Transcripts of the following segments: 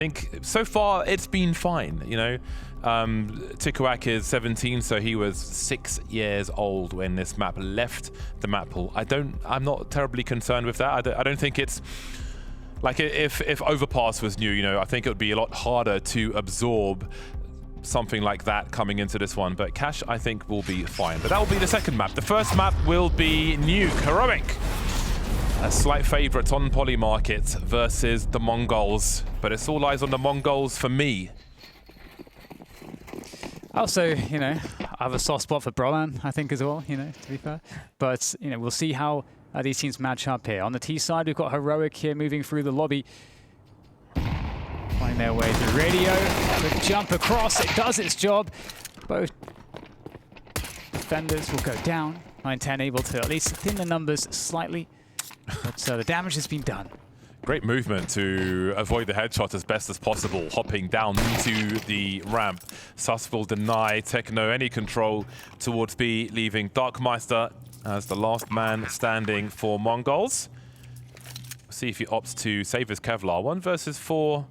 think so far it's been fine, you know. Tikuak is 17, so he was 6 years old when this map left the map pool. I'm not terribly concerned with that. I don't think it's like if Overpass was new, you know, I think it would be a lot harder to absorb something like that coming into this one. But Cash, I think, will be fine. But that will be the second map. The first map will be Nuke Heroic. A slight favourite on Poly Market versus the Mongols, but it's all eyes on the Mongols for me. Also, you know, I have a soft spot for Brolan, I think, as well, you know, to be fair. But, you know, we'll see how these teams match up here. On the T side, we've got Heroic here moving through the lobby. Finding their way through radio. Quick jump across, it does its job. Both defenders will go down. 9-10 able to at least thin the numbers slightly. But the damage has been done. Great movement to avoid the headshot as best as possible, hopping down into the ramp. Sus will deny Techno any control towards B, leaving Darkmeister as the last man standing for Mongols. See if he opts to save his Kevlar. 1 versus 4.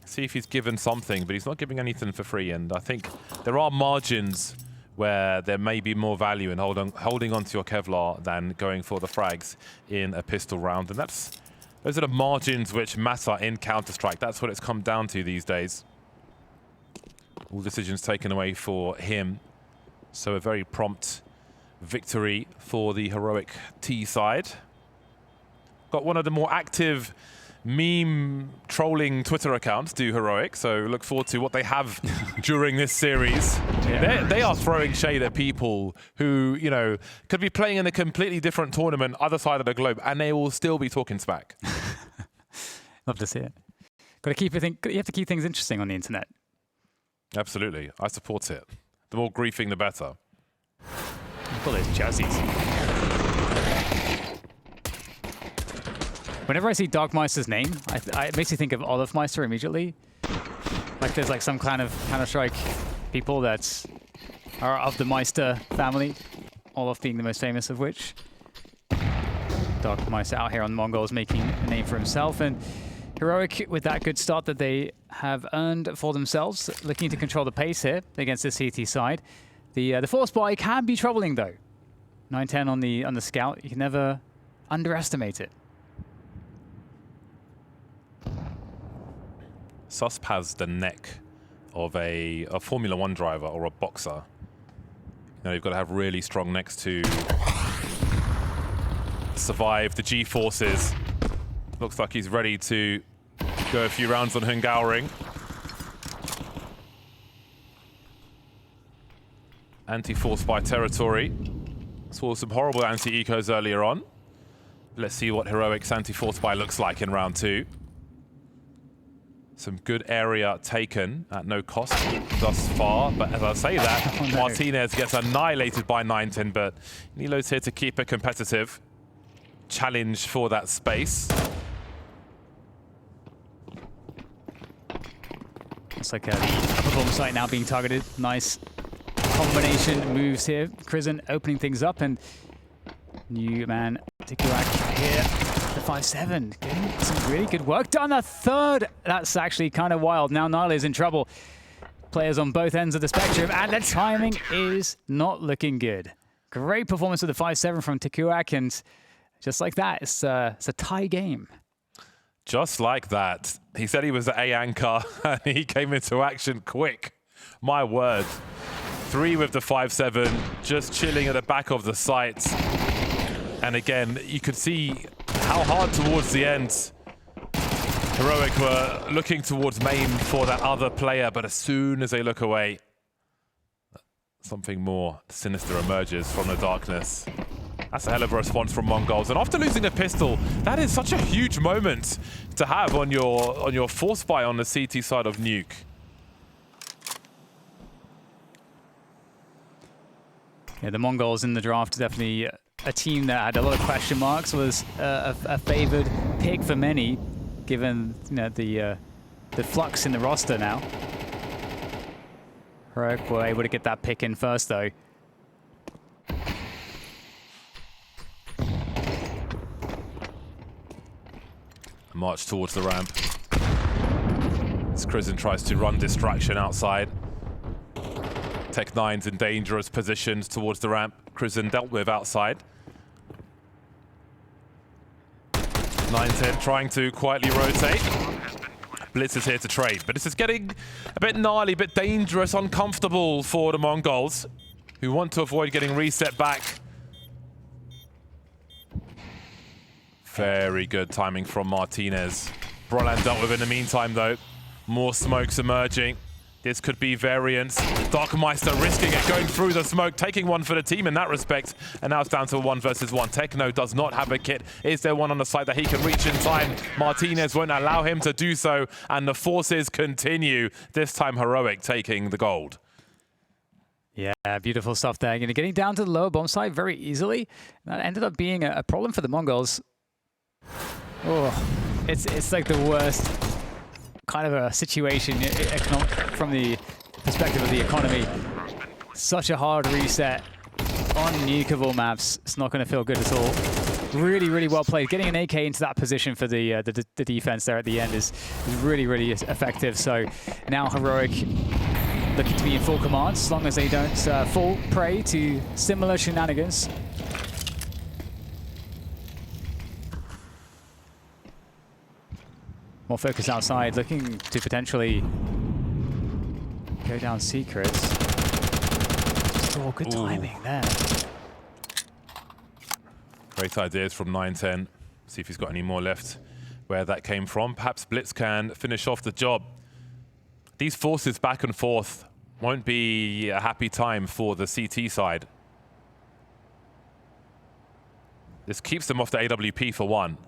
See if he's given something, but he's not giving anything for free. And I think there are margins where there may be more value in holding onto your Kevlar than going for the frags in a pistol round. And those are the margins which matter in Counter-Strike. That's what it's come down to these days. All decisions taken away for him. So a very prompt victory for the Heroic T side. Got one of the more active meme trolling Twitter accounts do Heroic, so look forward to what they have during this series. Yeah. They are throwing shade at people who, you know, could be playing in a completely different tournament other side of the globe, and they will still be talking smack. Love to see it. You have to keep things interesting on the internet. Absolutely, I support it. The more griefing, the better. Look at those jerseys. Whenever I see Darkmeister's name, it makes me think of Olafmeister immediately. Like there's like some kind of Counter-Strike people that are of the Meister family, Olaf being the most famous of which. Darkmeister out here on Mongols making a name for himself, and Heroic with that good start that they have earned for themselves, looking to control the pace here against the CT side. The force buy can be troubling though. 9-10 on the scout, you can never underestimate it. Susp has the neck of a Formula 1 driver or a boxer. You know, you've got to have really strong necks to survive the G-forces. Looks like he's ready to go a few rounds on Hungowering. Anti-force by territory. Saw some horrible anti-ecos earlier on. Let's see what Heroic's anti-force by looks like in round 2. Some good area taken at no cost thus far, but as I say that, oh, no. Martinez gets annihilated by 9-10, but Nilo's here to keep it competitive. Challenge for that space. Looks like the upper bomb site now being targeted. Nice combination moves here. Krisen opening things up, and new man Tikuak here. The 5-7, getting some really good work done. A third, that's actually kind of wild. Now Nile is in trouble. Players on both ends of the spectrum, and the timing is not looking good. Great performance with the 5-7 from Tikuak, and just like that, it's a tie game. Just like that. He said he was the A anchor, and he came into action quick. My word. 3 with the 5-7, just chilling at the back of the site. And again, you could see how hard towards the end Heroic were looking towards main for that other player, but as soon as they look away, something more sinister emerges from the darkness. That's a hell of a response from Mongols, and after losing a pistol, that is such a huge moment to have on your force buy on the CT side of Nuke. Yeah, the Mongols in the draft definitely a team that had a lot of question marks, was a favored pick for many, given, you know, the flux in the roster now. Heroic were able to get that pick in first though. March towards the ramp. As Krizen tries to run distraction outside. Tech9's in dangerous positions towards the ramp. Krizen dealt with outside. 9-10 trying to quietly rotate. Blitz is here to trade, but this is getting a bit gnarly, a bit dangerous, uncomfortable for the Mongols, who want to avoid getting reset back. Very good timing from Martinez. Brolan dealt with in the meantime, though. More smokes emerging. This could be variance. Darkmeister risking it, going through the smoke, taking one for the team in that respect. And now it's down to 1 versus 1. Techno does not have a kit. Is there one on the side that he can reach in time? Martinez won't allow him to do so, and the forces continue. This time Heroic taking the gold. Yeah, beautiful stuff there. You know, getting down to the lower bomb site very easily. That ended up being a problem for the Mongols. Oh, it's like the worst kind of a situation from the perspective of the economy. Such a hard reset on nukeable maps. It's not going to feel good at all. Really, really well played. Getting an AK into that position for the defense there at the end is really, really effective. So now Heroic looking to be in full command, as long as they don't fall prey to similar shenanigans. More focus outside, looking to potentially go down secrets. Just good timing there. Great ideas from 9-10. See if he's got any more left where that came from. Perhaps Blitz can finish off the job. These forces back and forth won't be a happy time for the CT side. This keeps them off the AWP for one.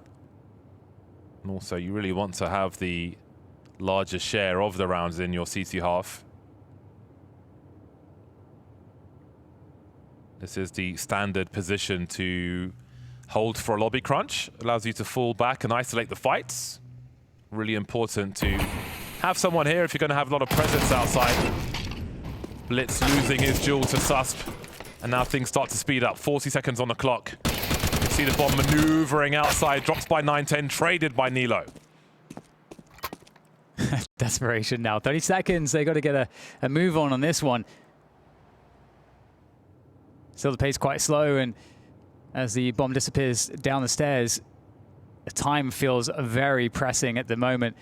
And also, you really want to have the larger share of the rounds in your CT half. This is the standard position to hold for a lobby crunch. Allows you to fall back and isolate the fights. Really important to have someone here if you're going to have a lot of presence outside. Blitz losing his duel to Susp. And now things start to speed up. 40 seconds on the clock. You see the bomb maneuvering outside. Drops by 9-10, traded by Nilo. Desperation now. 30 seconds. They got to get a move on this one. Still the pace quite slow, and as the bomb disappears down the stairs, the time feels very pressing at the moment.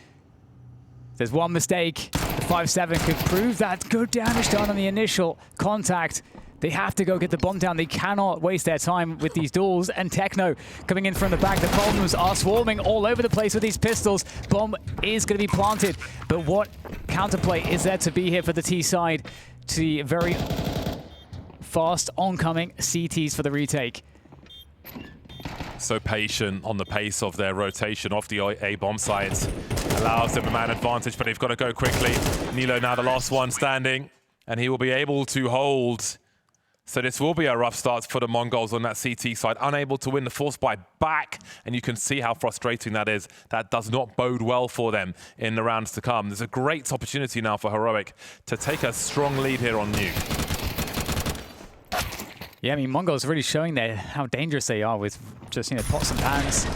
There's one mistake. 5-7 could prove that. Good damage done on the initial contact. They have to go get the bomb down. They cannot waste their time with these duels. And Techno coming in from the back. The bombs are swarming all over the place with these pistols. Bomb is going to be planted. But what counterplay is there to be here for the T side? To the very fast oncoming CTs for the retake. So patient on the pace of their rotation off the A bomb sites. Allows them a man advantage, but they've got to go quickly. Nilo now the last one standing, and he will be able to hold. So this will be a rough start for the Mongols on that CT side. Unable to win the force buy back, and you can see how frustrating that is. That does not bode well for them in the rounds to come. There's a great opportunity now for Heroic to take a strong lead here on Nuke. Yeah, I mean, Mongols really showing how dangerous they are with just, you know, pots and pans.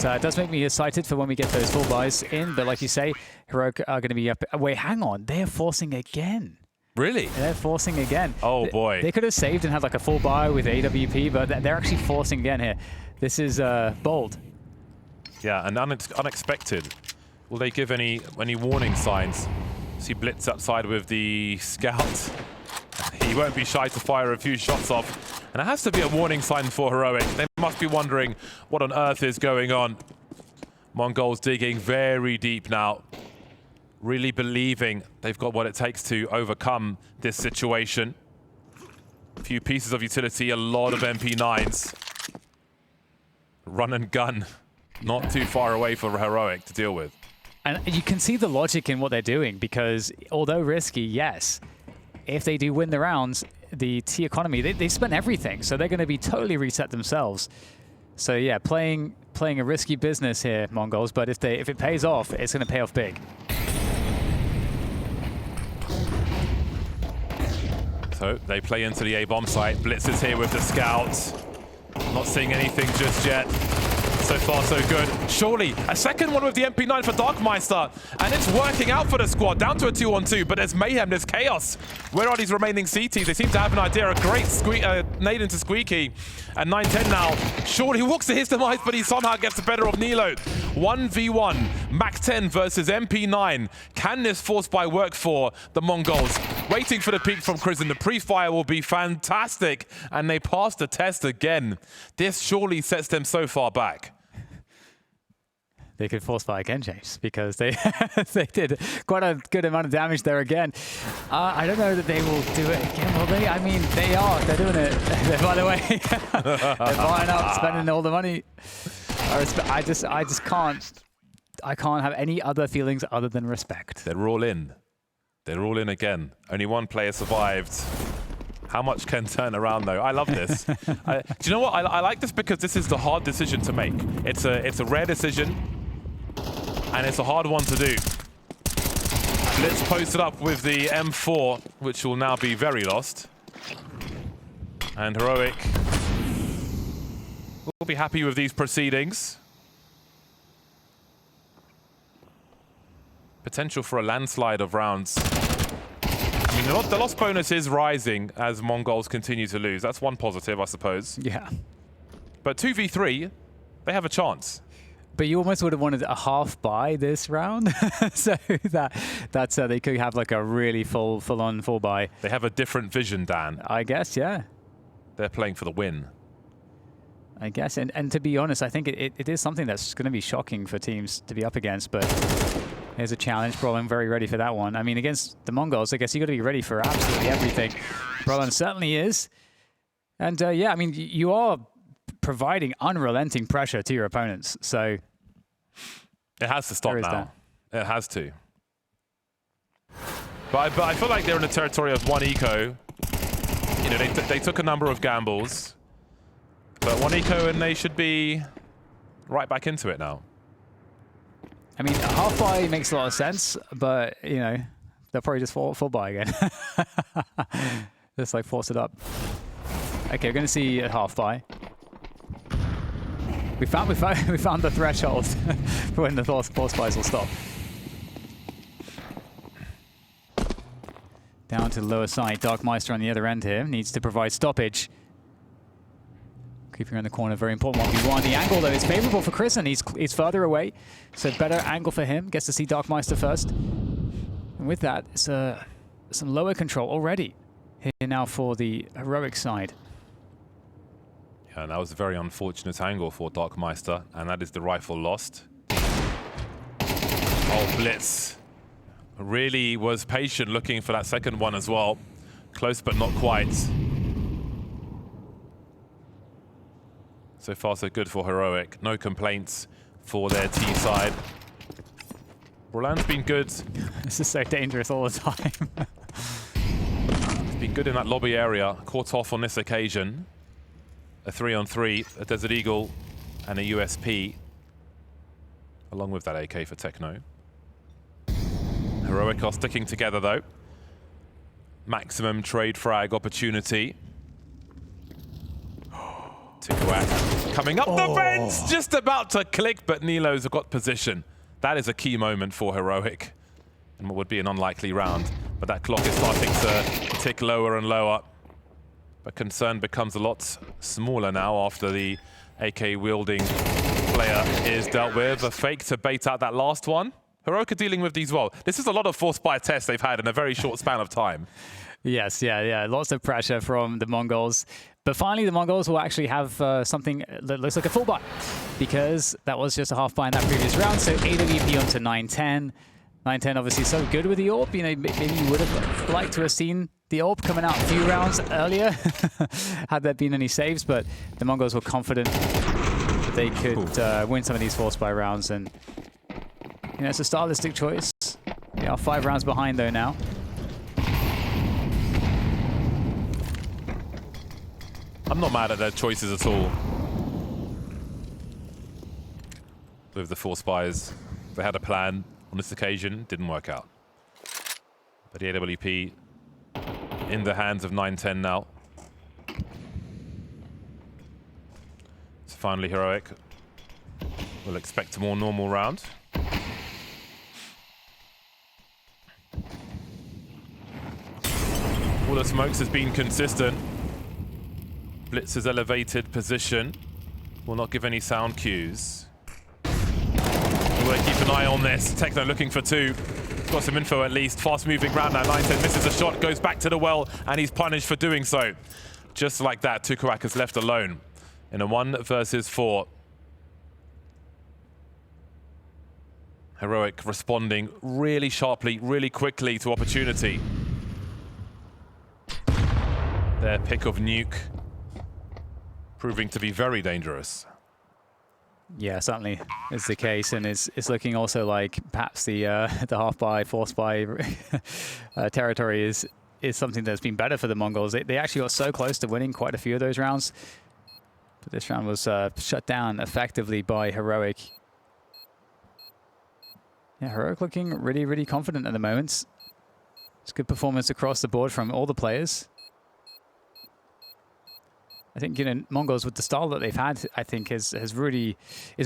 So it does make me excited for when we get those full buys in, but like you say, Heroic are going to be up. Wait, hang on, they are forcing again. Really? They're forcing again. Oh boy. They could have saved and had like a full buy with AWP, but they're actually forcing again here. This is bold. Yeah, and unexpected. Will they give any warning signs? See Blitz outside with the scout. He won't be shy to fire a few shots off. And it has to be a warning sign for Heroic. They must be wondering what on earth is going on. Mongols digging very deep now. Really believing they've got what it takes to overcome this situation. A few pieces of utility, a lot of MP9s. Run and gun. Not too far away for Heroic to deal with. And you can see the logic in what they're doing, because although risky, yes, if they do win the rounds, the T economy, they spent everything, so they're going to be totally reset themselves. So yeah, playing a risky business here, Mongols, but if it pays off, it's going to pay off big. So they play into the A-bomb site. Blitz is here with the scouts. Not seeing anything just yet. So far, so good. Surely, a second one with the MP9 for Darkmeister, and it's working out for the squad. Down to a 2-on-2, but there's mayhem, there's chaos. Where are these remaining CTs? They seem to have an idea. A great nade into Squeaky, and 910 now. Surely walks to his demise, but he somehow gets the better of Nilo. 1v1, Mac 10 versus MP9. Can this force buy work for the Mongols? Waiting for the peek from Crizzen. The pre-fire will be fantastic, and they pass the test again. This surely sets them so far back. They could force fire again, James, because they they did quite a good amount of damage there again. I don't know that they will do it again, will they? I mean, they are. They're doing it. By the way, they're buying up, spending all the money. I just can't. I can't have any other feelings other than respect. They're all in. They're all in again. Only one player survived. How much can turn around, though? I love this. Do you know what? I like this because this is the hard decision to make. It's a rare decision, and it's a hard one to do. Let's post it up with the M4, which will now be very lost. And Heroic will be happy with these proceedings. Potential for a landslide of rounds. I mean, the loss bonus is rising as Mongols continue to lose. That's one positive, I suppose. Yeah. But 2v3, they have a chance. But you almost would have wanted a half buy this round, so that's they could have like a really full-on full buy. They have a different vision, Dan. I guess, yeah. They're playing for the win. I guess, and to be honest, I think it is something that's going to be shocking for teams to be up against, but here's a challenge. Brolin very ready for that one. I mean, against the Mongols, I guess you got to be ready for absolutely everything. Brolin certainly is. And yeah, I mean, you are providing unrelenting pressure to your opponents, so it has to stop now. It has to. But I feel like they're in the territory of one eco. You know, they took a number of gambles, but one eco and they should be right back into it now. I mean, a half buy makes a lot of sense, but you know, they'll probably just full buy again. Just like force it up. Okay, we're going to see a half buy. We found the threshold for when the force buys will stop. Down to the lower side, Darkmeister on the other end here needs to provide stoppage. Creeping around the corner, very important 1v1. The angle, though, is favorable for Chris, and he's further away. So better angle for him. Gets to see Darkmeister first. And with that, it's some lower control already here now for the Heroic side. Yeah, and that was a very unfortunate angle for Darkmeister, and that is the rifle lost. Oh, Blitz really was patient looking for that second one as well. Close, but not quite. So far, so good for Heroic. No complaints for their T side. Roland's been good. This is so dangerous all the time. He's been good in that lobby area. Caught off on this occasion. A 3-on-3, a Desert Eagle, and a USP. Along with that AK for Techno. Heroic are sticking together, though. Maximum trade frag opportunity. Coming up the fence, just about to click, but Nilo's got position. That is a key moment for Heroic in what would be an unlikely round. But that clock is starting to tick lower and lower. But concern becomes a lot smaller now after the AK-wielding player is dealt with. A fake to bait out that last one. Heroic are dealing with these well. This is a lot of force buy tests they've had in a very short span of time. Yes, yeah. Lots of pressure from the Mongols. But finally, the Mongols will actually have something that looks like a full buy, because that was just a half buy in that previous round. So AWP onto 910. 910 obviously so good with the AWP. You know, maybe you would have liked to have seen the AWP coming out a few rounds earlier, had there been any saves. But the Mongols were confident that they could win some of these force buy rounds. And you know, it's a stylistic choice. They are 5 rounds behind though now. I'm not mad at their choices at all. With the force buys, they had a plan on this occasion, didn't work out. But the AWP in the hands of 910 now. So finally Heroic We'll expect a more normal round. All the smokes has been consistent. Blitz's elevated position will not give any sound cues. We'll keep an eye on this. Techno looking for two. He's got some info at least. Fast-moving round now. 910 misses a shot, goes back to the well, and he's punished for doing so. Just like that, Tukuak is left alone in a 1 versus 4. Heroic responding really sharply, really quickly to opportunity. Their pick of Nuke proving to be very dangerous. Yeah, certainly is the case, and it's looking also like perhaps the half buy, force buy territory is something that's been better for the Mongols. They actually got so close to winning quite a few of those rounds, but this round was shut down effectively by Heroic. Yeah, Heroic looking really, really confident at the moment. It's good performance across the board from all the players. I think, you know, Mongols with the style that they've had, I think is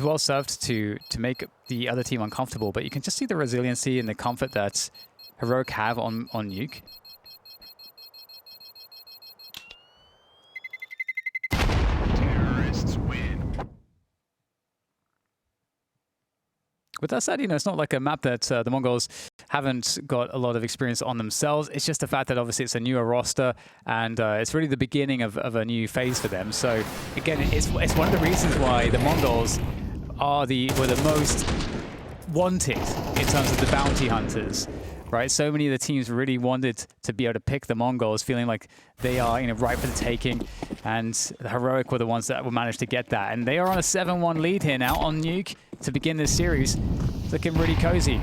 well served to make the other team uncomfortable. But you can just see the resiliency and the comfort that Heroic have on Nuke. Terrorists win. With that said, you know, it's not like a map that the Mongols haven't got a lot of experience on themselves. It's just the fact that obviously it's a newer roster, and it's really the beginning of a new phase for them. So again, it's one of the reasons why the Mongols were the most wanted in terms of the bounty hunters, right? So many of the teams really wanted to be able to pick the Mongols, feeling like they are, you know, right for the taking, and the Heroic were the ones that will manage to get that. And they are on a 7-1 lead here now on Nuke to begin this series. It's looking really cozy.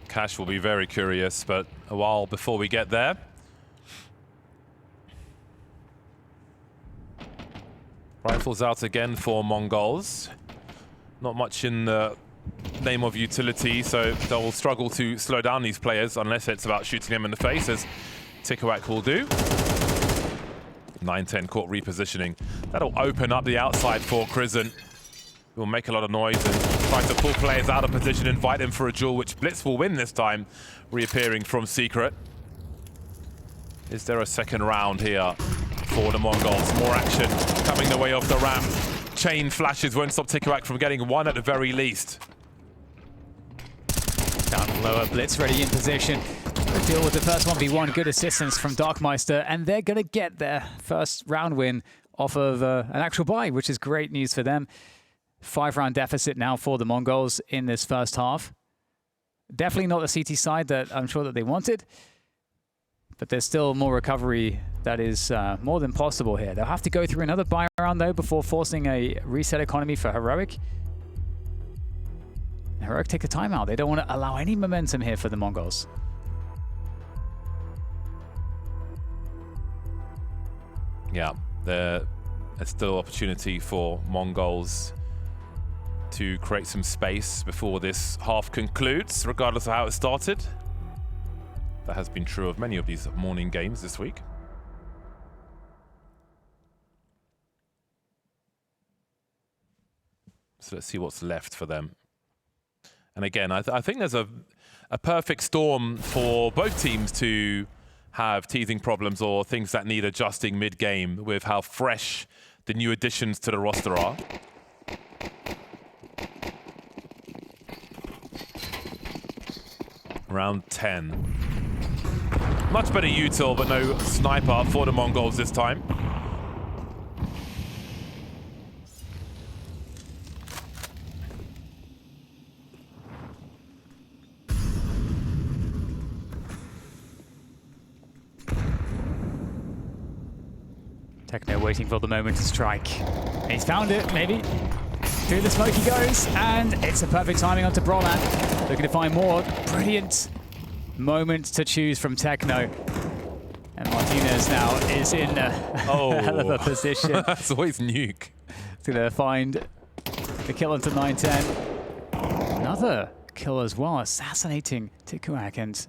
Cash will be very curious, but a while before we get there. Rifles out again for Mongols. Not much in the name of utility, so they'll struggle to slow down these players unless it's about shooting them in the face, as Tukuak will do. 910 caught repositioning. That'll open up the outside for Krizen. Will make a lot of noise and try to pull players out of position, invite them for a duel, which Blitz will win this time, reappearing from secret. Is there a second round here for the Mongols? More action coming the way of the ramp. Chain flashes won't stop Tukuak from getting one at the very least. Down lower, Blitz ready in position. Deal with the first 1v1. Good assistance from Darkmeister, and they're going to get their first round win off of an actual buy, which is great news for them. 5-round deficit now for the Mongols in this first half. Definitely not the CT side that I'm sure that they wanted, but there's still more recovery that is more than possible here. They'll have to go through another buy round though before forcing a reset economy for Heroic. Heroic take a timeout. They don't want to allow any momentum here for the Mongols. Yeah, there's still opportunity for Mongols to create some space before this half concludes, regardless of how it started. That has been true of many of these morning games this week. So let's see what's left for them. And again, I think there's a perfect storm for both teams to have teething problems or things that need adjusting mid-game with how fresh the new additions to the roster are. Round 10. Much better util, but no sniper for the Mongols this time. Techno waiting for the moment to strike. And he's found it, maybe. Through the smoke he goes, and it's a perfect timing onto Brolan. Looking to find more. Brilliant moment to choose from Techno. And Martinez now is in a hell of a position. That's always Nuke. He's going to find the kill onto 910. Another kill as well, assassinating Tukuak. And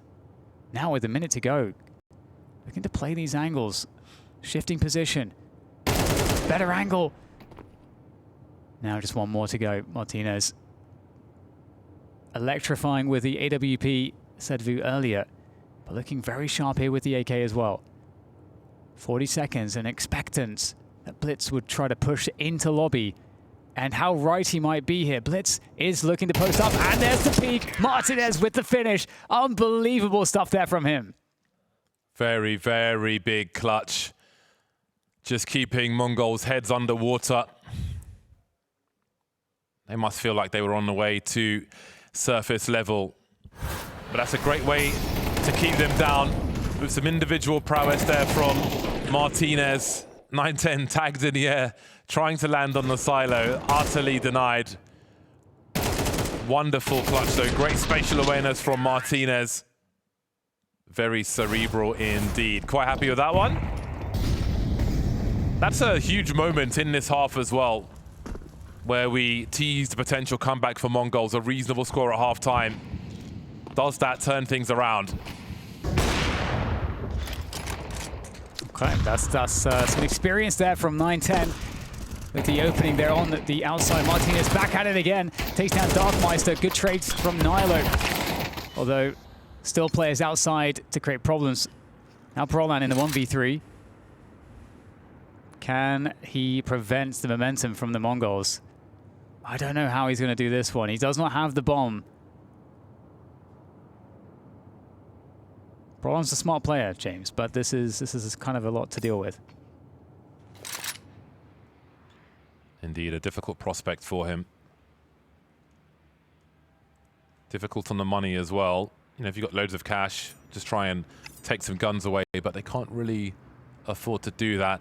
now with a minute to go, looking to play these angles. Shifting position. Better angle. Now just one more to go. Martinez electrifying with the AWP, said Vu earlier, but looking very sharp here with the AK as well. 40 seconds and expectant that Blitz would try to push into lobby. And how right he might be here. Blitz is looking to post up, and there's the peak. Martinez with the finish. Unbelievable stuff there from him. Very, very big clutch. Just keeping Mongol's heads underwater. They must feel like they were on the way to surface level. But that's a great way to keep them down with some individual prowess there from Martinez. 9-10 tagged in the air, trying to land on the silo, utterly denied. Wonderful clutch though, great spatial awareness from Martinez. Very cerebral indeed. Quite happy with that one. That's a huge moment in this half as well, where we teased a potential comeback for Mongols, a reasonable score at half-time. Does that turn things around? Okay, that's some experience there from 9-10 with the opening there on the outside. Martinez back at it again, takes down Darkmeister. Good trades from Nilo, although still players outside to create problems. Now Prolan in the 1v3. Can he prevent the momentum from the Mongols? I don't know how he's going to do this one. He does not have the bomb. Prolan's a smart player, James, but this is kind of a lot to deal with. Indeed, a difficult prospect for him. Difficult on the money as well. You know, if you've got loads of cash, just try and take some guns away, but they can't really afford to do that.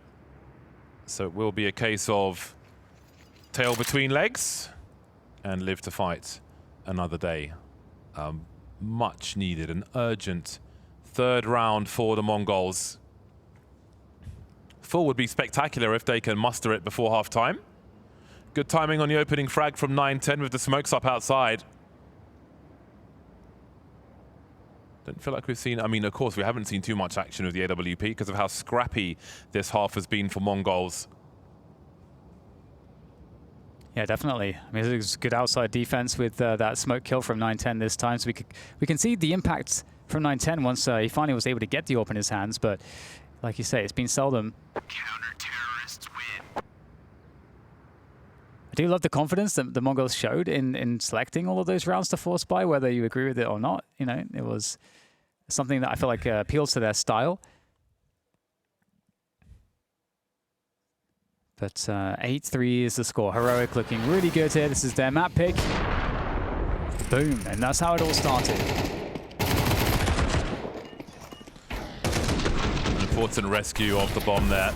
So it will be a case of tail between legs and live to fight another day. Much needed, an urgent third round for the Mongols. Full would be spectacular if they can muster it before half-time. Good timing on the opening frag from 9-10 with the smokes up outside. Don't feel like we've seen, I mean, of course, we haven't seen too much action with the AWP because of how scrappy this half has been for Mongols. Yeah, definitely. I mean, it was good outside defense with that smoke kill from 9-10 this time, so we can see the impact from 9-10 once he finally was able to get the AWP in his hands, but like you say, it's been seldom. Counter-terrorists win. I do love the confidence that the Mongols showed in selecting all of those rounds to force buy, whether you agree with it or not. You know, it was something that I feel like appeals to their style. But 8-3 is the score. Heroic looking really good here. This is their map pick. Boom, and that's how it all started. An important rescue of the bomb there,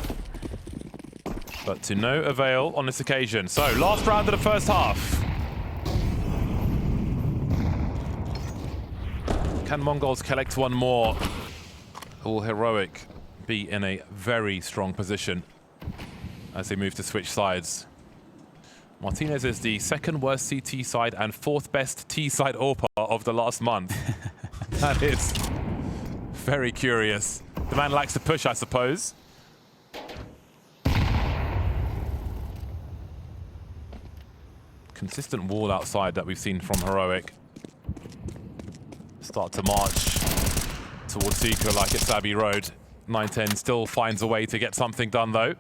but to no avail on this occasion. So, last round of the first half. Can Mongols collect one more? Will Heroic be in a very strong position as they move to switch sides? Martinez is the second worst CT side and fourth best T side AWPer of the last month. That is very curious. The man likes to push, I suppose. Consistent wall outside that we've seen from Heroic. Start to march towards Seeker like it's Abbey Road. 9-10 still finds a way to get something done though.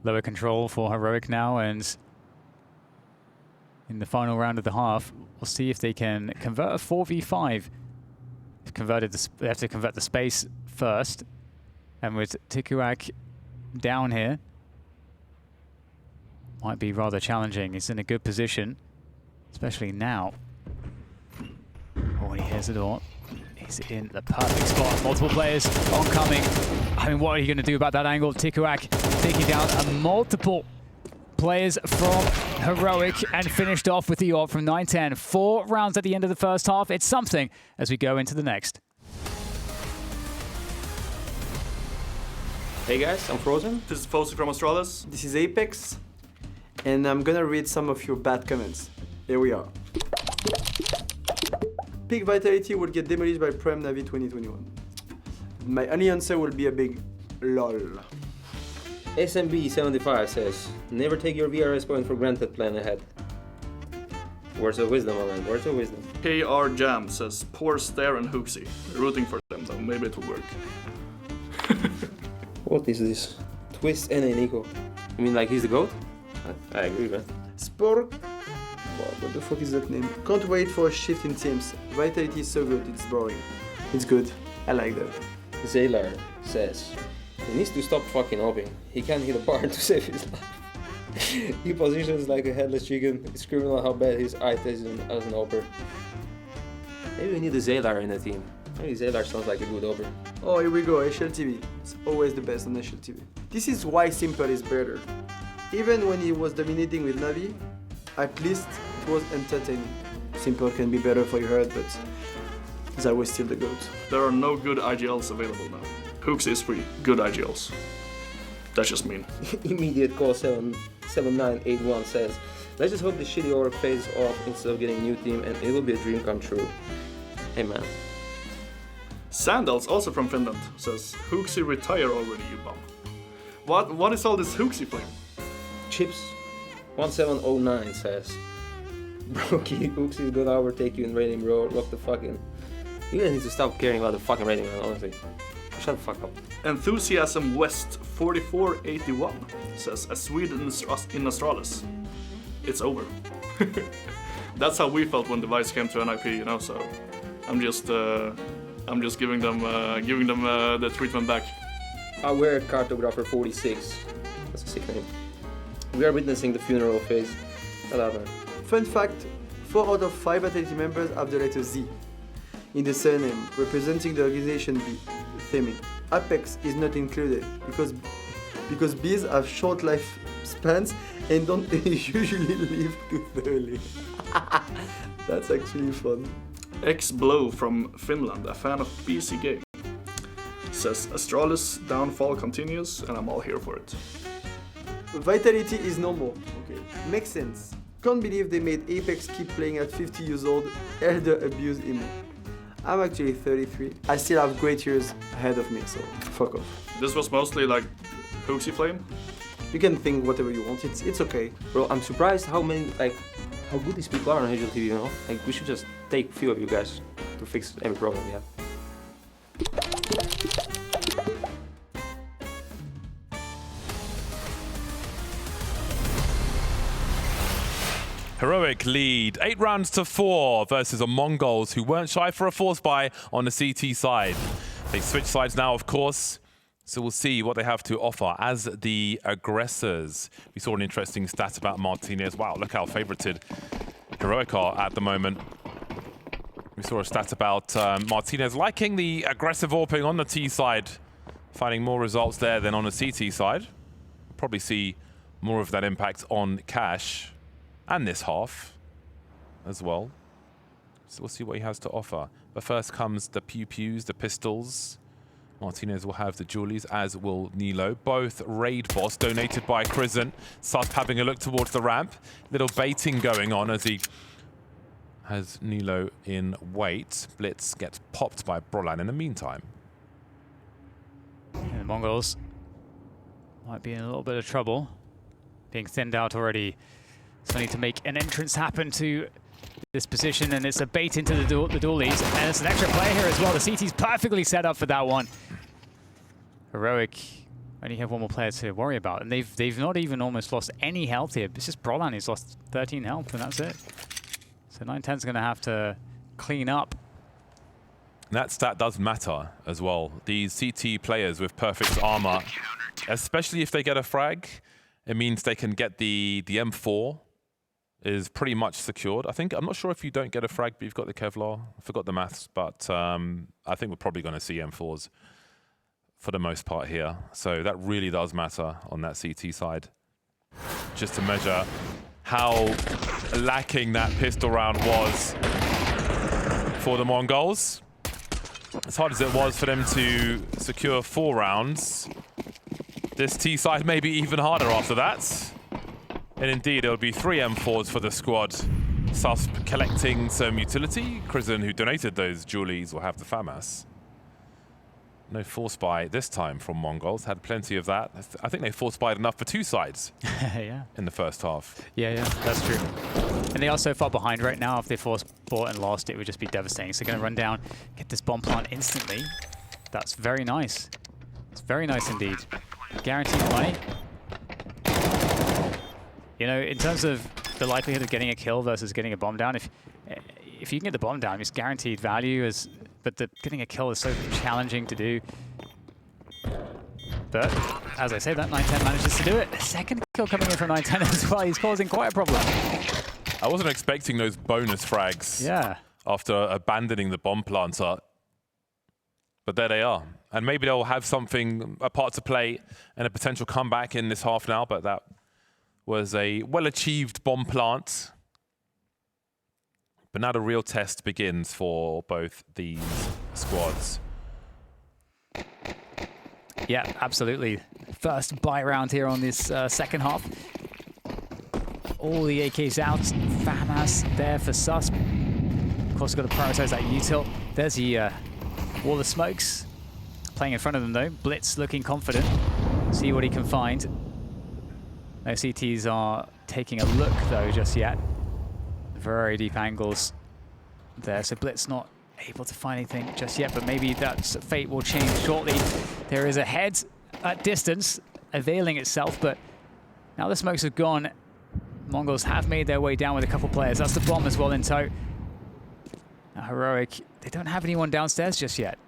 Lower control for Heroic now, and in the final round of the half, we'll see if they can convert a 4v5. They have to convert the space first, and with Tikuak down here, might be rather challenging. He's in a good position, especially now. Oh, and he hears the door. He's in the perfect spot. Multiple players oncoming. I mean, what are you going to do about that angle? Tikuak taking down multiple players from Heroic and finished off with the AWP from 9-10. 4 rounds at the end of the first half. It's something as we go into the next. Hey guys, I'm Frozen. This is Fosu from Australis. This is Apex. And I'm gonna read some of your bad comments. Here we are. Peak Vitality will get demolished by Prime Navi 2021. My only answer will be a big lol. SMB75 says, never take your VRS point for granted, plan ahead. Words of wisdom, man. Words of wisdom. KR Jam says, poor Stare and Hooksy. Rooting for them though, maybe it will work. What is this? Twist NA Nico. You mean like he's the GOAT? I agree, man. Sport. What the fuck is that name? Can't wait for a shift in teams. Vitality is so good, it's boring. It's good. I like that. Zaylar says, he needs to stop fucking hopping. He can't hit a bar to save his life. He positions like a headless chicken. It's criminal how bad his eye test is as an hopper. Maybe we need a Zaylar in the team. Maybe Zaylar sounds like a good hopper. Oh, here we go, HLTV. It's always the best on HLTV. This is why Simple is better. Even when he was dominating with Navi, at least it was entertaining. Simple can be better for your head, but that was still the GOAT. There are no good IGLs available now. Hooksy is free. Good IGLs. That's just mean. Immediate call 7981 says, let's just hope the shitty org pays off instead of getting a new team and it will be a dream come true. Hey man. Sandals, also from Finland, says, Hooksy retire already, you bum. What is all this Hooksy flame? Chips 1709 says, Brokey, Hooksy's gonna overtake you in rating, bro. Lock the fucking. You guys need to stop caring about the fucking rating, man, honestly. Shut the fuck up. Enthusiasm West 4481 says, a Swede in Astralis. It's over. That's how we felt when Device came to NIP, you know, so I'm just giving them the treatment back. Aware Cartographer 46. That's a sick name. We are witnessing the funeral phase. Shut up, man. Fun fact, 4 out of 5 Vitality members have the letter Z in the surname, representing the organization B, theming. Apex is not included because bees have short life spans and don't usually live too thoroughly. That's actually fun. X-Blow from Finland, a fan of PC Game, says Astralis downfall continues and I'm all here for it. Vitality is normal. Okay, makes sense. Can't believe they made Apex keep playing at 50 years old, elder abuse emo. I'm actually 33. I still have great years ahead of me, so fuck off. This was mostly like Hooksy Flame? You can think whatever you want, it's okay. Bro, I'm surprised how good these people are on HLTV, you know? Like, we should just take a few of you guys to fix every problem we have. Heroic lead, 8 rounds to 4 versus TheMongolz, who weren't shy for a force buy on the CT side. They switch sides now, of course, so we'll see what they have to offer as the aggressors. We saw an interesting stat about Martinez. Wow, look how favorited Heroic are at the moment. We saw a stat about Martinez liking the aggressive AWPing on the T side, finding more results there than on the CT side. Probably see more of that impact on Cash. And this half as well. So we'll see what he has to offer. But first comes the pew-pews, the pistols. Martinez will have the Julies, as will Nilo. Both raid boss donated by Crizant. Susp having a look towards the ramp. Little baiting going on as he has Nilo in wait. Blitz gets popped by Brolan in the meantime. And the Mongols might be in a little bit of trouble. Being thinned out already. So need to make an entrance happen to this position, and it's a bait into the dualies, and it's an extra player here as well. The CT's perfectly set up for that one. Heroic only have one more player to worry about, and they've not even almost lost any health here. It's just Brolan who's lost 13 health, and that's it. So 910's going to have to clean up. That stat does matter as well. These CT players with perfect armor, especially if they get a frag, it means they can get the M4. Is pretty much secured. I'm not sure if you don't get a frag, but you've got the Kevlar. I forgot the maths, but I think we're probably going to see M4s for the most part here. So that really does matter on that CT side. Just to measure how lacking that pistol round was for the TheMongolz. As hard as it was for them to secure 4 rounds, this T side may be even harder after that. And indeed, it'll be 3 M4s for the squad. Susp collecting some utility. Crizant, who donated those Julies, will have the FAMAS. No force buy this time from Mongols. Had plenty of that. I think they force buyed enough for 2 sides Yeah. in the first half. Yeah, that's true. And they are so far behind right now. If they force bought and lost, it would just be devastating. So they're going to run down, get this bomb plant instantly. That's very nice. It's very nice indeed. Guaranteed money. You know, in terms of the likelihood of getting a kill versus getting a bomb down, if you can get the bomb down, it's guaranteed value. But getting a kill is so challenging to do. But as I say, that 910 manages to do it. Second kill coming in from 910 as well. He's causing quite a problem. I wasn't expecting those bonus frags. Yeah. After abandoning the bomb planter. But there they are. And maybe they'll have a part to play and a potential comeback in this half now, but that was a well-achieved bomb plant. But now the real test begins for both these squads. Yeah, absolutely. First buy round here on this second half. All the AKs out. FAMAS there for Sus. Of course, we've got to prioritize that util. There's the wall of smokes. Playing in front of them, though. Blitz looking confident. See what he can find. No CTs are taking a look, though, just yet. Very deep angles there. So Blitz not able to find anything just yet, but maybe that fate will change shortly. There is a head at distance, availing itself, but now the smokes have gone. Mongols have made their way down with a couple players. That's the bomb as well in tow. Now, Heroic, they don't have anyone downstairs just yet.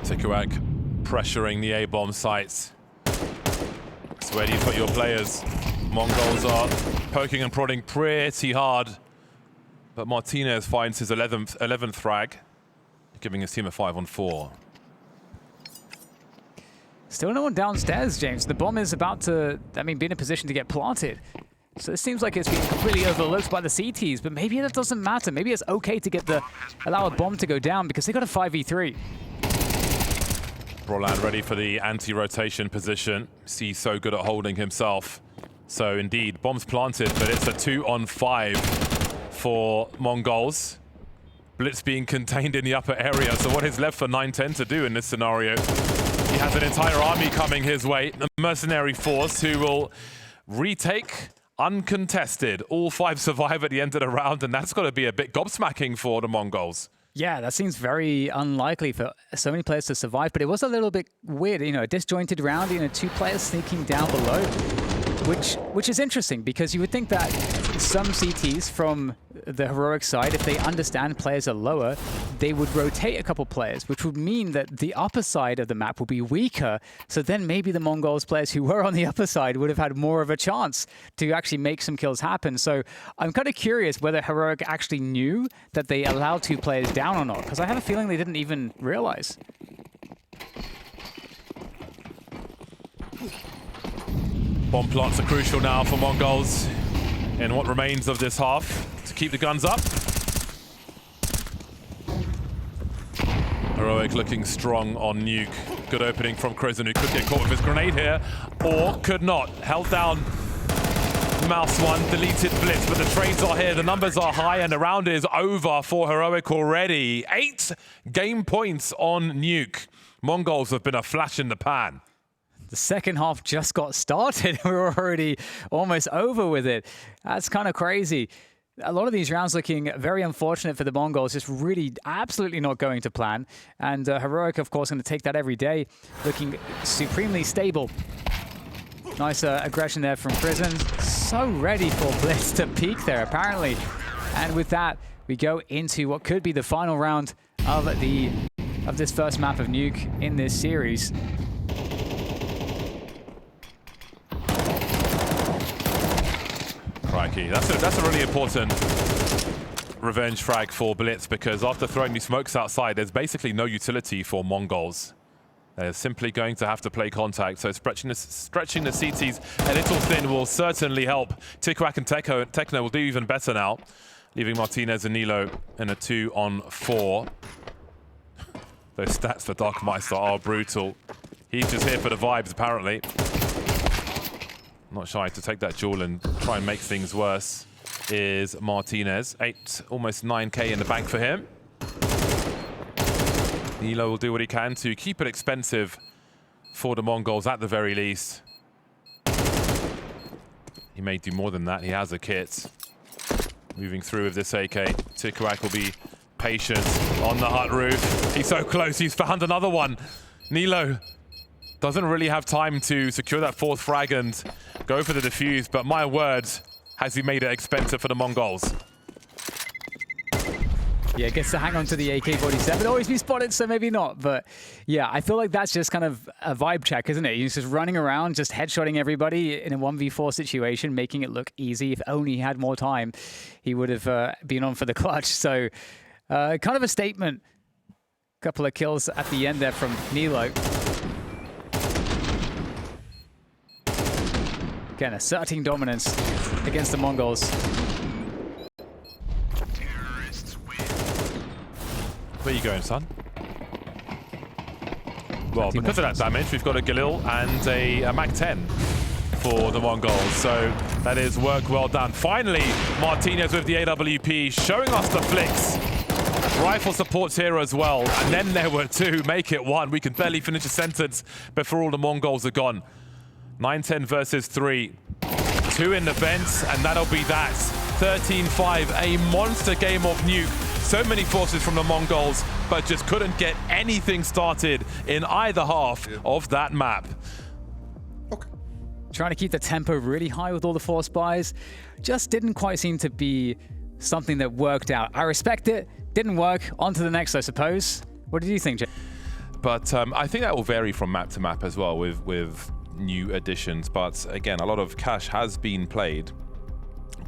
Tikuak pressuring the A-bomb sites. So where do you put your players? Mongols are poking and prodding pretty hard. But Martinez finds his 11th frag, giving his team a 5-on-4. Still no one downstairs, James. The bomb is about to, be in a position to get planted. So it seems like it's been completely overlooked by the CTs, but maybe that doesn't matter. Maybe it's okay to allow a bomb to go down because they got a 5v3. Roland ready for the anti-rotation position. He's so good at holding himself. So indeed, bombs planted, but it's a 2-on-5 for Mongols. Blitz being contained in the upper area. So what is left for 910 to do in this scenario? He has an entire army coming his way. The mercenary force who will retake uncontested. All 5 survive at the end of the round, and that's got to be a bit gobsmacking for the Mongols. Yeah, that seems very unlikely for so many players to survive, but it was a little bit weird, a disjointed round, 2 players sneaking down below, which is interesting because you would think that some CTs from the Heroic side, if they understand players are lower, they would rotate a couple players, which would mean that the upper side of the map will be weaker. So then maybe the Mongols players who were on the upper side would have had more of a chance to actually make some kills happen. So I'm kind of curious whether Heroic actually knew that they allowed 2 players down or not, because I have a feeling they didn't even realize. Bomb plants are crucial now for Mongols in what remains of this half to keep the guns up. Heroic looking strong on Nuke. Good opening from Krisen, who could get caught with his grenade here, or could not. Held down Mouse 1, deleted Blitz, but the trades are here. The numbers are high, and the round is over for Heroic already. 8 game points on Nuke. Mongols have been a flash in the pan. The second half just got started. We're already almost over with it. That's kind of crazy. A lot of these rounds looking very unfortunate for the Mongols, just really absolutely not going to plan. And Heroic, of course, going to take that every day, looking supremely stable. Nice aggression there from Prison. So ready for Blitz to peak there, apparently. And with that, we go into what could be the final round of this first map of Nuke in this series. Crikey, that's a really important revenge frag for Blitz, because after throwing these smokes outside, there's basically no utility for Mongols. They're simply going to have to play contact, so stretching the CTs a little thin will certainly help. Tikuak and Tekno will do even better now, leaving Martinez and Nilo in a 2-on-4. Those stats for Darkmeister are brutal. He's just here for the vibes, apparently. Not shy to take that duel and try and make things worse is Martinez. Almost 9k in the bank for him. Nilo will do what he can to keep it expensive for the Mongols at the very least. He may do more than that. He has a kit. Moving through with this AK. Tikuak will be patient on the hut roof. He's so close. He's found another one. Nilo doesn't really have time to secure that fourth frag and go for the defuse, but my word, has he made it expensive for the Mongols. Yeah, gets to hang on to the AK-47. Always be spotted, so maybe not. But yeah, I feel like that's just kind of a vibe check, isn't it? He's just running around, just headshotting everybody in a 1v4 situation, making it look easy. If only he had more time, he would have been on for the clutch. So kind of a statement. Couple of kills at the end there from Nilo. Again, asserting dominance against the Mongols. Where are you going, son? Well, because of that damage, we've got a Galil and a Mac-10 for the Mongols. So that is work well done. Finally, Martinez with the AWP showing us the flicks. Rifle supports here as well. And then there were two. Make it one. We can barely finish a sentence before all the Mongols are gone. 9-10 versus 3. 2 in the vents, and that'll be that. 13-5, a monster game of Nuke. So many forces from the Mongols, but just couldn't get anything started in either half of that map. Okay. Trying to keep the tempo really high with all the force buys. Just didn't quite seem to be something that worked out. I respect it. Didn't work. On to the next, I suppose. What did you think, Jay? But I think that will vary from map to map as well with new additions. But again, a lot of cash has been played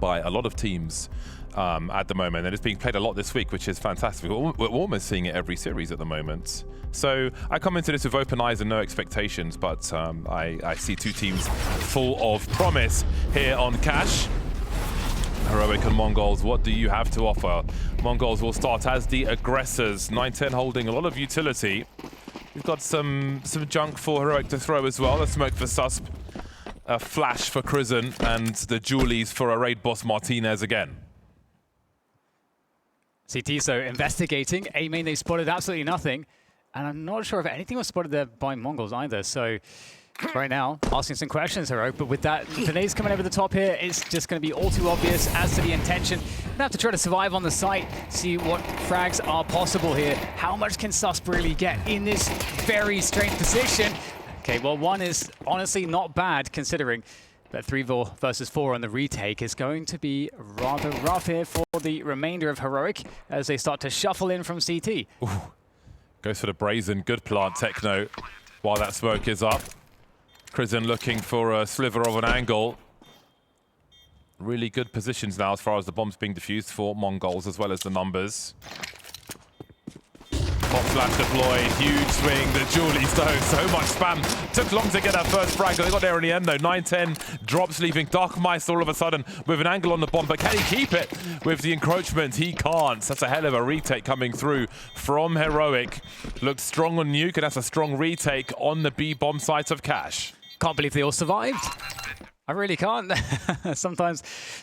by a lot of teams at the moment, and it's being played a lot this week, which is fantastic. We're almost seeing it every series at the moment. So I come into this with open eyes and no expectations, but I see two teams full of promise here on cash. Heroic and Mongols, what do you have to offer? Mongols will start as the aggressors. 9-10 holding a lot of utility. We've got some junk for Heroic to throw as well. A smoke for Susp, a flash for Krizen, and the Julies for a raid boss Martinez again. CT so investigating. A main, they spotted absolutely nothing. And I'm not sure if anything was spotted there by Mongols either. So right now, asking some questions, Heroic. But with that, grenades coming over the top here, it's just going to be all too obvious as to the intention. Gonna have to try to survive on the site, see what frags are possible here. How much can Susp really get in this very strange position? Okay, well, one is honestly not bad considering. But 3 versus 4 on the retake is going to be rather rough here for the remainder of Heroic as they start to shuffle in from CT. Ooh. Goes for the brazen, good plant techno while that smoke is up. Krizen looking for a sliver of an angle. Really good positions now as far as the bombs being diffused for Mongols as well as the numbers. Pop flash deployed, huge swing, the Julies though, so much spam. Took long to get that first frag, they got there in the end though. 9-10 drops, leaving Darkmeister all of a sudden with an angle on the bomb, but can he keep it with the encroachment? He can't. That's a hell of a retake coming through from Heroic. Looked strong on Nuke, and that's a strong retake on the B bomb site of Cash. Can't believe they all survived. I really can't. Sometimes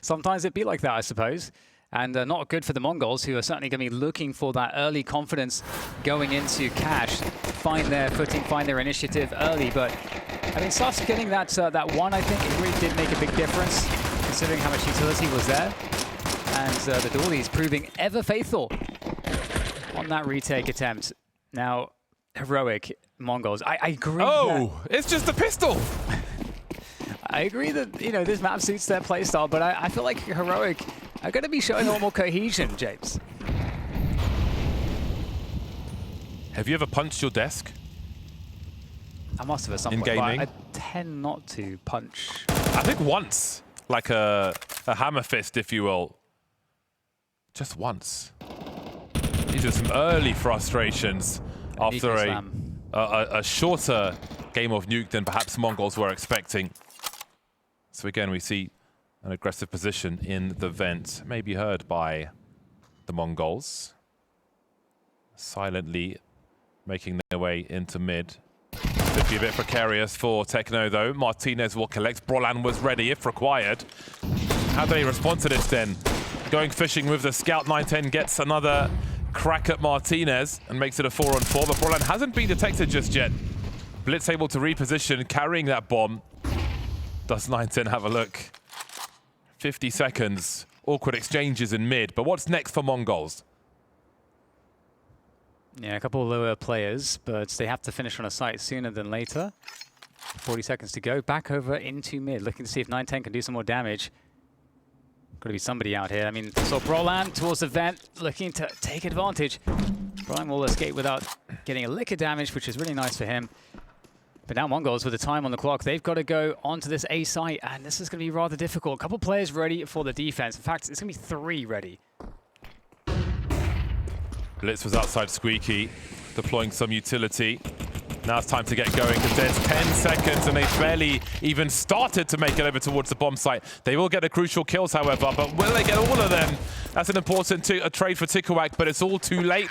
it'd be like that, I suppose. And not good for the Mongols, who are certainly going to be looking for that early confidence going into Cash. Find their footing, find their initiative early. But I mean, Susp getting that one, I think it really did make a big difference, considering how much utility was there. And the Doolies proving ever faithful on that retake attempt. Now, Heroic, Mongols, I agree. Oh, it's just a pistol! I agree that, you know, this map suits their playstyle, but I feel like Heroic are going to be showing a lot more cohesion, James. Have you ever punched your desk? I must have at some in point, gaming? but I tend not to punch. I think once, like a hammer fist, if you will. Just once. These are some early frustrations after a shorter game of Nuke than perhaps Mongols were expecting. So again, we see an aggressive position in the vent, maybe heard by the Mongols. Silently making their way into mid. Could be a bit precarious for Techno though. Martinez will collect. Brolan was ready if required. How do they respond to this then? Going fishing with the scout. 9-10 gets another crack at Martinez and makes it a 4-on-4, but Brolan hasn't been detected just yet. Blitz able to reposition, carrying that bomb. Does 910 have a look? 50 seconds. Awkward exchanges in mid, but what's next for Mongols? Yeah, a couple of lower players, but they have to finish on a site sooner than later. 40 seconds to go. Back over into mid, looking to see if 910 can do some more damage. Got to be somebody out here. I mean, so Brolan towards the vent, looking to take advantage. Brolan will escape without getting a lick of damage, which is really nice for him. But now Mongols, with the time on the clock, they've got to go onto this A site, and this is going to be rather difficult. A couple players ready for the defense. In fact, it's going to be 3 ready. Blitz was outside Squeaky, deploying some utility. Now it's time to get going because there's 10 seconds and they've barely even started to make it over towards the bomb site. They will get the crucial kills, however, but will they get all of them? That's an important trade for Tikawak, but it's all too late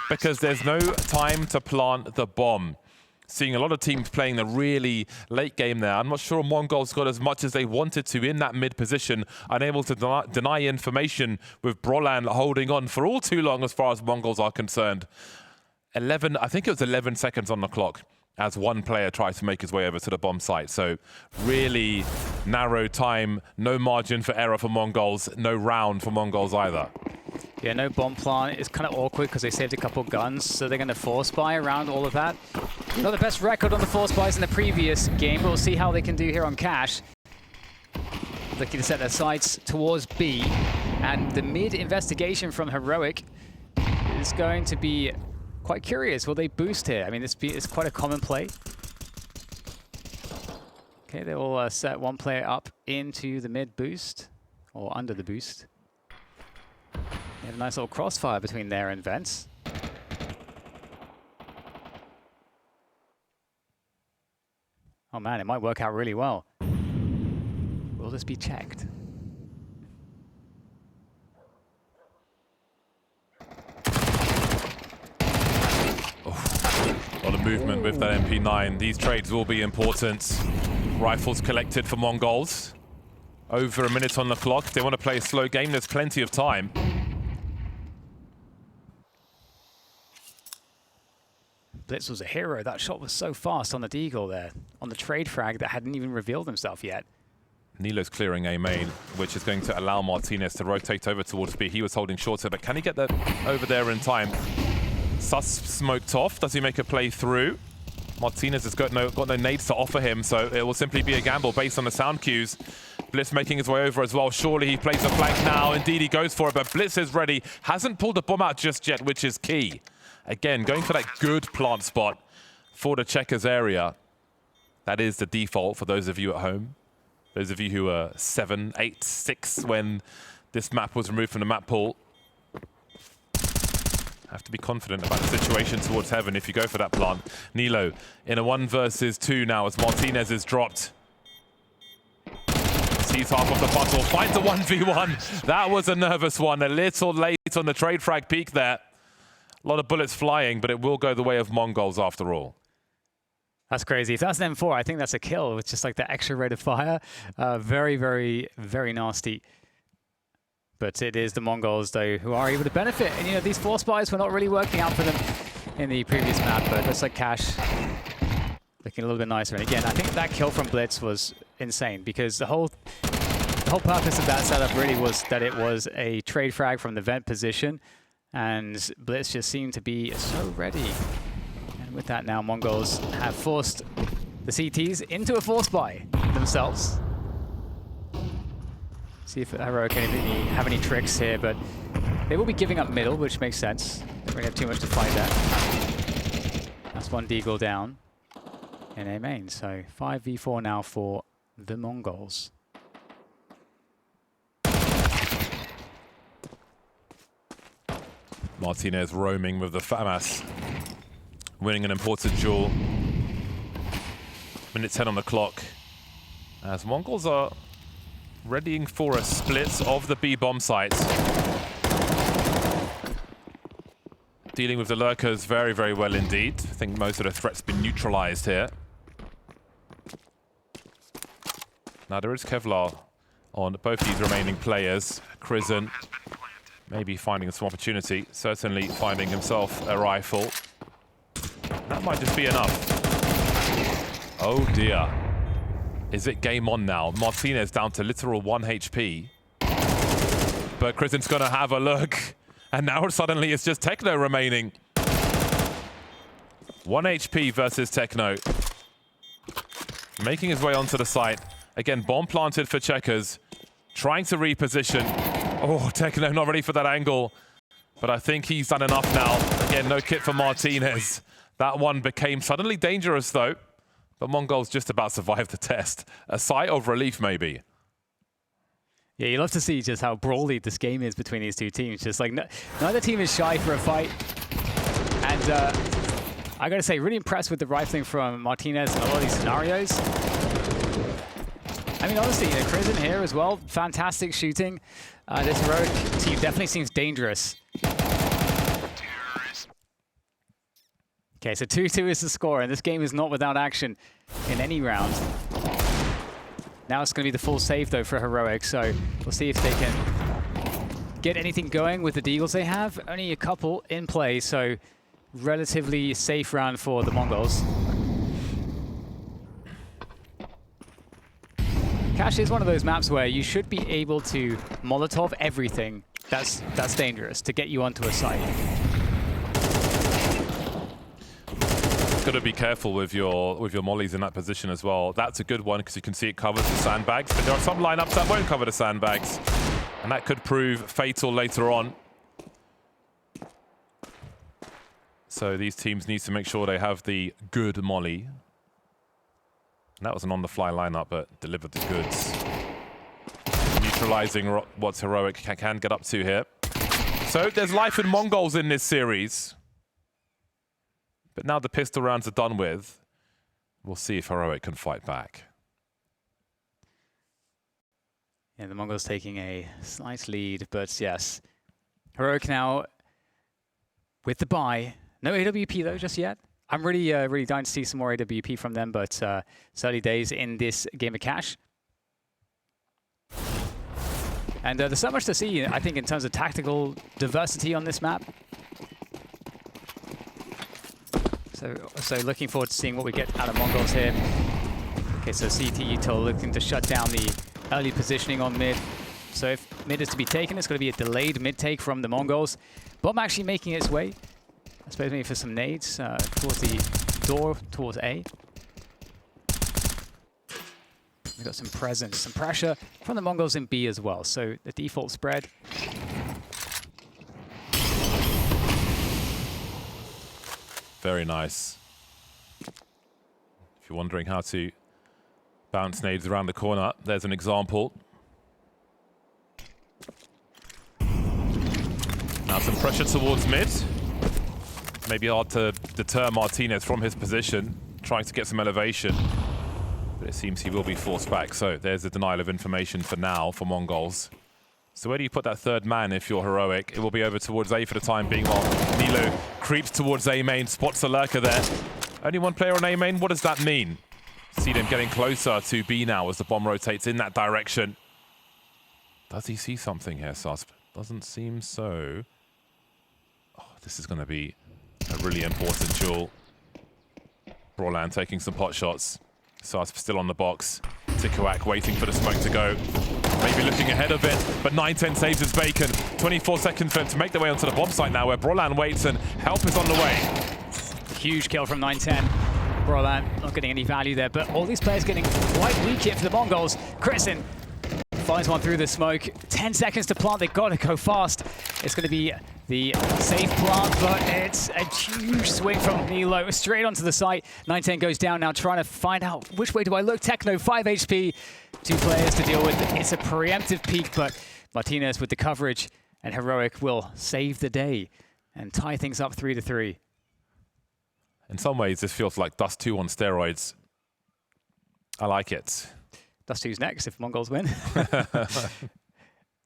because there's no time to plant the bomb. Seeing a lot of teams playing the really late game there. I'm not sure Mongols got as much as they wanted to in that mid position, unable to deny information with Brolan holding on for all too long as far as Mongols are concerned. I think it was 11 seconds on the clock as one player tried to make his way over to the bomb site. So really narrow time, no margin for error for Mongols, no round for Mongols either. Yeah, no bomb plant. It's kind of awkward because they saved a couple guns, so they're going to force buy around all of that. Not the best record on the force buys in the previous game, but we'll see how they can do here on Cash. Looking to set their sights towards B, and the mid investigation from Heroic is going to be quite curious. Will they boost here? I mean, it's quite a common play. Okay, they will set one player up into the mid boost, or under the boost. They have a nice little crossfire between there and Vents. Oh man, it might work out really well. Will this be checked? A lot of movement with that MP9. These trades will be important. Rifles collected for Mongols. Over a minute on the clock. They want to play a slow game. There's plenty of time. Blitz was a hero. That shot was so fast on the Deagle there. On the trade frag that hadn't even revealed himself yet. Nilo's clearing A main, which is going to allow Martinez to rotate over towards B. He was holding shorter, but can he get that over there in time? Sus smoked off. Does he make a play through? Martinez has got no nades to offer him, so it will simply be a gamble based on the sound cues. Blitz making his way over as well. Surely he plays a flank now. Indeed, he goes for it, but Blitz is ready. Hasn't pulled the bomb out just yet, which is key. Again, going for that good plant spot for the checkers area. That is the default for those of you at home. Those of you who were 7, 8, 6 when this map was removed from the map pool. Have to be confident about the situation towards heaven if you go for that plant. Nilo in a 1 versus 2 now as Martinez is dropped. Sees half of the puzzle, finds a 1v1. That was a nervous one, a little late on the trade frag peak there. A lot of bullets flying, but it will go the way of Mongols after all. That's crazy. If that's an M4, I think that's a kill with just like the extra rate of fire. Very, very, very nasty. But it is the Mongols, though, who are able to benefit. And, you know, these force buys were not really working out for them in the previous map, but looks like Cash looking a little bit nicer. And again, I think that kill from Blitz was insane because the whole purpose of that setup really was that it was a trade frag from the vent position, and Blitz just seemed to be so ready. And with that now, Mongols have forced the CTs into a force buy themselves. See if Heroic can have any tricks here, but they will be giving up middle, which makes sense. They don't have too much to fight there. That's one Deagle down in A main, so 5v4 now for the Mongols. Martinez roaming with the FAMAS, winning an important duel. Minute 10 on the clock, as Mongols are readying for a split of the B bomb sites. Dealing with the lurkers very, very well indeed. I think most of the threats been neutralized here. Now there is Kevlar on both these remaining players. Krisen Maybe finding some opportunity. Certainly finding himself a rifle. That might just be enough. Oh dear. Is it game on now? Martinez down to literal 1 HP. But Krisen's gonna have a look. And now suddenly it's just Techno remaining. 1 HP versus Techno. Making his way onto the site. Again, bomb planted for Checkers. Trying to reposition. Oh, Techno not ready for that angle. But I think he's done enough now. Again, no kit for Martinez. That one became suddenly dangerous though. But Mongolz just about survived the test. A sigh of relief maybe. Yeah, you love to see just how brawly this game is between these two teams. Just like neither team is shy for a fight. And I gotta say, really impressed with the rifling from Martinez in a lot of these scenarios. I mean, honestly, Krisen here as well, fantastic shooting. This heroic team definitely seems dangerous. Okay, so 2-2 is the score, and this game is not without action in any round. Now it's going to be the full save, though, for Heroic, so we'll see if they can get anything going with the deagles they have. Only a couple in play, so relatively safe round for the Mongols. Cache is one of those maps where you should be able to Molotov everything that's dangerous to get you onto a site. Got to be careful with your mollies in that position as well. That's a good one because you can see it covers the sandbags, but there are some lineups that won't cover the sandbags, and that could prove fatal later on. So these teams need to make sure they have the good molly. And that was an on-the-fly lineup, but delivered the goods. Neutralizing what Heroic can get up to here. So there's life in Mongolz in this series. But now the pistol rounds are done with. We'll see if Heroic can fight back. Yeah, the Mongols taking a slight lead, but yes. Heroic now with the buy. No AWP though, just yet. I'm really dying to see some more AWP from them, but it's early days in this game of cash. And there's so much to see, I think, in terms of tactical diversity on this map. So looking forward to seeing what we get out of Mongols here. Okay, so CT Utah looking to shut down the early positioning on mid. So if mid is to be taken, it's going to be a delayed mid take from the Mongols. Bomb actually making its way. I suppose maybe for some nades towards the door, towards A. We've got some presence, some pressure from the Mongols in B as well. So the default spread. Very nice. If you're wondering how to bounce nades around the corner, there's an example. Now some pressure towards mid. Maybe hard to deter Martinez from his position, trying to get some elevation. But it seems he will be forced back. So there's a denial of information for now for Mongolz. So where do you put that third man if you're Heroic? It will be over towards A for the time being while Nilo creeps towards A main, spots a lurker there. Only one player on A main, what does that mean? See them getting closer to B now as the bomb rotates in that direction. Does he see something here, Susp? Doesn't seem so. Oh, this is going to be a really important duel. Brawlan taking some pot shots. Susp still on the box. Tikuak waiting for the smoke to go. Maybe looking ahead of it, but 9-10 saves his bacon. 24 seconds for him to make their way onto the bomb site now, where Brawlan waits and help is on the way. Huge kill from 9-10. Brawlan not getting any value there, but all these players getting quite weak here for the Mongols. Krisen finds one through the smoke. 10 seconds to plant, they've got to go fast. It's going to be the safe plant, but it's a huge swing from Nilo straight onto the site. 9-10 goes down now, trying to find out which way do I look. Techno, 5 HP, 2 players to deal with. It's a preemptive peek, but Martinez with the coverage, and Heroic will save the day and tie things up 3-3. In some ways, this feels like Dust2 on steroids. I like it. Dust2's next if Mongols win.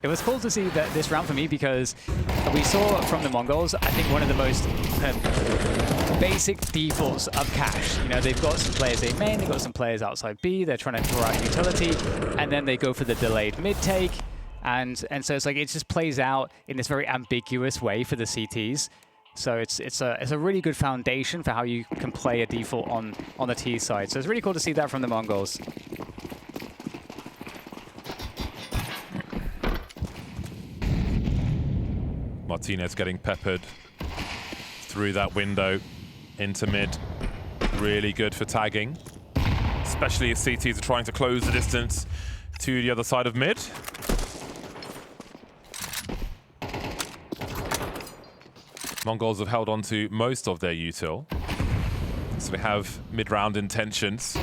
It was cool to see that this round for me because we saw from the Mongols, I think one of the most basic defaults of cash. You know, they've got some players A main, they've got some players outside B, they're trying to draw out utility, and then they go for the delayed mid take. And so it's like it just plays out in this very ambiguous way for the CTs. So it's a really good foundation for how you can play a default on the T side. So it's really cool to see that from the Mongols. Martinez getting peppered through that window into mid. Really good for tagging, especially if CTs are trying to close the distance to the other side of mid. Mongols have held on to most of their util. So we have mid-round intentions.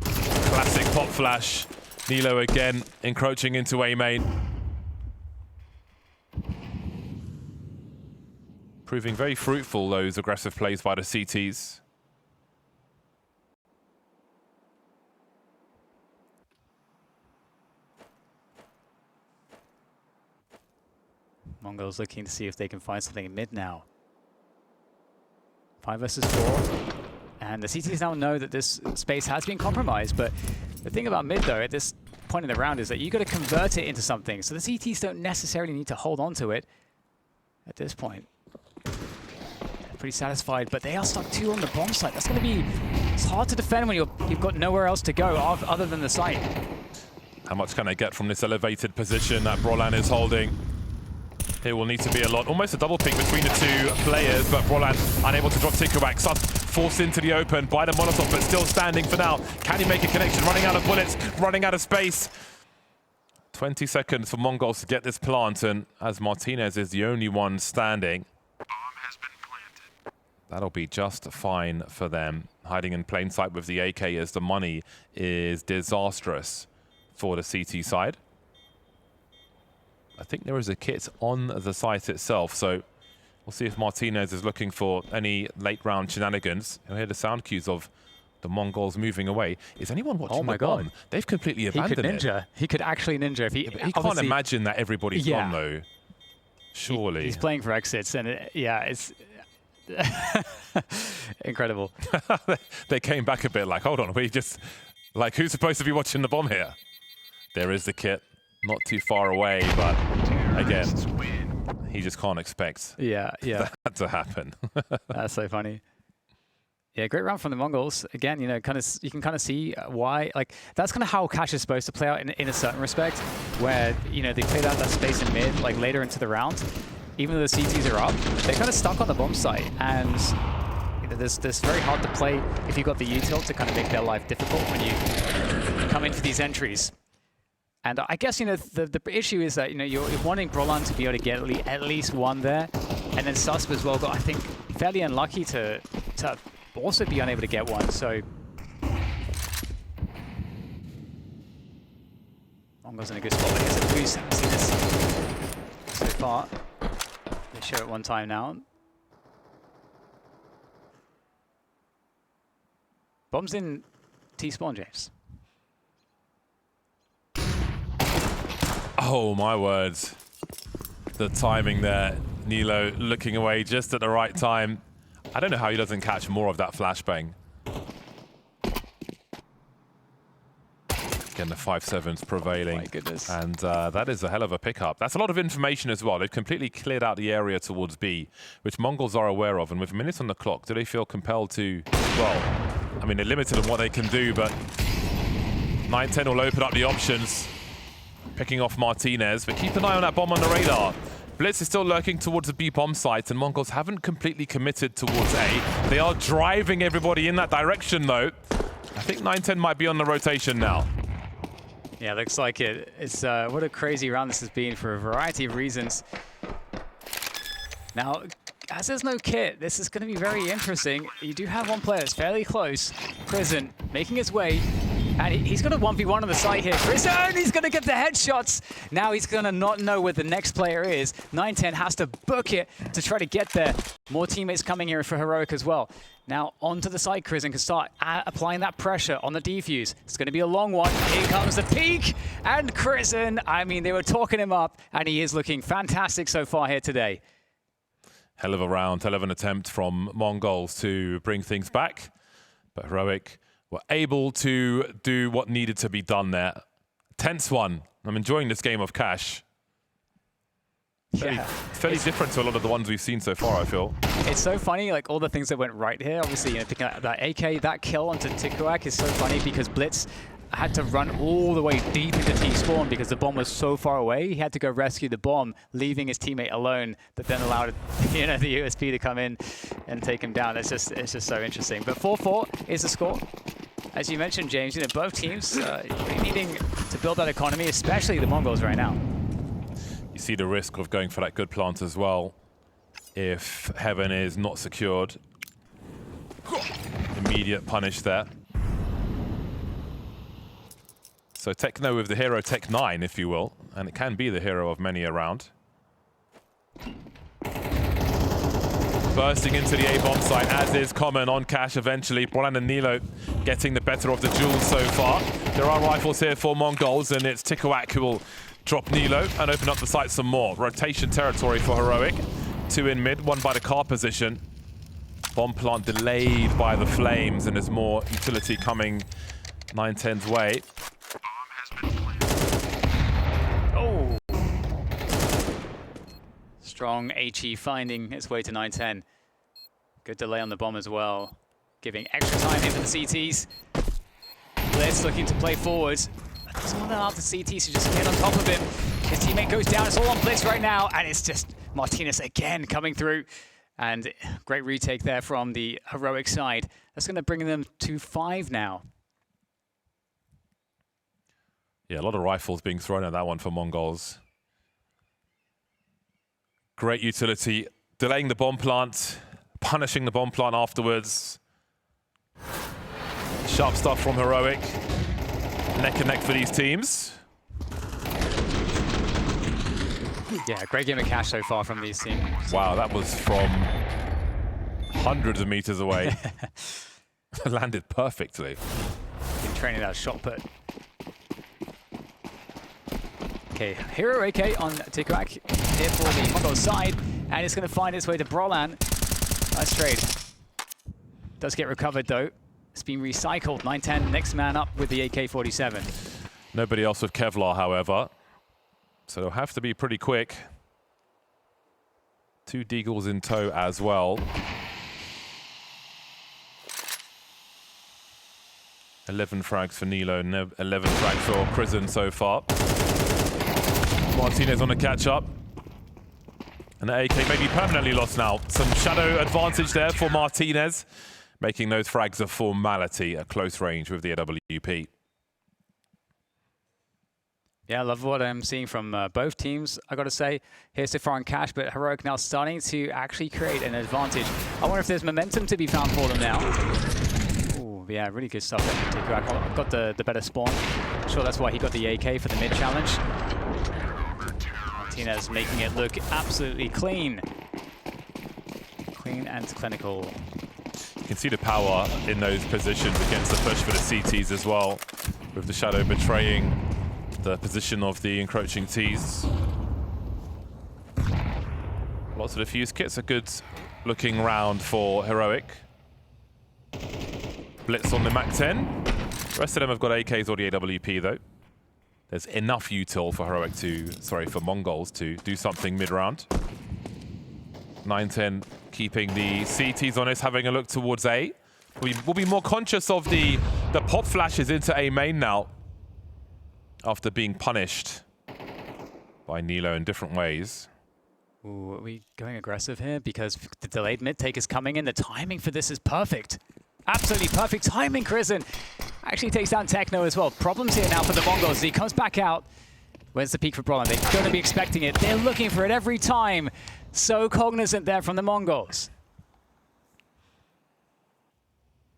Classic pop flash. Nilo again encroaching into A main. Proving very fruitful, those aggressive plays by the CTs. Mongols looking to see if they can find something in mid now. 5 versus 4. And the CTs now know that this space has been compromised, but the thing about mid though, at this point in the round, is that you got to convert it into something. So the CTs don't necessarily need to hold on to it at this point. They're pretty satisfied, but they are stuck 2 on the bomb site. That's going to be, it's hard to defend when you've got nowhere else to go other than the site. How much can they get from this elevated position that Brolan is holding? It will need to be a lot. Almost a double pick between the 2 players, but Brolan unable to drop Tickerback. Sus forced into the open by the Molotov, but still standing for now. Can he make a connection? Running out of bullets, running out of space. 20 seconds for Mongols to get this plant, and as Martinez is the only one standing, Bomb has been planted. that'll be just fine for them. Hiding in plain sight with the AK as the money is disastrous for the CT side. I think there is a kit on the site itself, so we'll see if Martinez is looking for any late round shenanigans. You'll hear the sound cues of the Mongols moving away. Is anyone watching the bomb? They've completely abandoned it. He could ninja. He could actually ninja. If he can't imagine that everybody's gone, though. Surely. He's playing for exits, and it's incredible. They came back a bit like, hold on, we just, like, who's supposed to be watching the bomb here? There is the kit. Not too far away, but again, he just can't expect that to happen. That's so funny. Yeah, great round from the Mongols. Again, you know, you can kind of see why. Like, that's kind of how Cash is supposed to play out in a certain respect, where, you know, they played out that space in mid, like later into the round. Even though the CTs are up, they're kind of stuck on the bomb site, and you know, this very hard to play if you've got the util to kind of make their life difficult when you come into these entries. And I guess, you know, the issue is that, you know, you're wanting Brolan to be able to get at least one there. And then Susp as well got, I think, fairly unlucky to also be unable to get one. So Mongols in a good spot. But here's a boost. Haven't seen this so far. They show it one time now. Bombs in T-spawn, James. Oh, my words. The timing there. Nilo looking away just at the right time. I don't know how he doesn't catch more of that flashbang. Again, the 5-7's prevailing. My goodness. And that is a hell of a pickup. That's a lot of information as well. They've completely cleared out the area towards B, which Mongols are aware of. And with minutes on the clock, do they feel compelled to, well, I mean, they're limited on what they can do, but 9-10 will open up the options. Picking off Martinez, but keep an eye on that bomb on the radar. Blitz is still lurking towards the B bomb site, and Mongols haven't completely committed towards A. They are driving everybody in that direction, though. I think 9-10 might be on the rotation now. Yeah, looks like it. It's what a crazy round this has been for a variety of reasons. Now, as there's no kit, this is going to be very interesting. You do have one player that's fairly close. Prison making his way. And he's going to 1v1 on the site here. Prison, he's going to get the headshots. Now he's going to not know where the next player is. 9-10 has to book it to try to get there. More teammates coming here for Heroic as well. Now onto the side, Prison can start applying that pressure on the defuse. It's going to be a long one. Here comes the peak. And Prison, I mean, they were talking him up, and he is looking fantastic so far here today. Hell of a round, hell of an attempt from Mongols to bring things back. But Heroic were able to do what needed to be done there. Tense one. I'm enjoying this game of Cash. Fairly different to a lot of the ones we've seen so far, I feel. It's so funny, like all the things that went right here. Obviously, you know, picking up that AK, that kill onto Tikuak is so funny because Blitz had to run all the way deep into T-spawn because the bomb was so far away. He had to go rescue the bomb, leaving his teammate alone, that then allowed, you know, the USP to come in and take him down. It's just so interesting. But 4-4 is the score. As you mentioned, James, you know, both teams really needing to build that economy, especially the Mongols right now. You see the risk of going for that good plant as well. If Heaven is not secured, immediate punish there. So Techno with the hero Tech 9, if you will, and it can be the hero of many a round. Bursting into the A-bomb site, as is common on Cash eventually. Brollan and Nilo getting the better of the duels so far. There are rifles here for Mongols, and it's Tikuak who will drop Nilo and open up the site some more. Rotation territory for Heroic. 2 in mid, 1 by the car position. Bomb plant delayed by the flames, and there's more utility coming 910's way. Oh! Strong HE finding its way to 910. Good delay on the bomb as well. Giving extra time here for the CTs. Blitz looking to play forwards. Someone allowed the CTs to just get on top of him. His teammate goes down. It's all on Blitz right now, and it's just Martinez again coming through. And great retake there from the Heroic side. That's going to bring them to 5 now. Yeah, a lot of rifles being thrown at that one for Mongols. Great utility, delaying the bomb plant, punishing the bomb plant afterwards. Sharp stuff from Heroic. Neck and neck for these teams. Yeah, great game of Cash so far from these teams. Wow, that was from hundreds of meters away. Landed perfectly. Been training that shot put. Okay, Hero AK on Tikuak here for the Mongols side, and it's going to find its way to Brollan. Nice trade. Does get recovered though. It's been recycled. 910, next man up with the AK-47. Nobody else with Kevlar, however. So they'll have to be pretty quick. 2 Deagles in tow as well. 11 frags for Nilo, 11 frags for Prison so far. Martinez on the catch-up. And the AK may be permanently lost now. Some shadow advantage there for Martinez, making those frags a formality at close range with the AWP. Yeah, I love what I'm seeing from both teams, I got to say. Here's so far on Cash, but Heroic now starting to actually create an advantage. I wonder if there's momentum to be found for them now. Ooh, yeah, really good stuff there. Tikuak got the better spawn. I'm sure that's why he got the AK for the mid challenge. Martinez making it look absolutely clean. Clean and clinical. You can see the power in those positions against the push for the CTs as well, with the shadow betraying the position of the encroaching Ts. Lots of defuse kits, a good looking round for Heroic. Blitz on the MAC-10. The rest of them have got AKs or the AWP though. There's enough util for Heroic for Mongols to do something mid-round. 910 keeping the CTs honest, having a look towards A. We'll be more conscious of the pop flashes into A main now, after being punished by Nilo in different ways. Ooh, are we going aggressive here? Because the delayed mid-take is coming in. The timing for this is perfect. Absolutely perfect timing, Krisen. Actually takes down Techno as well. Problems here now for the Mongols. He comes back out. Where's the peak for Brollan? They're going to be expecting it. They're looking for it every time. So cognizant there from the Mongols.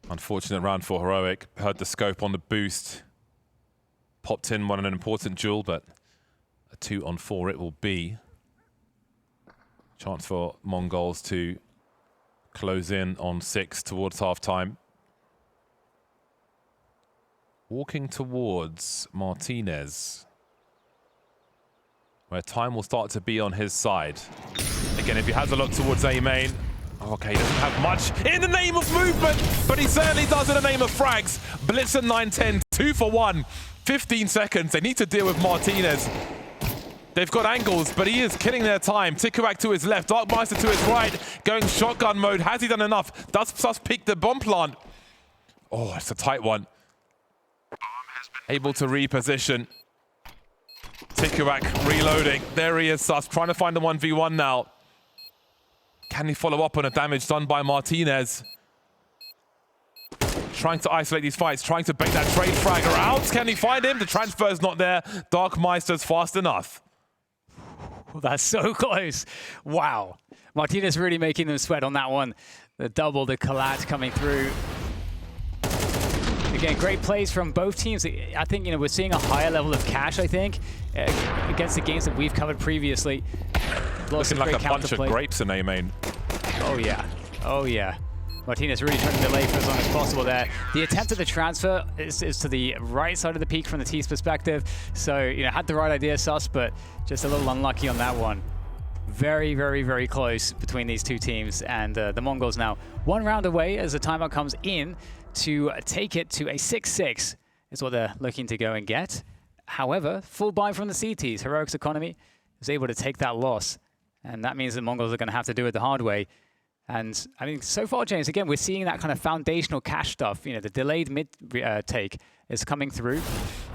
Unfortunate round for Heroic. Heard the scope on the boost. Popped in one an important duel, but a 2-on-4 it will be. Chance for Mongols to close in on 6 towards half-time. Walking towards Martinez, where time will start to be on his side. Again, if he has a look towards A main, okay, he doesn't have much in the name of movement, but he certainly does in the name of frags. Blitz at 910, 2 for 1. 15 seconds. They need to deal with Martinez. They've got angles, but he is killing their time. Tikuak to his left, Darkmeister to his right, going shotgun mode. Has he done enough? Does Sus peek the bomb plant? Oh, it's a tight one. Able to reposition. Tikuak reloading. There he is, Sus, trying to find the 1v1 now. Can he follow up on a damage done by Martinez? Trying to isolate these fights, trying to bait that trade fragger out. Can he find him? The transfer's not there. Darkmeister's fast enough. That's so close. Wow. Martinez really making them sweat on that one. The double, the collage coming through. Again, great plays from both teams. I think, you know, we're seeing a higher level of cash, I think, against the games that we've covered previously. Looking like a bunch of grapes in A main. Oh, yeah. Oh, yeah. Martinez really trying to delay for as long as possible there. The attempt at the transfer is to the right side of the peak from the T's perspective. So, you know, had the right idea, Sus, but just a little unlucky on that one. Very, very, very close between these two teams. And the Mongols now 1 round away as the timeout comes in to take it to a 6-6 is what they're looking to go and get. However, full buy from the CTs. Heroic's Economy is able to take that loss. And that means the Mongols are going to have to do it the hard way. And I mean, so far, James, again, we're seeing that kind of foundational cash stuff. You know, the delayed mid take is coming through.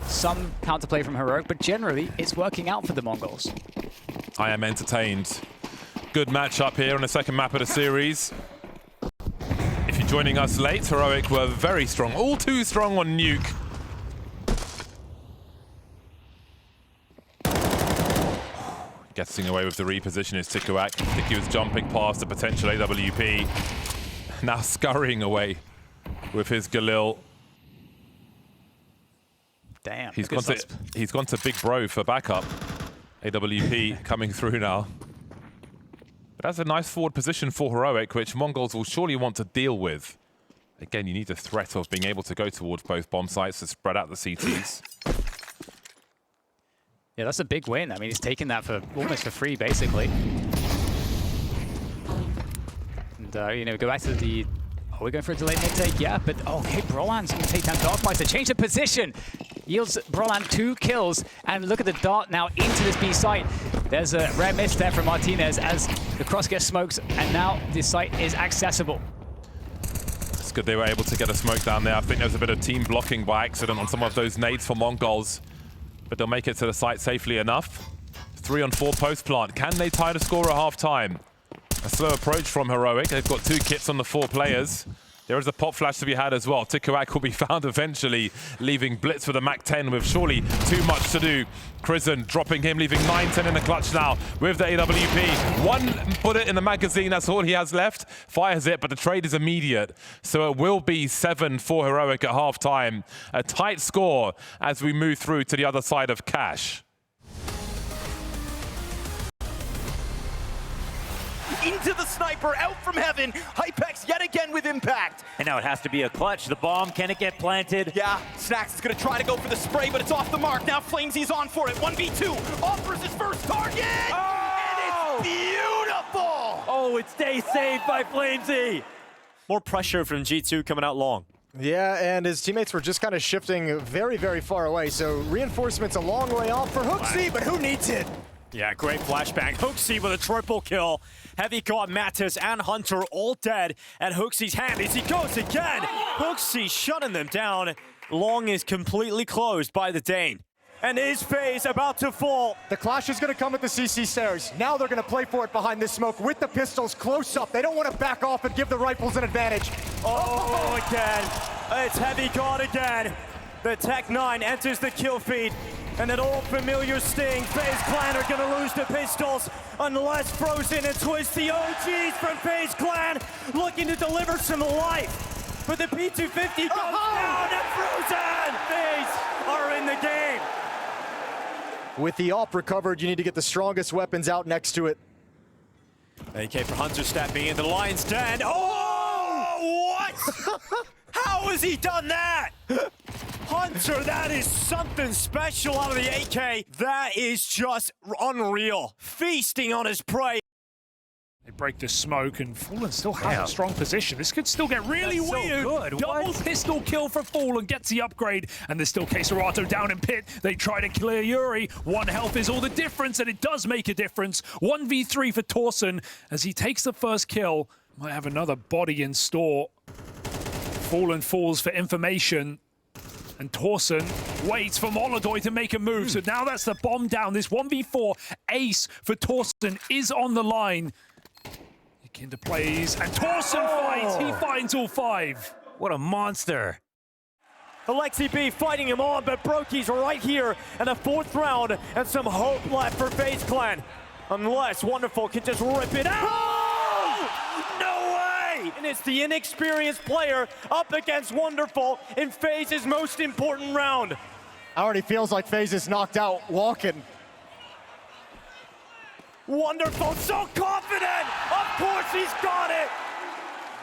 Some counterplay from Heroic, but generally, it's working out for the Mongols. I am entertained. Good matchup here on the second map of the series. If you're joining us late, Heroic were very strong, all too strong on Nuke. Getting away with the reposition is Tikuak. Tiki was jumping past the potential AWP. Now scurrying away with his Galil. Damn. He's gone to Big Bro for backup. AWP coming through now. But that's a nice forward position for Heroic, which Mongols will surely want to deal with. Again, you need the threat of being able to go towards both bomb sites to spread out the CTs. Yeah, that's a big win. I mean, he's taken that for almost for free, basically. And, you know, go back to the... Oh, we're going for a delayed mid-take, yeah, but... Oh, okay, Brolan's going to take down Darkmeister. Change the position. Yields Brolan 2 kills. And look at the dart now into this B site. There's a rare miss there from Martinez as the cross gets smoked, and now this site is accessible. It's good they were able to get a smoke down there. I think there's a bit of team blocking by accident on some of those nades for Mongols. But they'll make it to the site safely enough. 3 on 4 post plant. Can they tie the score at half-time? A slow approach from Heroic. They've got 2 kits on the 4 players. There is a pop flash to be had as well. Tikuak will be found eventually, leaving Blitz for the MAC-10 with surely too much to do. Krisen dropping him, leaving 9-10 in the clutch now with the AWP. 1 bullet in the magazine, that's all he has left. Fires it, but the trade is immediate. So it will be 7 for Heroic at half-time. A tight score as we move through to the other side of Cash. Into the sniper, out from heaven. Hypex yet again with impact. And now it has to be a clutch. The bomb, can it get planted? Yeah, Snax is gonna try to go for the spray, but it's off the mark. Now Flamesy's on for it. 1v2, offers his first target. Oh! And it's beautiful. Oh, it stays saved by Flamesy. More pressure from G2 coming out long. Yeah, and his teammates were just kind of shifting very, very far away. So reinforcements a long way off for HooXi, but who needs it? Yeah, great flashbang. HooXi with a triple kill. Heavy got Mattis and Hunter all dead at HooXi's hand as he goes again. HooXi shutting them down. Long is completely closed by the Dane. And his phase about to fall. The clash is going to come at the CC stairs. Now they're going to play for it behind this smoke with the pistols close up. They don't want to back off and give the rifles an advantage. Oh, again. It's Heavy God again. The Tech-9 enters the kill feed. And that old familiar sting. FaZe Clan are gonna lose the pistols unless Frozen and Twist, the OGs from FaZe Clan, looking to deliver some life. But the P250 goes down and Frozen! FaZe are in the game. With the AWP recovered, you need to get the strongest weapons out next to it. AK for Hunter stepping into the lion's den. Oh, what? How has he done that? Hunter, that is something special out of the AK. That is just unreal. Feasting on his prey. They break the smoke, and Fallen still has a strong position. This could still get really weird. good. Double pistol kill for Fallen, gets the upgrade, and there's still Keserato down in pit. They try to clear Yuri. 1 health is all the difference, and it does make a difference. 1v3 for Torsen as he takes the first kill. Might have another body in store. Fallen falls for information. And Torsen waits for Molodoy to make a move. So now that's the bomb down. This 1v4 ace for Torsen is on the line. Kinder plays, and Torsen fights. He finds all 5. What a monster. Alexi B fighting him on, but Broki's right here in the 4th round, and some hope left for FaZe Clan. Unless Wonderful can just rip it out. Oh! No way! And it's the inexperienced player up against Wonderful in FaZe's most important round. Already feels like FaZe is knocked out walking. Wonderful, so confident! Of course he's got it!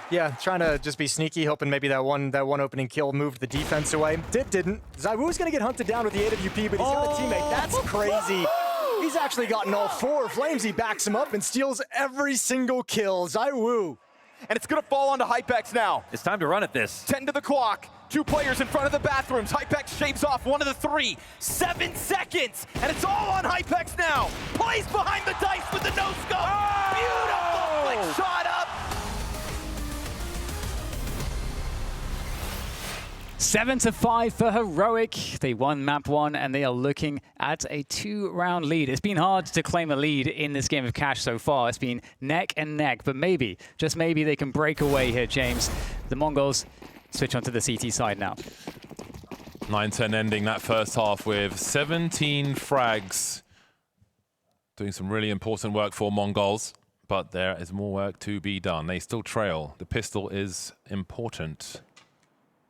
Yeah, trying to just be sneaky, hoping maybe that one opening kill moved the defense away. Didn't. ZywOo's gonna get hunted down with the AWP, but he's got a teammate. That's crazy. He's actually gotten all 4. Flamesy backs him up and steals every single kill. ZywOo. And it's gonna fall onto Hypex now. It's time to run at this. 10 to the clock. 2 players in front of the bathrooms. Hypex shaves off 1 of the 3. 7 seconds, and it's all on Hypex now. Plays behind the dice with the no-scope. Oh! Beautiful flick shot up. 7-5 for Heroic. They won map 1, and they are looking at a 2-round lead. It's been hard to claim a lead in this game of Cash so far. It's been neck and neck, but maybe, just maybe, they can break away here, James. The Mongols switch onto the CT side now. 9-10 ending that first half with 17 frags. Doing some really important work for Mongols, but there is more work to be done. They still trail. The pistol is important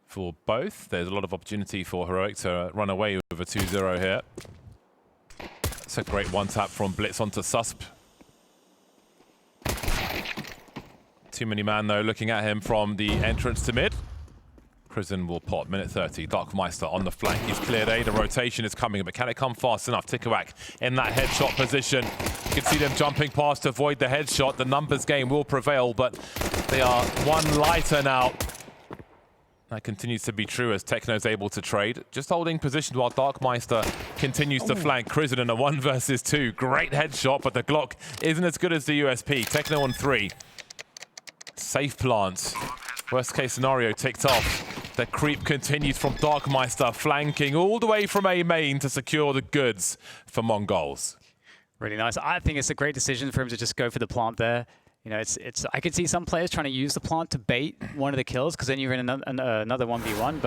for both. There's a lot of opportunity for Heroic to run away with a 2-0 here. It's a great one-tap from Blitz onto Susp. Too many man, though, looking at him from the entrance to mid. Prison will pop, minute 30. Darkmeister on the flank. He's cleared A. The rotation is coming, but can it come fast enough? Tikawak in that headshot position. You can see them jumping past to avoid the headshot. The numbers game will prevail, but they are 1 lighter now. That continues to be true as Techno's able to trade. Just holding position while Darkmeister continues to flank Prison in a 1 versus 2. Great headshot, but the Glock isn't as good as the USP. Techno on 3. Safe plant. Worst case scenario ticked off. The creep continues from Darkmeister, flanking all the way from A main to secure the goods for Mongols. Really nice. I think it's a great decision for him to just go for the plant there. You know, I could see some players trying to use the plant to bait one of the kills, because then you're in another 1v1,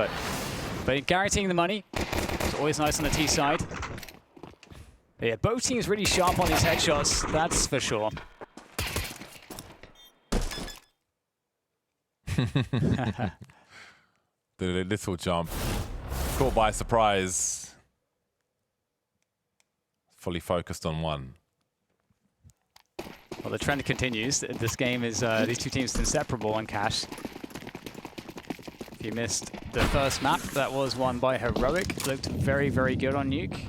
but guaranteeing the money, it's always nice on the T side. But yeah, both teams really sharp on these headshots, that's for sure. The little jump. Caught by surprise. Fully focused on 1. Well, the trend continues. This game is, these 2 teams inseparable on Cash. If you missed the first map, that was won by Heroic. Looked very, very good on Nuke.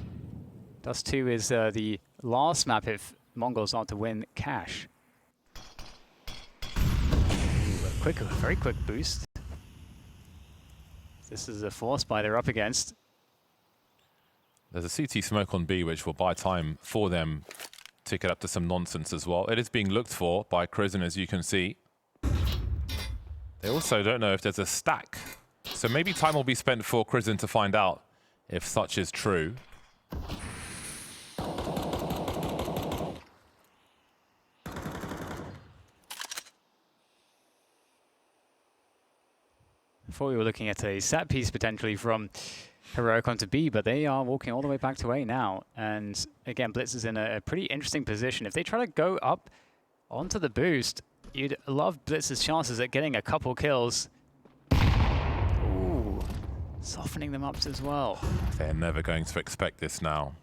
Dust2 is the last map if Mongols are to win Cash. Ooh, a very quick boost. This is a force buy they're up against. There's a CT smoke on B, which will buy time for them to get up to some nonsense as well. It is being looked for by Prison, as you can see. They also don't know if there's a stack. So maybe time will be spent for Prison to find out if such is true. Before we were looking at a set piece potentially from Heroic onto B, but they are walking all the way back to A now. And again, Blitz is in a pretty interesting position. If they try to go up onto the boost, you'd love Blitz's chances at getting a couple kills. Ooh, softening them up as well. They're never going to expect this now.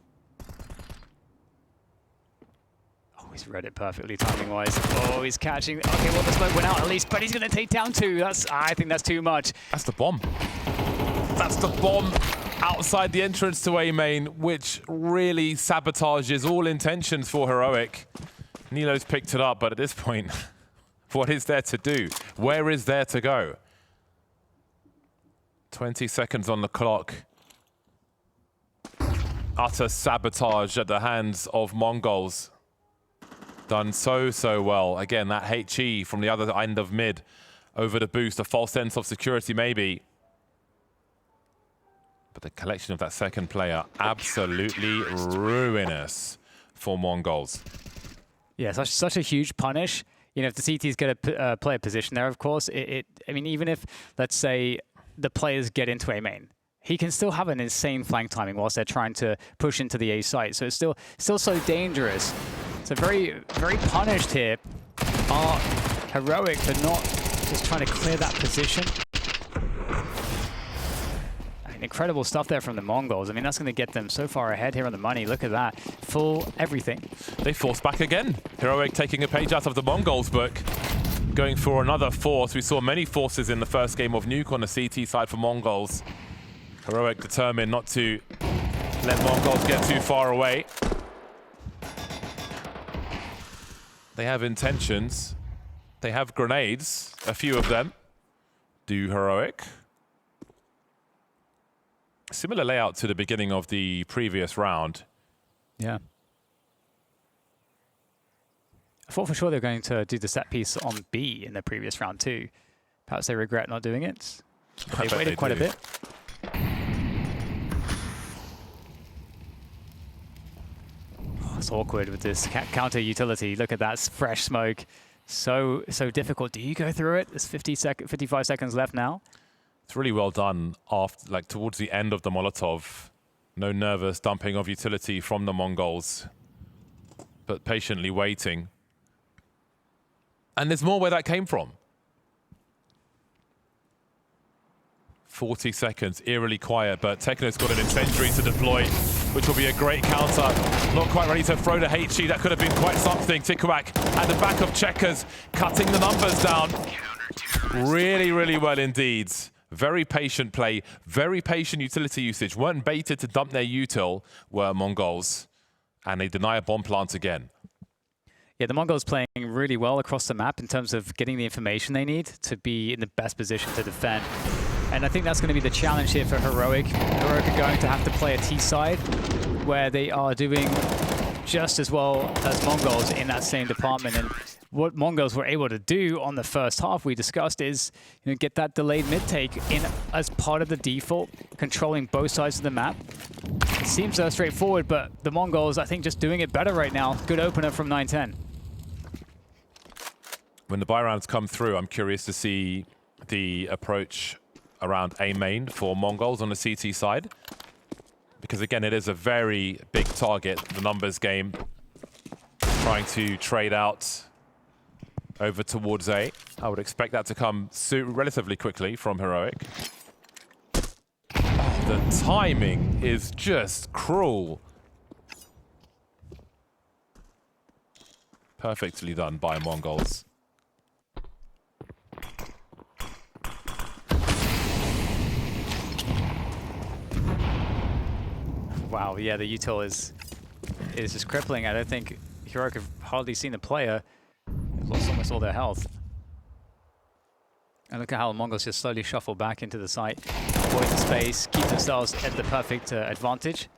Oh, he's read it perfectly timing-wise. Oh, he's catching. Okay, well, the smoke went out at least, but he's going to take down 2. I think that's too much. That's the bomb. That's the bomb outside the entrance to A main, which really sabotages all intentions for Heroic. Nilo's picked it up, but at this point, what is there to do? Where is there to go? 20 seconds on the clock. Utter sabotage at the hands of Mongols. Done so well. Again, that HE from the other end of mid over the boost, a false sense of security maybe. But the collection of that second player, absolutely ruinous for Mongols. Yeah, such a huge punish. You know, if the CTs get a player position there, of course, I mean, even if, let's say, the players get into A main, he can still have an insane flank timing whilst they're trying to push into the A site. So it's still so dangerous. So very punished here. Are Heroic for not just trying to clear that position. Incredible stuff there from the Mongols. I mean, that's going to get them so far ahead here on the money. Look at that. Full everything. They force back again. Heroic taking a page out of the Mongols book. Going for another force. We saw many forces in the first game of Nuke on the CT side for Mongols. Heroic determined not to let Mongols get too far away. They have intentions. They have grenades, a few of them. Do Heroic. Similar layout to the beginning of the previous round. Yeah. I thought for sure they were going to do the set piece on B in the previous round too. Perhaps they regret not doing it. They waited quite a bit. Oh, it's awkward with this counter utility. Look at that fresh smoke. So difficult. Do you go through it? There's 55 seconds left now. It's really well done after, like, towards the end of the Molotov. No nervous dumping of utility from the Mongols, but patiently waiting. And there's more where that came from. 40 seconds, eerily quiet, but Techno's got an incendiary to deploy, which will be a great counter. Not quite ready to throw the HE. That could have been quite something. Tikuak at the back of Checkers, cutting the numbers down. Really well indeed. Very patient play, very patient utility usage. Weren't baited to dump their util, were Mongols. And they deny a bomb plant again. Yeah, the Mongols playing really well across the map in terms of getting the information they need to be in the best position to defend. And I think that's going to be the challenge here for Heroic. Heroic are going to have to play a T side where they are doing just as well as Mongols in that same department. And what Mongols were able to do on the first half, we discussed, is get that delayed mid-take in as part of the default, controlling both sides of the map. It seems so straightforward, but the Mongols, I think, just doing it better right now. Good opener from 9-10. When the buy rounds come through, I'm curious to see the approach around A main for Mongols on the CT side. Because again, it is a very big target, the numbers game. Trying to trade out over towards A. I would expect that to come relatively quickly from Heroic. Oh, the timing is just cruel. Perfectly done by Mongols. Wow, yeah, the util is just crippling. I don't think Heroic have hardly seen a player. They've lost almost all their health. And look at how the Mongols just slowly shuffle back into the site, avoid the space, keep themselves at the perfect advantage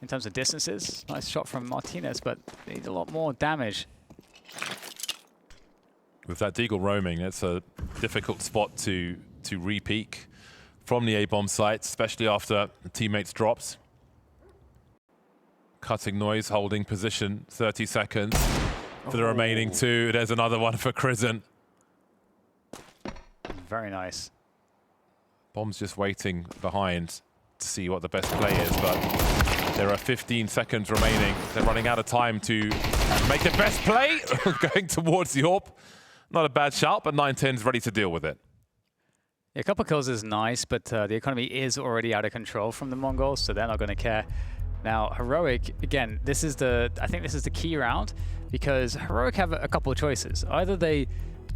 in terms of distances. Nice shot from Martinez, but they need a lot more damage. With that Deagle roaming, it's a difficult spot to re-peek from the A-bomb site, especially after the teammates drops. Cutting noise, holding position, 30 seconds for the remaining two. There's another one for Crizant. Very nice. Bomb's just waiting behind to see what the best play is, but there are 15 seconds remaining. They're running out of time to make the best play. Going towards the AWP. Not a bad shout, but 9-10's ready to deal with it. Yeah, a couple kills is nice, but the economy is already out of control from the Mongols, so they're not going to care. Now, Heroic, again, I think this is the key round, because Heroic have a couple of choices. Either they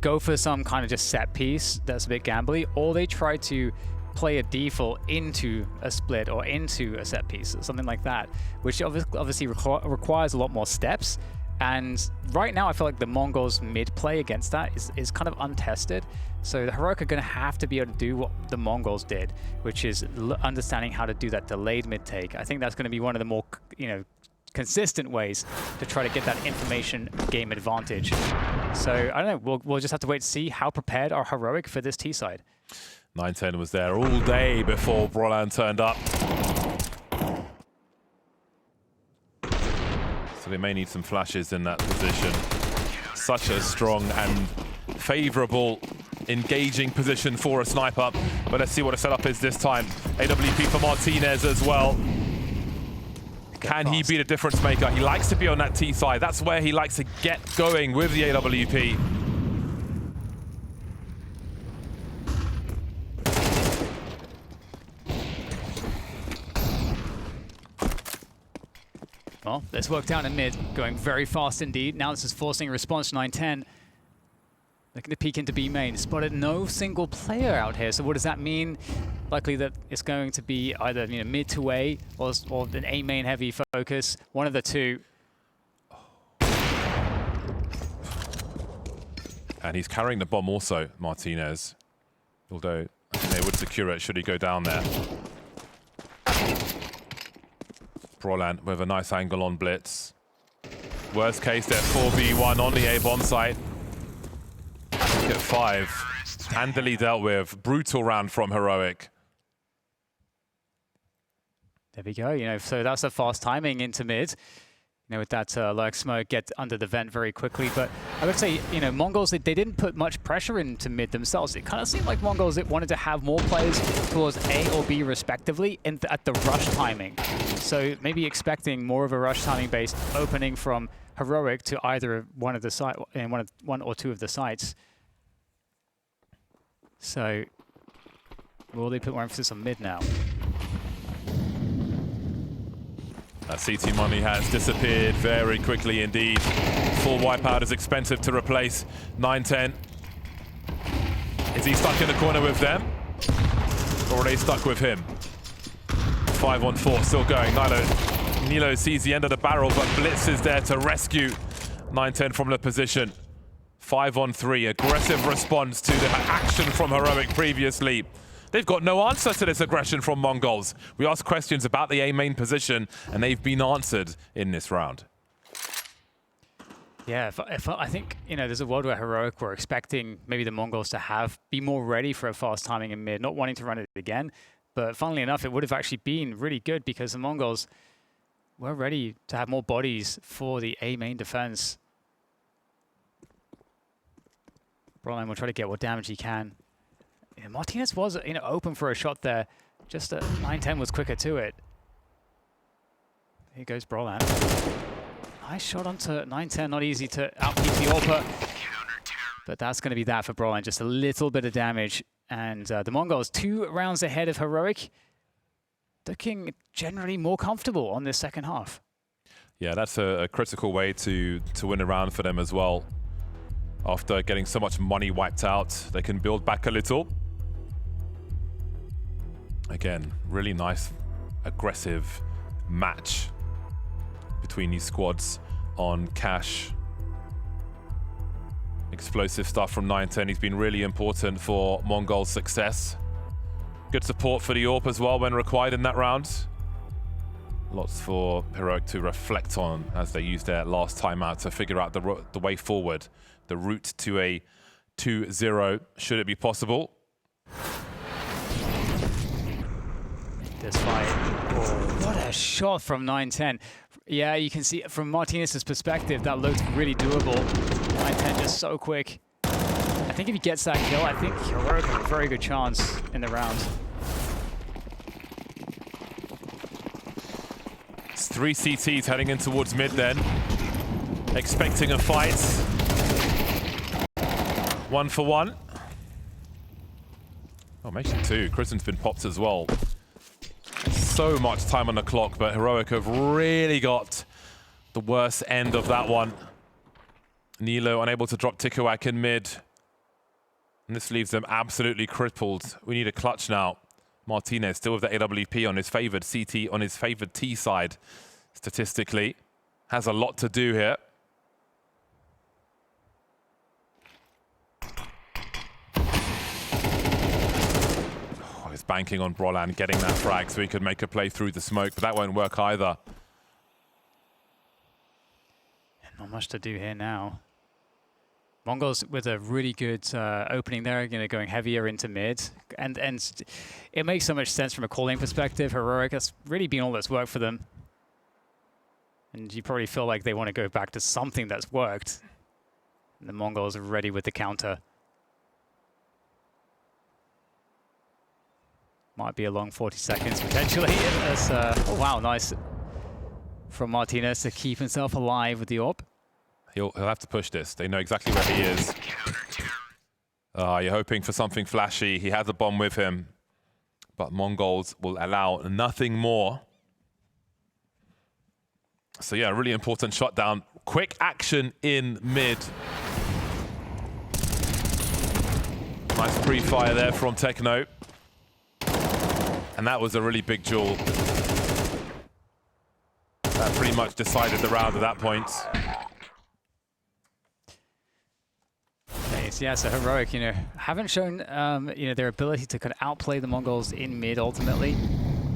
go for some kind of just set piece that's a bit gambly, or they try to play a default into a split or into a set piece, or something like that, which obviously requires a lot more steps. And right now, I feel like the Mongols mid play against that is kind of untested. So the Heroic are going to have to be able to do what the Mongols did, which is understanding how to do that delayed mid take. I think that's going to be one of the more, consistent ways to try to get that information game advantage. So I don't know. We'll just have to wait to see how prepared are Heroic for this T side. 910 was there all day before Brolan turned up. So they may need some flashes in that position. Such a strong and favorable, engaging position for a sniper. But let's see what the setup is this time. AWP for Martinez as well. Can he be the difference maker? He likes to be on that T side. That's where he likes to get going with the AWP. Well, this worked out in mid, going very fast indeed. Now this is forcing a response to 910. Looking to peek into B main. Spotted no single player out here. So what does that mean? Likely that it's going to be either mid to A or an A main heavy focus. One of the two. And he's carrying the bomb also, Martinez. Although I think they would secure it should he go down there. Brolan with a nice angle on blitz. Worst case, they're 4v1 on the A bomb site. At 5, handily dealt with. Brutal round from Heroic. There we go. So that's a fast timing into mid. With that like smoke, get under the vent very quickly. But I would say, Mongols, they didn't put much pressure into mid themselves. It kind of seemed like Mongols wanted to have more players towards A or B respectively at the rush timing. So maybe expecting more of a rush timing based opening from Heroic to either one of the one or two of the sites. So will they put more emphasis on mid now? That CT money has disappeared very quickly indeed. Full wipeout is expensive to replace. 910. Is he stuck in the corner with them? Or are they stuck with him? 5-on-4 still going. Nilo sees the end of the barrel, but Blitz is there to rescue 910 from the position. 5-on-3, aggressive response to the action from Heroic previously. They've got no answer to this aggression from Mongols. We asked questions about the A main position, and they've been answered in this round. Yeah, I think, there's a world where Heroic were expecting maybe the Mongols to be more ready for a fast timing in mid, not wanting to run it again. But funnily enough, it would have actually been really good because the Mongols were ready to have more bodies for the A main defense. Brolan will try to get what damage he can. Martinez was open for a shot there. Just 910 was quicker to it. Here goes Brolan. Nice shot onto 910. Not easy to outpeak the AWP. But that's going to be that for Brolan. Just a little bit of damage. And the Mongols 2 rounds ahead of Heroic. Looking generally more comfortable on this second half. Yeah, that's a critical way to win a round for them as well. After getting so much money wiped out, they can build back a little. Again, really nice, aggressive match between these squads on Cash. Explosive stuff from 910. He's been really important for Mongol's success. Good support for the AWP as well when required in that round. Lots for Heroic to reflect on as they use their last timeout to figure out the way forward. The route to a 2-0, should it be possible. This fight. Oh, what a shot from 910. Yeah, you can see from Martinez's perspective, that looked really doable. 910 just so quick. I think if he gets that kill, I think Heroic has a very good chance in the round. It's 3 CTs heading in towards mid then. Expecting a fight. 1 for 1. Oh, makes it 2. Kristen's been popped as well. So much time on the clock, but Heroic have really got the worst end of that one. Nilo unable to drop Tikawak in mid. And this leaves them absolutely crippled. We need a clutch now. Martinez still with the AWP on his favored CT, on his favored T side, statistically. Has a lot to do here. banking on Brolan getting that frag so he could make a play through the smoke, but that won't work either. Not much to do here now. Mongols with a really good opening there, going heavier into mid. And it makes so much sense from a calling perspective. Heroic, that's really been all that's worked for them. And you probably feel like they want to go back to something that's worked. And the Mongols are ready with the counter. Might be a long 40 seconds potentially. Oh wow, nice from Martinez to keep himself alive with the AWP. He'll have to push this. They know exactly where he is. You're hoping for something flashy. He has a bomb with him. But Mongols will allow nothing more. So yeah, really important shot down. Quick action in mid. Nice pre-fire there from Techno. And that was a really big duel. That pretty much decided the round at that point. Yeah, so Heroic, haven't shown, their ability to kind of outplay the Mongols in mid ultimately.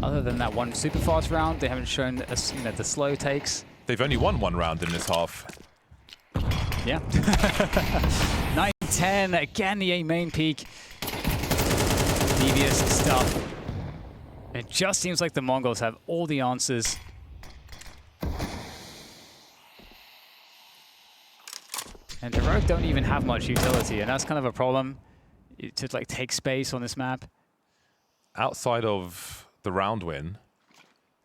Other than that one super fast round, they haven't shown the slow takes. They've only won one round in this half. Yeah. 9-10, again the A main peak. Devious stuff. It just seems like the Mongols have all the answers. And Heroic don't even have much utility, and that's kind of a problem to take space on this map. Outside of the round win,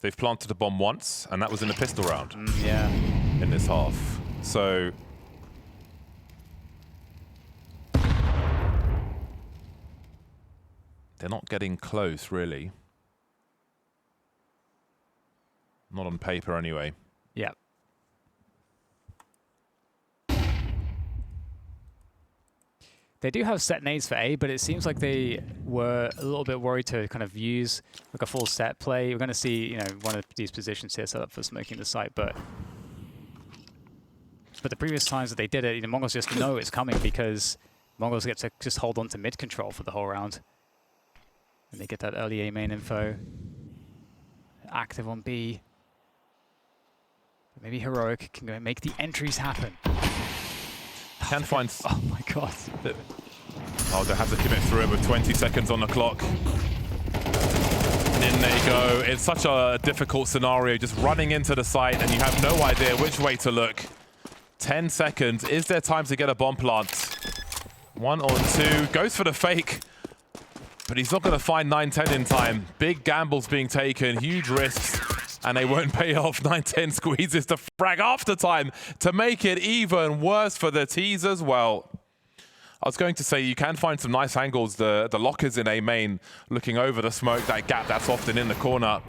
they've planted a bomb once, and that was in a pistol round. Yeah. In this half. So they're not getting close, really. Not on paper, anyway. Yeah. They do have set nades for A, but it seems like they were a little bit worried to kind of use a full set play. We're going to see, one of these positions here set up for smoking the site, but the previous times that they did it, Mongols just know it's coming because Mongols get to just hold on to mid control for the whole round. And they get that early A main info. Active on B. But maybe Heroic can go make the entries happen. Can find... Oh my god. Oh, they have to commit through it with 20 seconds on the clock. And in they go. It's such a difficult scenario, just running into the site and you have no idea which way to look. 10 seconds. Is there time to get a bomb plant? 1 or 2. Goes for the fake. But he's not going to find 9-10 in time. Big gambles being taken. Huge risks. And they won't pay off. 9-10 squeezes the frag after time to make it even worse for the T's as well. I was going to say you can find some nice angles. The lockers in A main looking over the smoke, that gap that's often in the corner.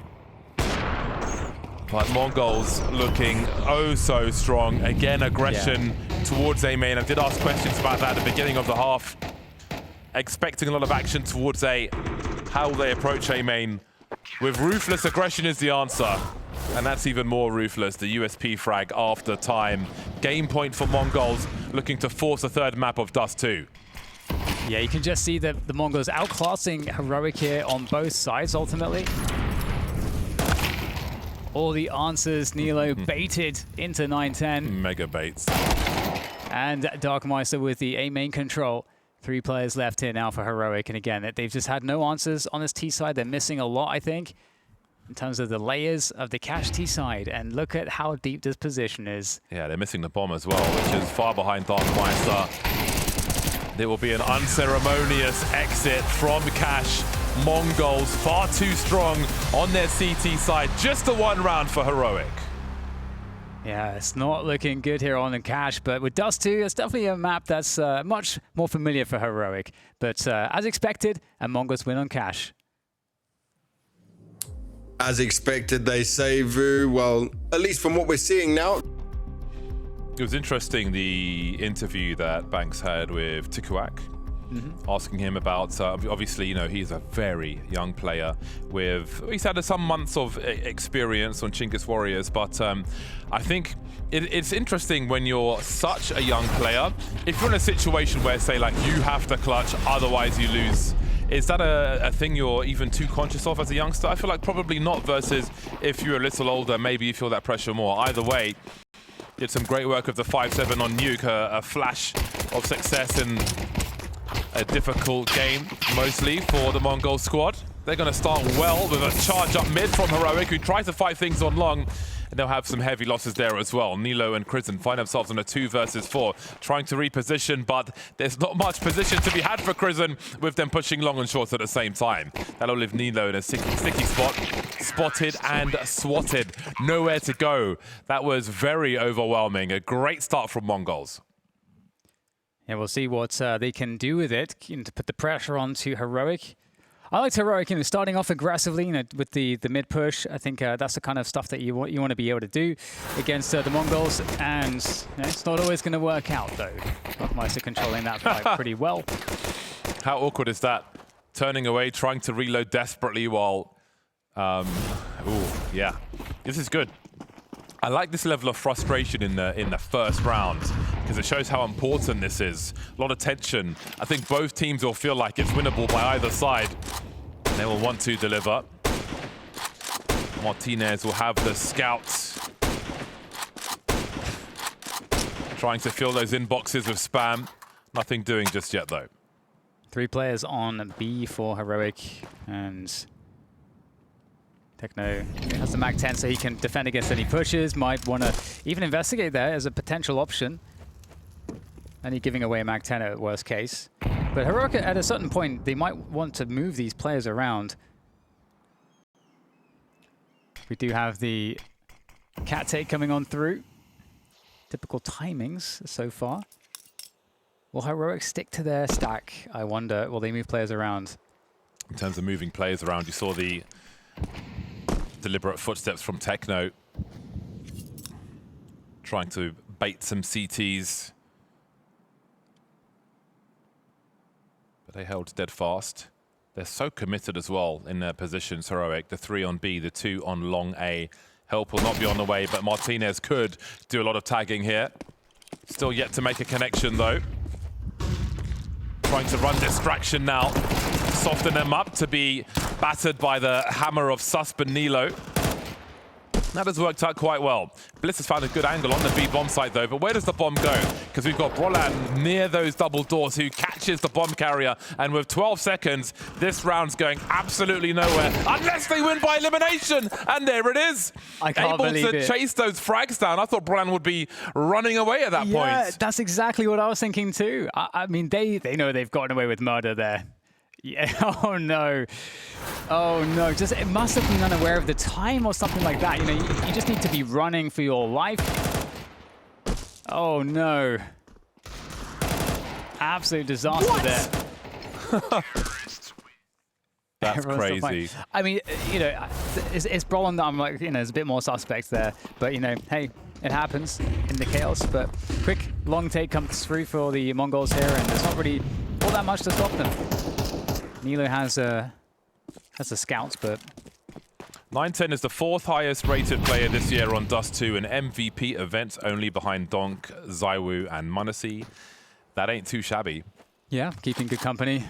But Mongols looking oh so strong. Again, aggression towards A main. I did ask questions about that at the beginning of the half. Expecting a lot of action towards A. How will they approach A main? With ruthless aggression is the answer. And that's even more ruthless. The USP frag after time. Game point for Mongols, looking to force a third map of Dust2. Yeah, you can just see that the Mongols outclassing Heroic here on both sides ultimately. All the answers, Nilo baited into 9-10. Mega baits. And Darkmeister with the A main control. 3 players left here now for Heroic. And again, they've just had no answers on this T side. They're missing a lot, I think, in terms of the layers of the cache T side. And look at how deep this position is. Yeah, they're missing the bomb as well, which is far behind Darkmeister. There will be an unceremonious exit from cache. Mongols far too strong on their CT side. Just a 1 round for Heroic. Yeah, it's not looking good here on the cache, but with Dust2, it's definitely a map that's much more familiar for Heroic. But as expected, a Mongols win on cache. As expected, they say, Vu. Well, at least from what we're seeing now. It was interesting, the interview that Banks had with Tikuak. Asking him about, obviously, he's a very young player he's had some months of experience on Chinggis Warriors, but I think it's interesting when you're such a young player, if you're in a situation where, say, like, you have to clutch, otherwise you lose, Is that a thing you're even too conscious of as a youngster? I feel like probably not, versus if you're a little older, maybe you feel that pressure more. Either way, did some great work of the 5-7 on Nuke, a flash of success in a difficult game, mostly for the Mongol squad. They're going to start well with a charge up mid from Heroic, who tries to fight things on long, and they'll have some heavy losses there as well. Nilo and Krisen find themselves on a 2 versus 4, trying to reposition, but there's not much position to be had for Krisen with them pushing long and short at the same time. That'll leave Nilo in a sticky spot. Spotted and swatted. Nowhere to go. That was very overwhelming. A great start from Mongols. Yeah, we'll see what they can do with it, to put the pressure onto Heroic. I liked Heroic, starting off aggressively, with the mid push. I think that's the kind of stuff that you want to be able to do against the Mongols, and it's not always going to work out though. Dogmeister controlling that fight pretty well. How awkward is that? Turning away, trying to reload desperately while, ooh, yeah, this is good. I like this level of frustration in the first round, because it shows how important this is. A lot of tension. I think both teams will feel like it's winnable by either side. They will want to deliver. Martinez will have the scouts, trying to fill those inboxes with spam. Nothing doing just yet, though. 3 players on B for Heroic, and Techno has the Mag 10, so he can defend against any pushes. Might want to even investigate there as a potential option. And he's giving away a Mag 10 at worst case. But Heroic, at a certain point, they might want to move these players around. We do have the cat take coming on through. Typical timings so far. Will Heroic stick to their stack? I wonder. Will they move players around? In terms of moving players around, you saw the deliberate footsteps from Techno, trying to bait some CTs. But they held dead fast. They're so committed as well in their positions, Heroic. The 3 on B, the 2 on long A. Help will not be on the way, but Martinez could do a lot of tagging here. Still yet to make a connection, though. Trying to run distraction now. Soften them up to be battered by the hammer of Susp and Nilo. That has worked out quite well. Bliss has found a good angle on the B bomb site, though, but where does the bomb go? Because we've got Brolan near those double doors, who catches the bomb carrier, and with 12 seconds, this round's going absolutely nowhere, unless they win by elimination, and there it is. I can't believe it. Able to chase those frags down. I thought Brolan would be running away at that point. Yeah, that's exactly what I was thinking too. I mean, they know they've gotten away with murder there. Yeah, oh no. Oh no, it must have been unaware of the time or something like that. You just need to be running for your life. Oh no. Absolute disaster there. That's crazy. I mean, it's Brolan that I'm like, there's a bit more suspects there. But, hey, it happens in the chaos. But quick long take comes through for the Mongols here, and there's not really all that much to stop them. Nilo has the scouts, but 910 is the 4th highest rated player this year on Dust2 and MVP events, only behind Donk, Zaiwu, and Munisi. That ain't too shabby. Yeah, keeping good company.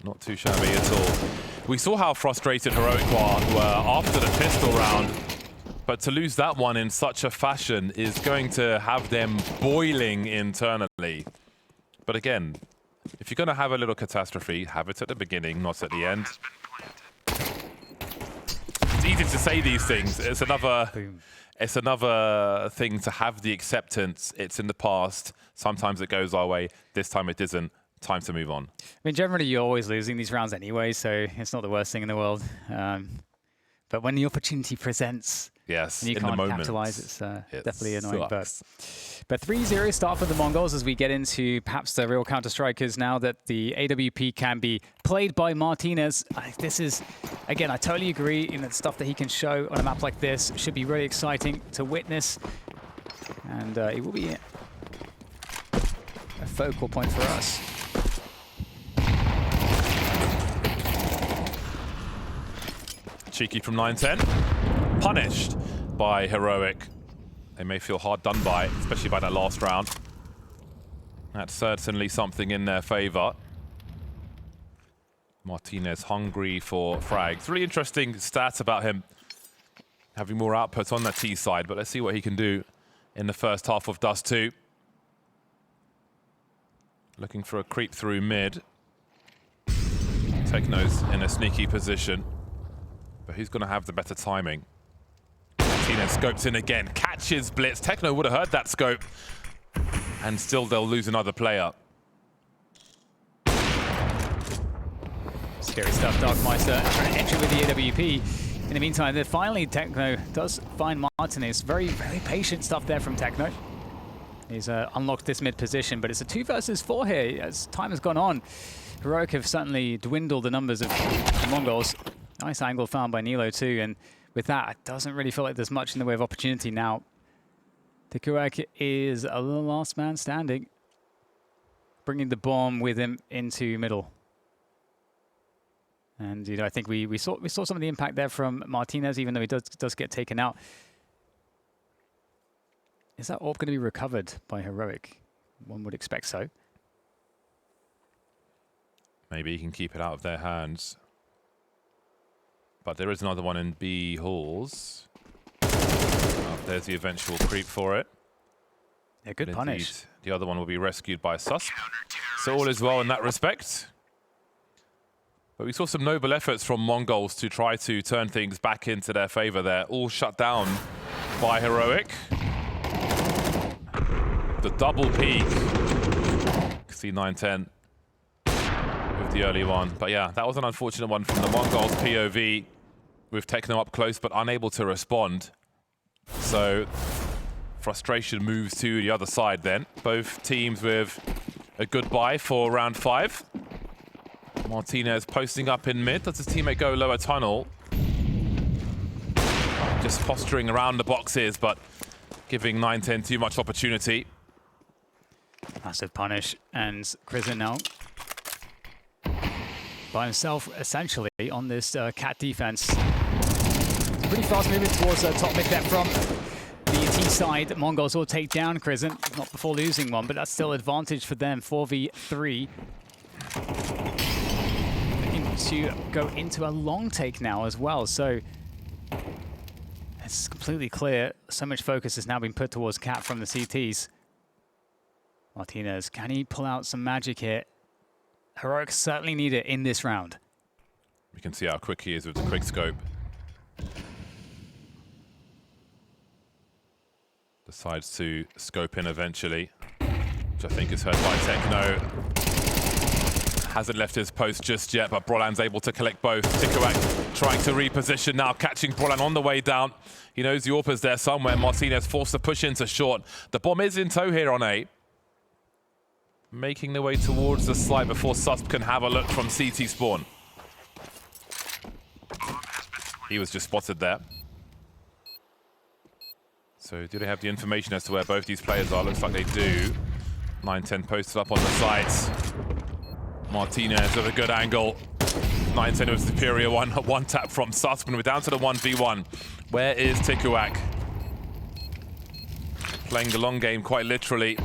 Not too shabby at all. We saw how frustrated Heroic were after the pistol round, but to lose that one in such a fashion is going to have them boiling internally. But again, if you're going to have a little catastrophe, have it at the beginning, not at the end. It's easy to say these things. It's another thing to have the acceptance. It's in the past. Sometimes it goes our way. This time it isn't. Time to move on. I mean, generally, you're always losing these rounds anyway, so it's not the worst thing in the world. But when the opportunity presents, yes, and you can't capitalize, it's definitely annoying. Sucks. But 3-0 start for the Mongols as we get into perhaps the real Counter-Strikers now that the AWP can be played by Martinez. This is, again, I totally agree in the stuff that he can show on a map like this. Should be really exciting to witness. And it will be a focal point for us. Cheeky from 910. Punished by Heroic. They may feel hard done by, especially by that last round. That's certainly something in their favor. Martinez hungry for frags. Really interesting stats about him having more output on that T side, but let's see what he can do in the first half of Dust2. Looking for a creep through mid. Techno's in a sneaky position, but who's going to have the better timing? Martinez scopes in again, catches Blitz. Techno would have heard that scope, and still they'll lose another player. Scary stuff, Darkmeister trying to enter with the AWP. In the meantime, finally Techno does find Martinez. Very, very patient stuff there from Techno. He's unlocked this mid position, but it's a 2 versus 4 here as time has gone on. Heroic have certainly dwindled the numbers of the Mongols. Nice angle found by Nilo too, and with that, it doesn't really feel like there's much in the way of opportunity now. Heroic is a little last man standing, bringing the bomb with him into middle. And I think we saw some of the impact there from Martinez, even though he does get taken out. Is that orb going to be recovered by Heroic? One would expect so. Maybe he can keep it out of their hands. But there is another one in B halls. Oh, there's the eventual creep for it. Yeah, good punish. The other one will be rescued by Susp. So all is well in that respect. But we saw some noble efforts from Mongols to try to turn things back into their favor there. All shut down by Heroic. The double peak. C910 with the early one. But yeah, that was an unfortunate one from the Mongols POV with Techno up close but unable to respond. So frustration moves to the other side then. Both teams with a goodbye for round 5. Martinez posting up in mid. Does his teammate go lower tunnel? Just posturing around the boxes, but giving 910 too much opportunity. Massive punish, and Prison now by himself, essentially, on this cat defense. Pretty fast movement towards top mid there from the T side. Mongols will take down Prison, not before losing one, but that's still advantage for them. 4v3. To go into a long take now as well, so it's completely clear. So much focus has now been put towards Cat from the CTs. Martinez, can he pull out some magic here? Heroic certainly need it in this round. We can see how quick he is with the quick scope. Decides to scope in eventually, which I think is heard by Techno. Hasn't left his post just yet, but Brolan's able to collect both. Tikuak trying to reposition now, catching Brolan on the way down. He knows the AWP's there somewhere. Martinez forced to push into short. The bomb is in tow here on A. Making their way towards the slide before Susp can have a look from CT spawn. He was just spotted there. So do they have the information as to where both these players are? Looks like they do. 910 posted up on the sides. Martinez with a good angle. 910 with superior one tap from Susp, and we're down to the 1v1. Where is Tikuak? Playing the long game quite literally.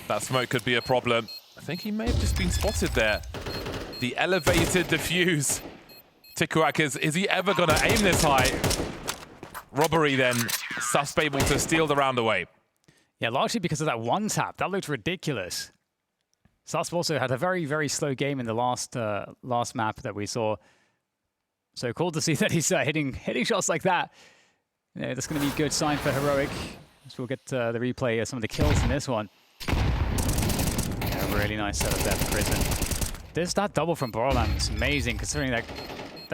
That smoke could be a problem. I think he may have just been spotted there. The elevated diffuse. Tikuak, is he ever going to aim this high? Robbery then. Susp able to steal the round away. Yeah, largely because of that one tap. That looked ridiculous. Susp also had a very, very slow game in the last map that we saw. So cool to see that he's hitting shots like that. You know, that's going to be a good sign for Heroic. So we'll get the replay of some of the kills in this one. Yeah, really nice setup there for Prison. That double from Borland is amazing, considering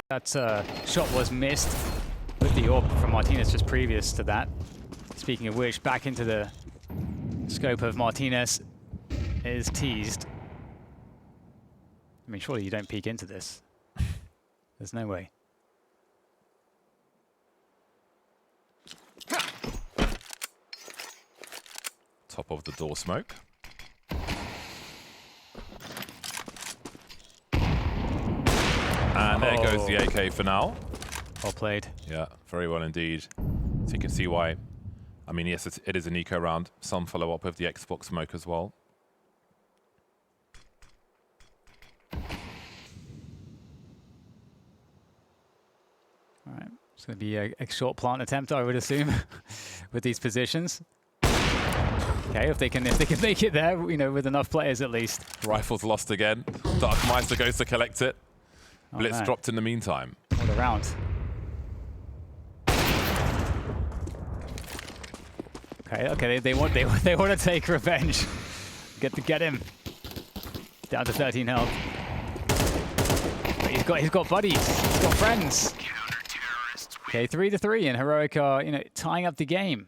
that shot was missed with the AWP from Martinez just previous to that. Speaking of which, back into the scope of Martinez is teased. I mean, surely you don't peek into this. There's no way. Top of the door smoke. And there goes the AK for now. Well played. Yeah, very well indeed. So you can see why. I mean, yes, it is an eco round. Some follow up with the Xbox smoke as well. It's going to be a short plant attempt, I would assume, with these positions. Okay, if they can make it there, you know, with enough players at least. Rifle's lost again. Darkmeister goes to collect it. Oh, Blitz man. dropped in the meantime. What a round. Okay, they want to take revenge. Get him down to 13 health. But he's got buddies. He's got friends. Okay, 3-3, and Heroic are, you know, tying up the game.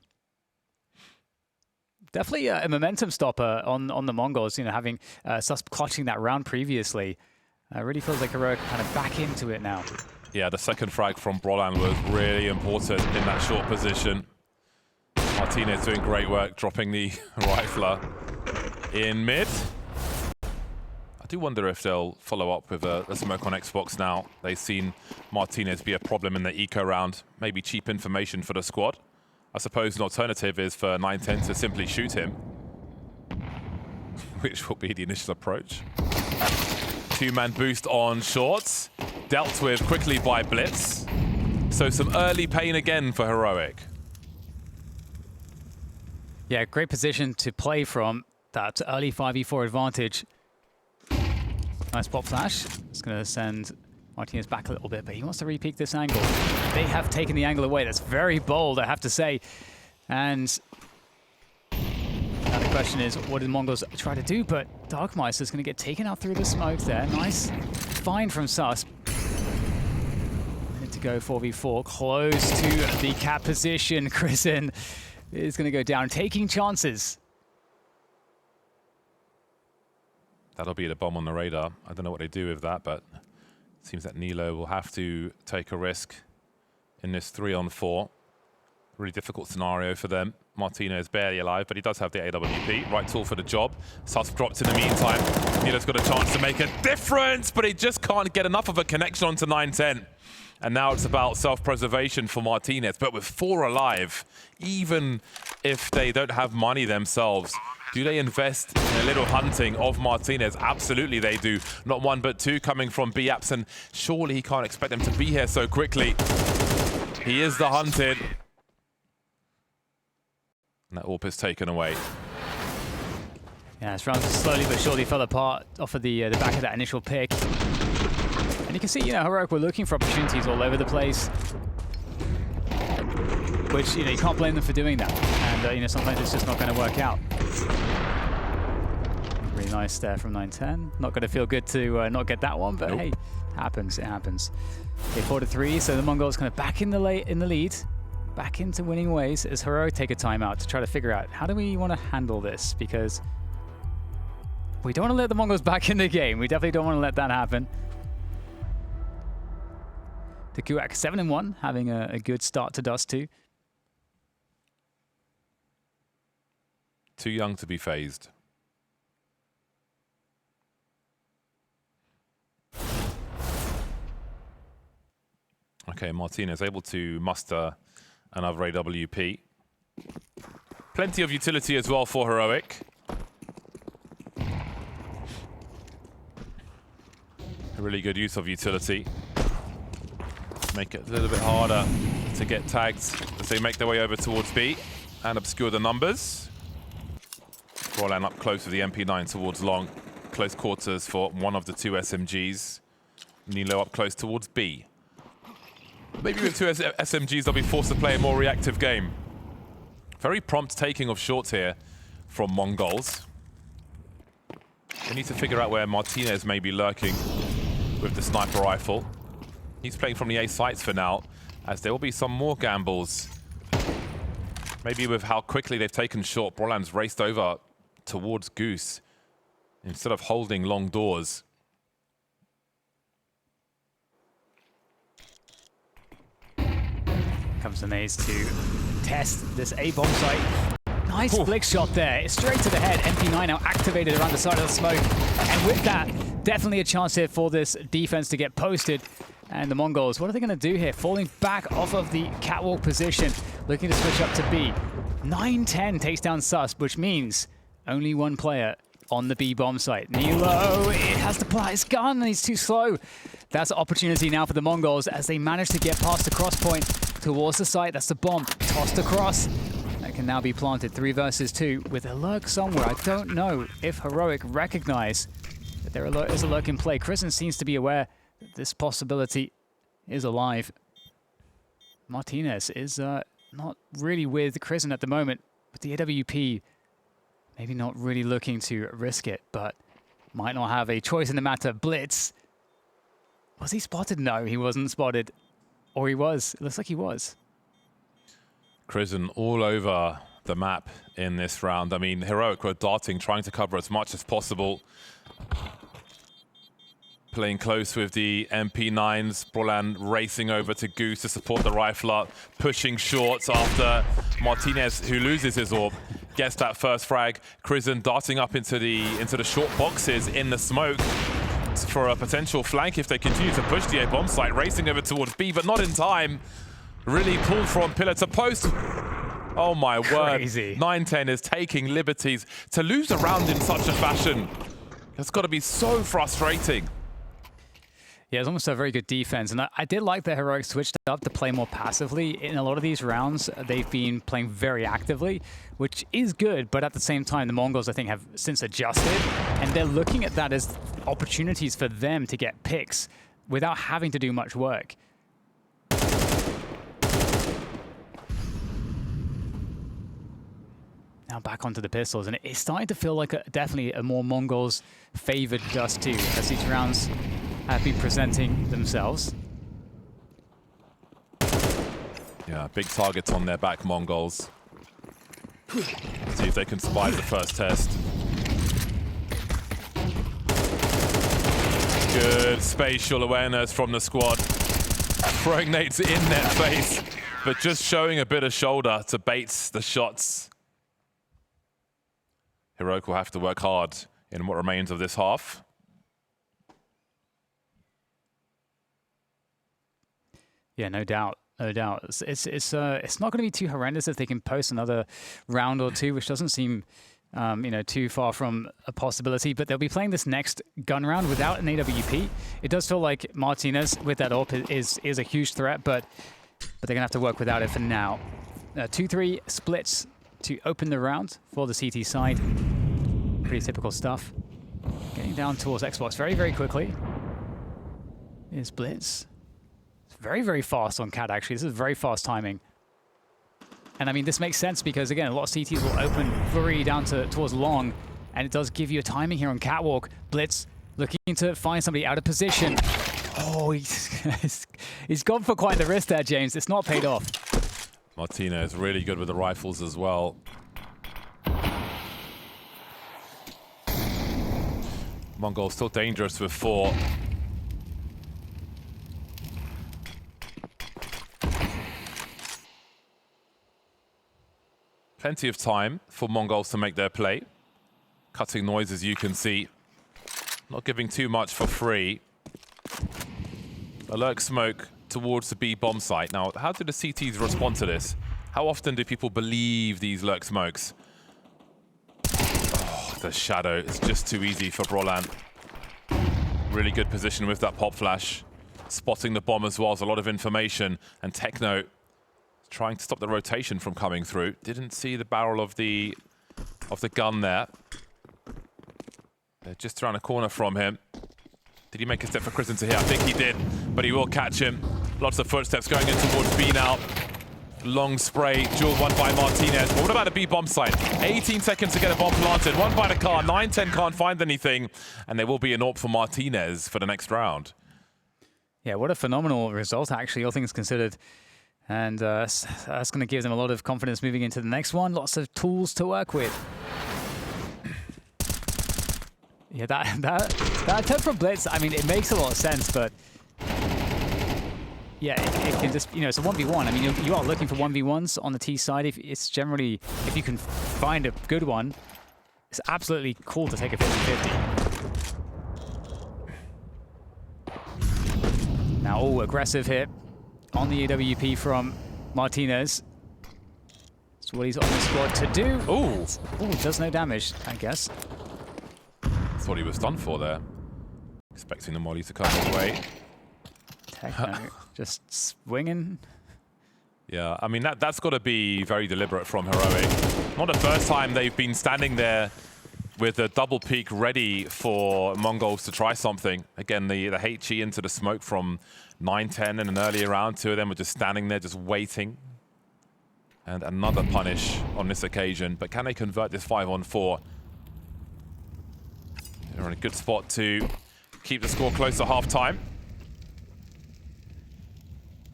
Definitely a momentum stopper on the Mongols. You know, having Sus clutching that round previously, really feels like Heroic kind of back into it now. Yeah, the second frag from Brolan was really important in that short position. Martinez doing great work, dropping the rifler in mid. I do wonder if they'll follow up with a smoke on Xbox now. They've seen Martinez be a problem in the eco round. Maybe cheap information for the squad. I suppose an alternative is for 910 to simply shoot him, which will be the initial approach. Two-man boost on shorts, dealt with quickly by Blitz. So some early pain again for Heroic. Yeah, great position to play from. That early 5v4 advantage. Nice pop flash. It's going to send Martinez back a little bit, but he wants to re-peek this angle. They have taken the angle away. That's very bold, I have to say. And now the question is, what did the Mongols try to do? But Darkmeister is going to get taken out through the smoke there. Nice find from Sus. Need to go 4v4, close to the cap position. Chrisen is going to go down, taking chances. That'll be the bomb on the radar. I don't know what they do with that, but it seems that Nilo will have to take a risk in this 3-on-4. Really difficult scenario for them. Martino barely alive, but he does have the AWP. Right tool for the job. Sus dropped in the meantime. Nilo's got a chance to make a difference, but he just can't get enough of a connection onto 910. And now it's about self-preservation for Martinez. But with 4 alive, even if they don't have money themselves, do they invest in a little hunting of Martinez? Absolutely they do. Not 1, but 2 coming from BAPS, and surely he can't expect them to be here so quickly. He is the hunted. And that AWP is taken away. Yeah, this round slowly but surely fell apart off of the back of that initial pick. And you can see, you know, Heroic were looking for opportunities all over the place. Which, you know, you can't blame them for doing that. And, you know, sometimes it's just not going to work out. Really nice there from 910. Not going to feel good to not get that one, but hey, happens. It happens. Okay, 4-3. So the Mongols kind of back in the lead, back into winning ways as Heroic take a timeout to try to figure out how do we want to handle this, because we don't want to let the Mongols back in the game. We definitely don't want to let that happen. Takuak 7-1, having a good start to Dust2. Too young to be phased. Okay, Martinez able to muster another AWP. Plenty of utility as well for Heroic. A really good use of utility. Make it a little bit harder to get tagged as they make their way over towards B and obscure the numbers. Roland up close with the MP9 towards long. Close quarters for one of the 2 SMGs. Nilo up close towards B. Maybe with 2 SMGs, they'll be forced to play a more reactive game. Very prompt taking of shots here from Mongols. They need to figure out where Martinez may be lurking with the sniper rifle. He's playing from the A sites for now, as there will be some more gambles. Maybe with how quickly they've taken short, Broland's raced over towards Goose instead of holding long doors. Comes the Maze to test this A bomb site. Nice flick shot there. It's straight to the head. MP9 now activated around the side of the smoke. And with that, definitely a chance here for this defense to get posted. And the Mongols, what are they going to do here? Falling back off of the catwalk position, looking to switch up to B. 910 takes down Sus, which means only 1 player on the B bomb site. Nilo, it has to pull out his gun, and he's too slow. That's an opportunity now for the Mongols as they manage to get past the cross point towards the site. That's the bomb tossed across. That can now be planted 3 versus 2 with a lurk somewhere. I don't know if Heroic recognize that there is a lurk in play. Kristen seems to be aware that this possibility is alive. Martinez is not really with Kristen at the moment, but the AWP maybe not really looking to risk it, but might not have a choice in the matter. Blitz. Was he spotted? No, he wasn't spotted. Or he was. It looks like he was. Kristen all over the map in this round. I mean, Heroic were darting, trying to cover as much as possible. Playing close with the MP9s. Brolan racing over to Goose to support the rifler. Pushing shorts after Martinez, who loses his orb, gets that first frag. Kristen darting up into the short boxes in the smoke for a potential flank if they continue to push the A bomb site. Racing over towards B, but not in time. Really pulled from pillar to post. Oh my word. 9-10 is taking liberties. To lose a round in such a fashion, it's got to be so frustrating. Yeah, it's almost a very good defense. And I did like that Heroic switched up to play more passively. In a lot of these rounds, they've been playing very actively, which is good. But at the same time, the Mongols, I think, have since adjusted. And they're looking at that as opportunities for them to get picks without having to do much work. Now back onto the pistols. And it's starting to feel like definitely a more Mongols-favored Dust2 as these rounds have been presenting themselves. Yeah, big targets on their back, Mongols. See if they can survive the first test. Good spatial awareness from the squad. Throwing nades in their face, but just showing a bit of shoulder to bait the shots. Heroic will have to work hard in what remains of this half. Yeah, no doubt, no doubt. It's not going to be too horrendous if they can post another round or two, which doesn't seem, you know, too far from a possibility. But they'll be playing this next gun round without an AWP. It does feel like Martinez with that AWP is a huge threat, but they're gonna have to work without it for now. 2-3 splits to open the round for the CT side. Pretty typical stuff. Getting down towards Xbox very, very quickly. Is Blitz. Very, very fast on Cat, actually. This is very fast timing. And I mean, this makes sense because, again, a lot of CTs will open very down towards long, and it does give you a timing here on Catwalk. Blitz looking to find somebody out of position. Oh, he's gone for quite the risk there, James. It's not paid off. Martinez really good with the rifles as well. Mongol still dangerous with 4. Plenty of time for Mongols to make their play. Cutting noise, as you can see. Not giving too much for free. A lurk smoke towards the B bomb site. Now, how do the CTs respond to this? How often do people believe these lurk smokes? Oh, the shadow. It's just too easy for Brolan. Really good position with that pop flash. Spotting the bomb as well as a lot of information. And Techno trying to stop the rotation from coming through. Didn't see the barrel of the gun there. They're just around a corner from him. Did he make a step for Kristen to hit? I think he did, but he will catch him. Lots of footsteps going in towards B now. Long spray, duel one by Martinez. But what about a B bomb site? 18 seconds to get a bomb planted. One by the car. 9-10 can't find anything. And there will be an AWP for Martinez for the next round. Yeah, what a phenomenal result, actually, all things considered. And that's going to give them a lot of confidence moving into the next one. Lots of tools to work with. Yeah, that attempt from Blitz, I mean, it makes a lot of sense, but yeah, it can just, you know, it's a 1v1. I mean, you are looking for 1v1s on the T side. It's generally, if you can find a good one, it's absolutely cool to take a 50-50. Now, aggressive hit on the AWP from Martinez. That's what he's on the squad to do. Ooh, does no damage, I guess. Thought he was done for there. Expecting the molly to come his way. Techno just swinging. Yeah, I mean, that's got to be very deliberate from Heroic. Not the first time they've been standing there with a double peek ready for Mongols to try something. Again, the HE into the smoke from 9-10 in an earlier round. Two of them were just standing there, just waiting. And another punish on this occasion. But can they convert this 5-on-4? They're in a good spot to keep the score close to half-time.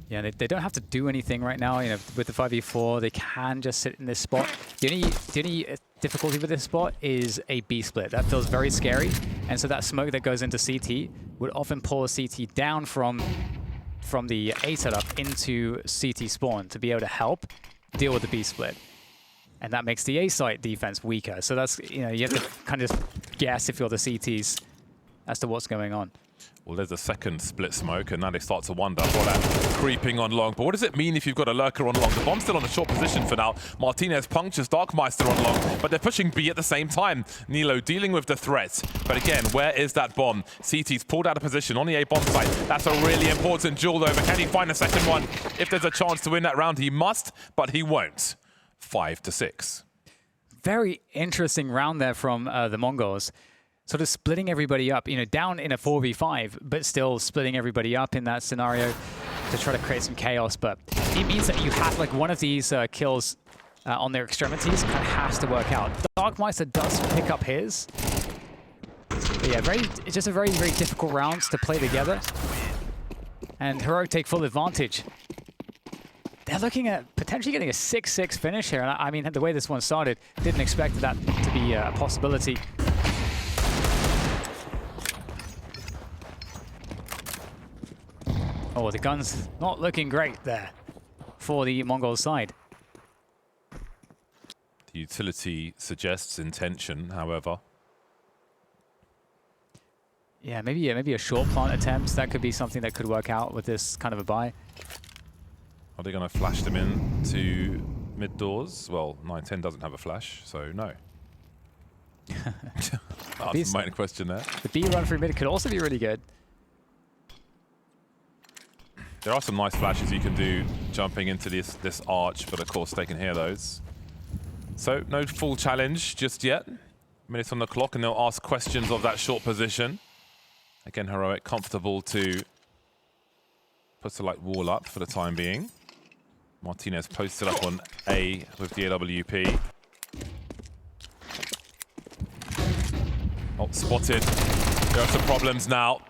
Yeah, they don't have to do anything right now. You know, with the 5v4, they can just sit in this spot. The only difficulty with this spot is a B split. That feels very scary, and so that smoke that goes into CT would often pull a CT down from the A setup into CT spawn to be able to help deal with the B split, and that makes the A site defense weaker. So that's, you know, you have to kind of guess if you're the CTs as to what's going on. Well, there's a second split smoke, and now they start to wonder what that creeping on long. But what does it mean if you've got a lurker on long? The bomb's still on a short position for now. Martinez punctures Darkmeister on long, but they're pushing B at the same time. Nilo dealing with the threat. But again, where is that bomb? CT's pulled out of position on the A bomb site. That's a really important duel, though. But can he find a second one? If there's a chance to win that round, he must, but he won't. 5-6. Very interesting round there from the Mongols. Sort of splitting everybody up, you know, down in a 4v5, but still splitting everybody up in that scenario to try to create some chaos. But it means that you have, like, one of these kills on their extremities kind of has to work out. Darkmeister does pick up his. But yeah, it's just a very, very difficult rounds to play together. And Heroic take full advantage. They're looking at potentially getting a 6-6 finish here. And I mean, the way this one started, didn't expect that to be a possibility. Oh, the gun's not looking great there for the Mongol side. The utility suggests intention, however. Yeah, maybe a short plant attempt. That could be something that could work out with this kind of a buy. Are they going to flash them in to mid doors? Well, 9-10 doesn't have a flash, so no. That's the main question there. The B run through mid could also be really good. There are some nice flashes you can do jumping into this arch, but of course they can hear those. So no full challenge just yet. Minutes on the clock, and they'll ask questions of that short position. Again, Heroic comfortable to put a light wall up for the time being. Martinez posted up on A with the AWP. Oh, spotted. There are some problems now.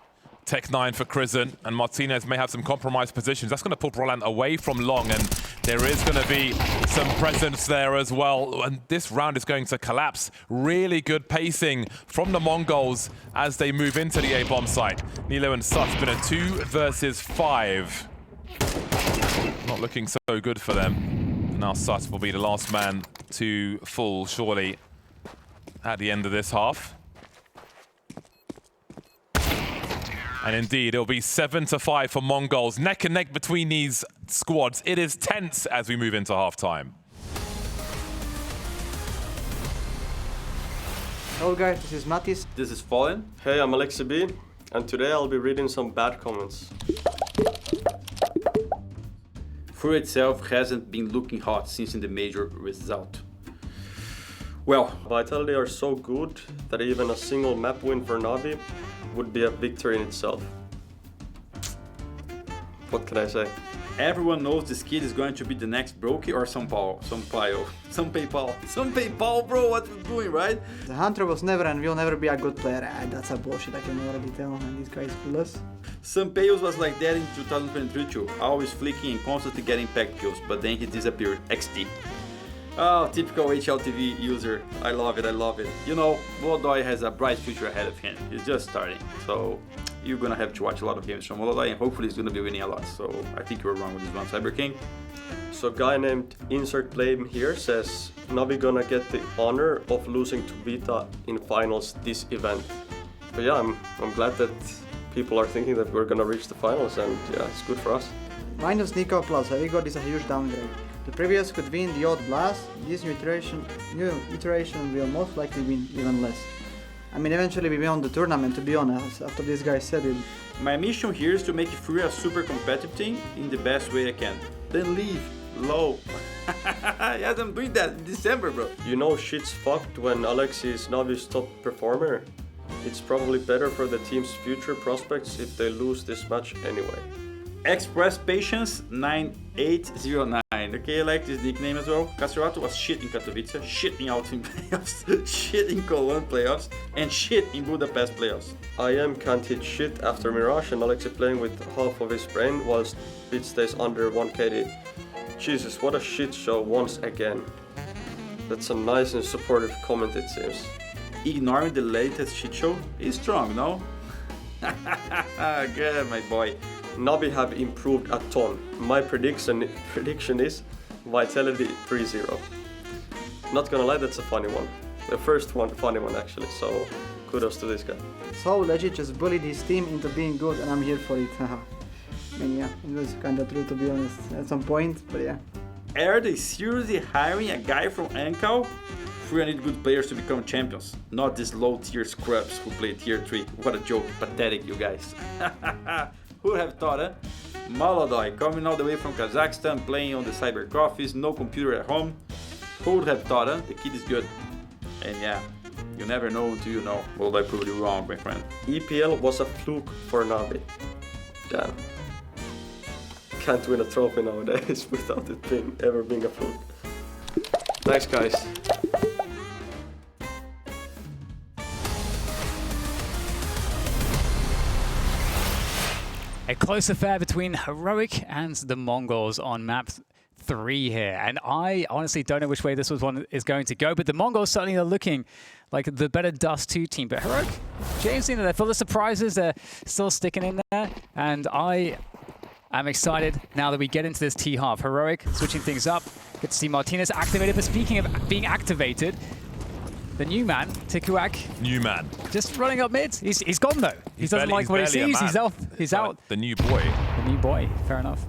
Tech9 for Crizzen, and Martinez may have some compromised positions. That's going to pull Roland away from long, and there is going to be some presence there as well. And this round is going to collapse. Really good pacing from the Mongols as they move into the A-bomb site. Nilo and Sut's been a 2 versus 5. Not looking so good for them. Now Sut will be the last man to fall, surely, at the end of this half. And indeed, it'll be 7-5 for Mongols. Neck and neck between these squads. It is tense as we move into halftime. Hello guys, this is Mattis. This is Fallen. Hey, I'm Alexi B, and today I'll be reading some bad comments. Furo itself hasn't been looking hot since in the major result. Well, Vitality are so good that even a single map win for Navi would be a victory in itself. What can I say? everyone knows this kid is going to be the next Brokey or Sampaio, bro, what you doing, right? The Hunter was never and will never be a good player. That's a bullshit, I can already tell, and this guy is clueless. Sampaio was like that in 2023 too, always flicking and constantly getting pack kills, but then he disappeared, XD. Oh, typical HLTV user, I love it, I love it. You know, Molodoi has a bright future ahead of him, he's just starting, so you're gonna have to watch a lot of games from Molodoi and hopefully he's gonna be winning a lot, so I think you were wrong with this one, Cyber King. So guy named Insert Blame here says, Navi gonna get the honor of losing to Vita in finals this event. But yeah, I'm glad that people are thinking that we're gonna reach the finals, and yeah, it's good for us. Minus Nico plus Heavy God is a huge downgrade. The previous could win the odd blast, this new iteration will most likely win even less. I mean, eventually we won the tournament, to be honest. After this guy said it, My mission here is to make Fury a super competitive team in the best way I can. Then leave. Low. Yes, I'm doing that in December, bro. You know shit's fucked when Alexi is Navi's top performer. It's probably better for the team's future prospects if they lose this match anyway. Express Patience 9809. Okay, I like this nickname as well. Castrato was shit in Katowice, shit in Altin playoffs, shit in Cologne playoffs, and shit in Budapest playoffs. I am can't hit shit after Mirage and Alexi playing with half of his brain whilst it stays under 1 KD. Jesus, what a shit show once again. That's a nice and supportive comment, it seems. Ignoring the latest shit show is strong, no? Good, my boy. Navi have improved a ton. My prediction is Vitality 3-0. Not gonna lie, that's a funny one. The first one, funny one actually, so kudos to this guy. So legit just bullied his team into being good and I'm here for it. I mean, yeah, it was kinda true to be honest at some point, but yeah. Are they seriously hiring a guy from Ancal? Free need good players to become champions, not these low tier scrubs who play tier 3. What a joke, pathetic you guys. Who would have thought, eh? Maladoy coming all the way from Kazakhstan, playing on the cyber coffees, no computer at home. Who would have thought, eh? The kid is good. And yeah, you never know until you know. Well, I proved you wrong, my friend. EPL was a fluke for Navi. Damn. Can't win a trophy nowadays without it ever being a fluke. Thanks, guys. A close affair between Heroic and the Mongols on map 3 here. And I honestly don't know which way this one is going to go, but the Mongols certainly are looking like the better Dust2 team. But Heroic, James, they're full of surprises. They're still sticking in there. And I am excited now that we get into this T-half. Heroic switching things up. Good to see Martinez activated. But speaking of being activated, the new man, Tikuak. New man. Just running up mid. He's gone though. He doesn't like what he sees. He's out. He's out. The new boy. The new boy. Fair enough.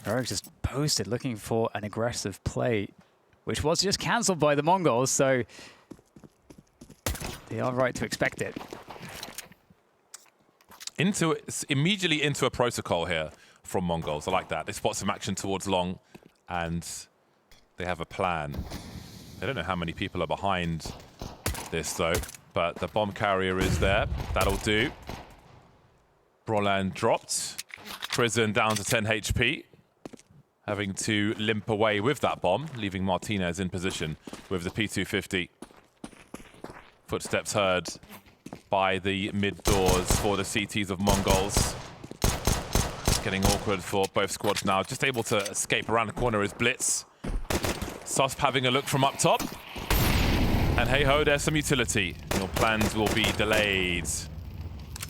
Heroic just posted looking for an aggressive play, which was just cancelled by the Mongols, so they are right to expect it. Immediately into a protocol here from Mongols. I like that. They spot some action towards long, and they have a plan. They don't know how many people are behind this, though, but the bomb carrier is there. That'll do. Brolan dropped. Prison down to 10 HP. Having to limp away with that bomb, leaving Martinez in position with the P250. Footsteps heard by the mid doors for the CTs of Mongols. It's getting awkward for both squads now. Just able to escape around the corner is Blitz. Susp having a look from up top. And hey ho, there's some utility. Your plans will be delayed.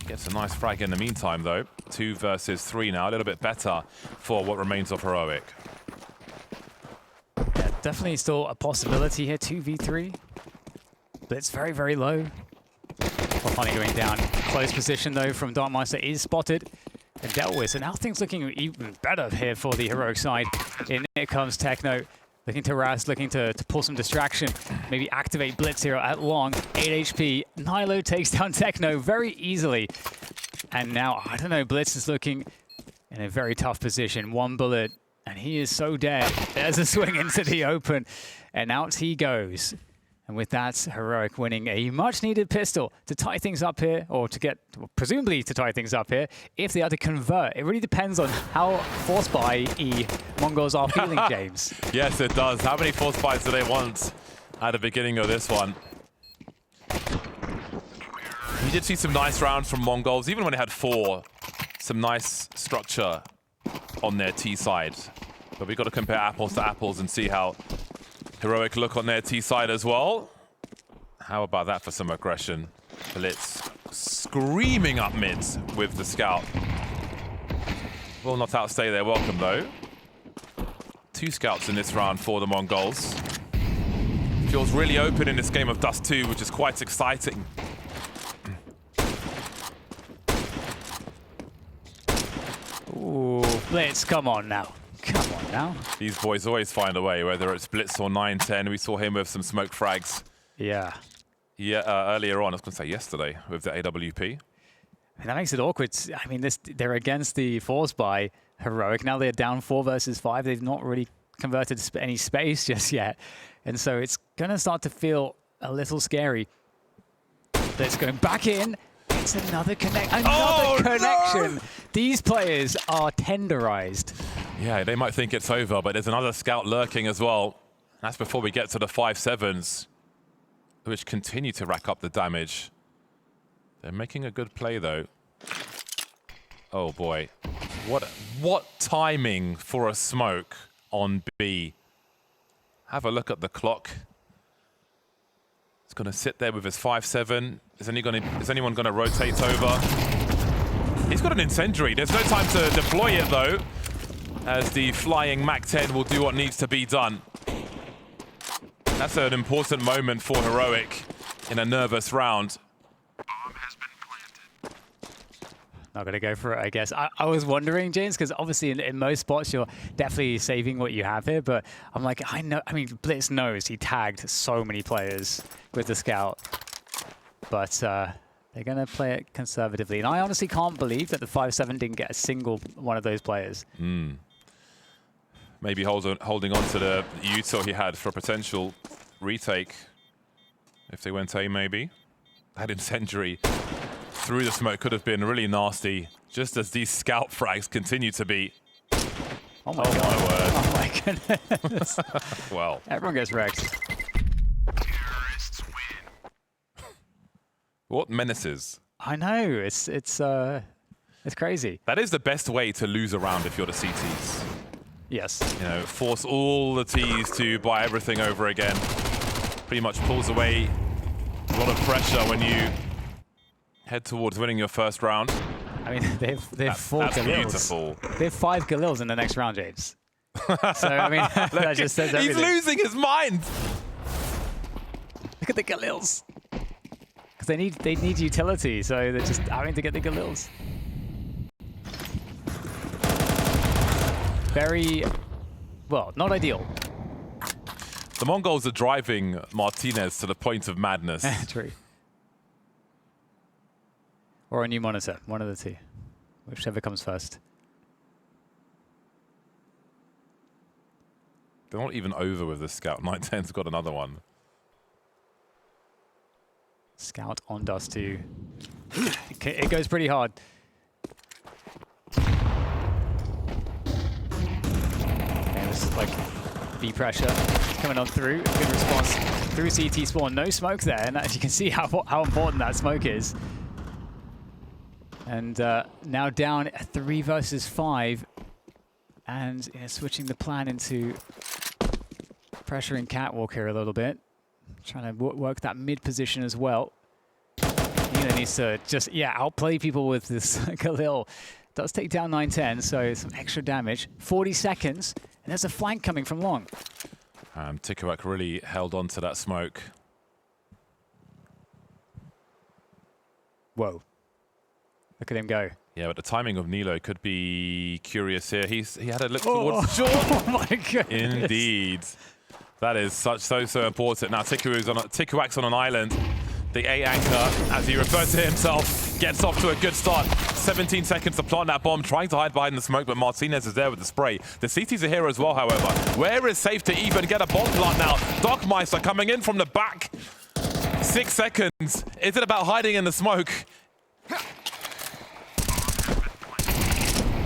Gets a nice frag in the meantime though. 2 versus 3 now, a little bit better for what remains of Heroic. Yeah, definitely still a possibility here, 2v3. But it's very, very low. Funny going down. Close position though from Darkmeister is spotted and dealt with. So now things looking even better here for the Heroic side. In here comes Techno. Looking to harass, looking to pull some distraction. Maybe activate Blitz here at long. 8 HP. Nilo takes down Techno very easily. And now, I don't know, Blitz is looking in a very tough position. 1 bullet, and he is so dead. There's a swing into the open, and out he goes. And with that, Heroic winning a much-needed pistol to tie things up here, or to get, presumably to tie things up here, if they are to convert. It really depends on how force buy Mongols are feeling, James. Yes, it does. How many force buys do they want at the beginning of this one? We did see some nice rounds from Mongols, even when they had 4. Some nice structure on their T side. But we've got to compare apples to apples and see how Heroic look on their T side as well. How about that for some aggression? Blitz screaming up mid with the scout. Will not outstay their welcome though. 2 scouts in this round for the Mongols. Feels really open in this game of Dust2, which is quite exciting. Ooh, Blitz, come on now. Come on now. These boys always find a way, whether it's Blitz or 9-10. We saw him with some smoke frags Yeah. Yeah, earlier on, I was going to say yesterday, with the AWP. And that makes it awkward. I mean, they're against the Force by Heroic. Now they're down 4 versus 5. They've not really converted any space just yet. And so it's going to start to feel a little scary. But it's going back in. It's another connection. No! These players are tenderized. Yeah, they might think it's over, but there's another scout lurking as well. That's before we get to the 5-7s, which continue to rack up the damage. They're making a good play, though. Oh, boy. What timing for a smoke on B. Have a look at the clock. He's going to sit there with his 5-7. Is anyone going to rotate over? He's got an incendiary. There's no time to deploy it, though, as the flying MAC-10 will do what needs to be done. That's an important moment for Heroic in a nervous round. Not going to go for it, I guess. I was wondering, James, because obviously in most spots you're definitely saving what you have here, but I'm like, I mean, Blitz knows he tagged so many players with the scout, but they're going to play it conservatively. And I honestly can't believe that the 5-7 didn't get a single one of those players. Maybe holding on to the util he had for a potential retake if they went A, maybe. That incendiary through the smoke could have been really nasty, just as these scout frags continue to be. Oh my god. My word. Oh my goodness. Well. Everyone gets wrecked. What menaces? I know, it's crazy. That is the best way to lose a round if you're the CTs. Yes. You know, force all the Ts to buy everything over again. Pretty much pulls away a lot of pressure when you head towards winning your first round. I mean, they've 4 That's Galils. beautiful. They have 5 Galils in the next round, James. So, I mean, that just says everything. He's losing his mind. Look at the Galils. Because they need utility, so they're just having to get the Galils. Very, well, not ideal. The Mongols are driving Martinez to the point of madness. True. Or a new monitor, one of the two, whichever comes first. They're not even over with the scout. 910's got another one. Scout on Dust2. It goes pretty hard. Okay, this is like B pressure coming on through. Good response through CT spawn. No smoke there, and as you can see how important that smoke is. And now down 3 versus 5, and switching the plan into pressuring Catwalk here a little bit, trying to work that mid position as well. Nina needs to just outplay people with this Khalil. Does take down 910, so some extra damage. 40 seconds, and there's a flank coming from long. Tikuak really held on to that smoke. Whoa. Look at him go. Yeah, but the timing of Nilo could be curious here. He had a look towards short. Oh my goodness. Indeed. That is so important. Now Tikuak's on an island. The A anchor, as he refers to himself, gets off to a good start. 17 seconds to plant that bomb, trying to hide behind the smoke, but Martinez is there with the spray. The CT's are here as well, however. Where is safe to even get a bomb plant now? Dockmeister coming in from the back. 6 seconds. Is it about hiding in the smoke?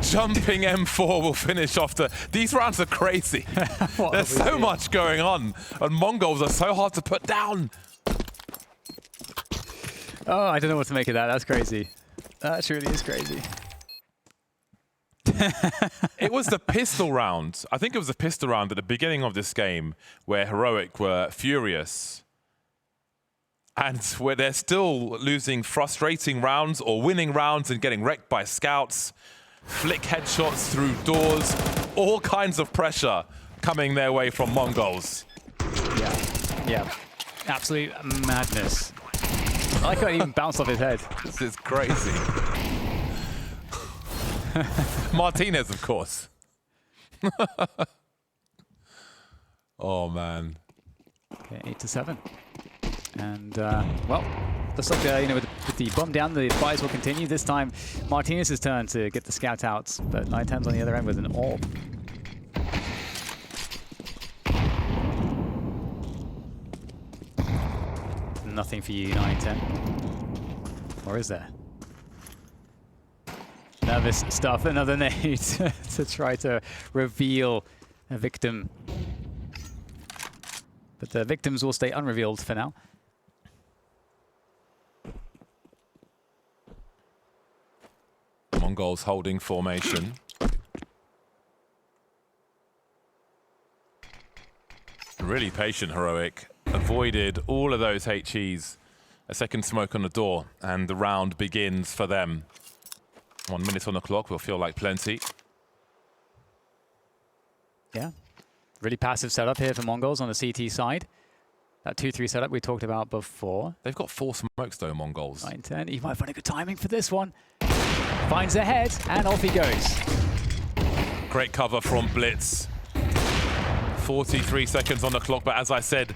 Jumping M4 will finish off these rounds are crazy. There's so much going on, and Mongols are so hard to put down. Oh, I don't know what to make of that. That's crazy. That truly is crazy. It was the pistol round. I think it was the pistol round at the beginning of this game where Heroic were furious. And where they're still losing frustrating rounds or winning rounds and getting wrecked by scouts. Flick headshots through doors. All kinds of pressure coming their way from Mongols. Yeah. Absolute madness. I like how it even bounced off his head. This is crazy. Martinez, of course. Oh, man. Okay, 8-7. And, well, looks like, you know, with the bomb down, the buys will continue. This time, Martinez's turn to get the scout out, but 910's on the other end with an orb. Nothing for you, 910. Or is there? Nervous stuff, another nade to try to reveal a victim. But the victims will stay unrevealed for now. Mongols holding formation. Really patient, Heroic. Avoided all of those HEs. A second smoke on the door, and the round begins for them. 1 minute on the clock will feel like plenty. Yeah, really passive setup here for Mongols on the CT side. That 2-3 setup we talked about before. They've got 4 smokes though, Mongols. 910, he might find a good timing for this one. Finds the head, and off he goes. Great cover from Blitz. 43 seconds on the clock, but as I said,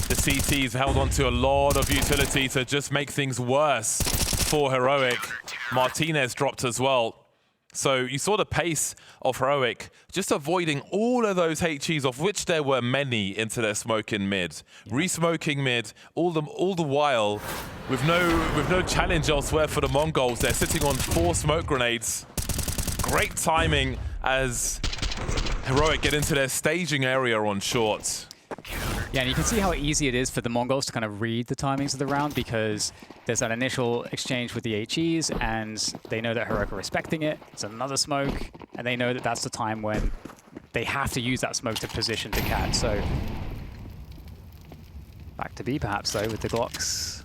the CT's held on to a lot of utility to just make things worse for Heroic. Martinez dropped as well. So you saw the pace of Heroic just avoiding all of those HEs, of which there were many, into their smoke in mid. Yeah. Re-smoking mid, all the while with no challenge elsewhere for the Mongols. They're sitting on 4 smoke grenades. Great timing as Heroic get into their staging area on short. Yeah, and you can see how easy it is for the Mongols to kind of read the timings of the round, because there's that initial exchange with the HEs, and they know that Heroic are respecting it. It's another smoke, and they know that that's the time when they have to use that smoke to position to cat. So back to B perhaps though with the Glocks.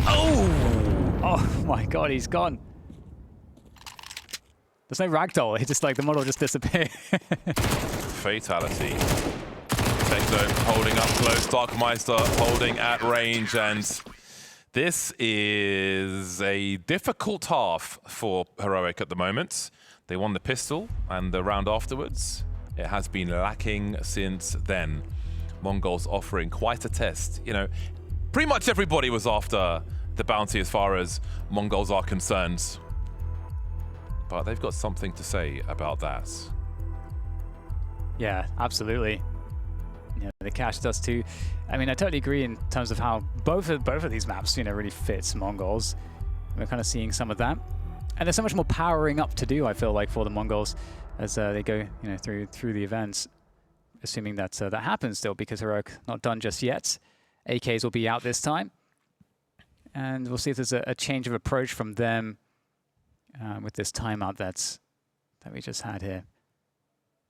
Oh my god, he's gone. There's no ragdoll. He just like the model just disappeared. Fatality. Techno holding up close, Darkmeister holding at range, and this is a difficult half for Heroic at the moment. They won the pistol and the round afterwards. It has been lacking since then. Mongols offering quite a test. You know, pretty much everybody was after the bounty as far as Mongols are concerned. But they've got something to say about that. Yeah, absolutely. Yeah, the cash does too. I mean, I totally agree in terms of how both of these maps, you know, really fits Mongols. We're kind of seeing some of that, and there's so much more powering up to do, I feel like, for the Mongols as they go, you know, through the events. Assuming that that happens still, because Heroic not done just yet. AKs will be out this time, and we'll see if there's a change of approach from them with this timeout that we just had here.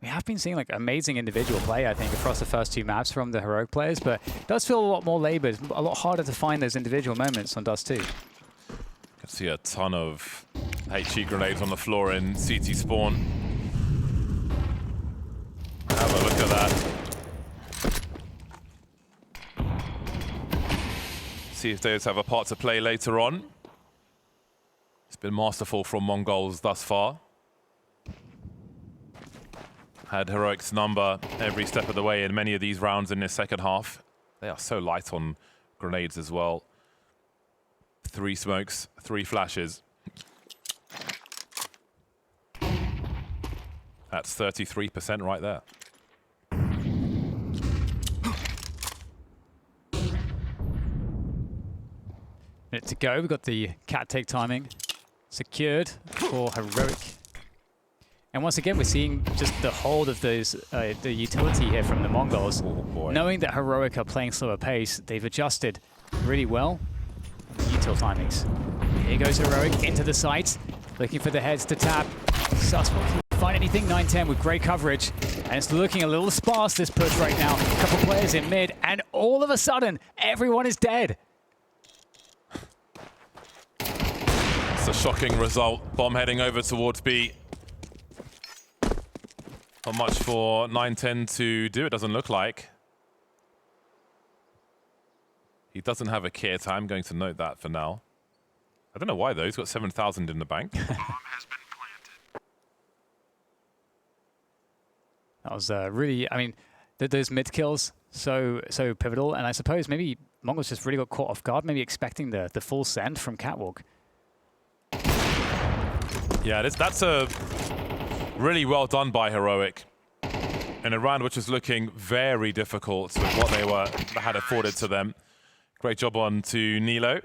We have been seeing like amazing individual play, I think, across the first 2 maps from the Heroic players, but it does feel a lot more labored, a lot harder to find those individual moments on Dust2. Can see a ton of HE grenades on the floor in CT spawn. Have a look at that. See if those have a part to play later on. It's been masterful from Mongols thus far. Had Heroic's number every step of the way in many of these rounds in this second half. They are so light on grenades as well. 3 smokes, 3 flashes. That's 33% right there. Minute to go. We've got the cat take timing secured for Heroic. And once again, we're seeing just the hold of those, the utility here from the Mongols. Oh, knowing that Heroic are playing slower pace, they've adjusted really well on the util timings. Here goes Heroic into the site, looking for the heads to tap. Suspect can't find anything. 910 with great coverage, and it's looking a little sparse, this push right now. A couple players in mid, and all of a sudden, everyone is dead. It's a shocking result. Bomb heading over towards B. Not much for 910 to do, it doesn't look like. He doesn't have a kit. I'm going to note that for now. I don't know why, though. He's got 7,000 in the bank. That was really, I mean, those mid kills so pivotal, and I suppose maybe Mongols just really got caught off guard, maybe expecting the full send from Catwalk. Yeah, that's a really well done by Heroic in a round which was looking very difficult with what they had afforded to them. Great job on to Nilo,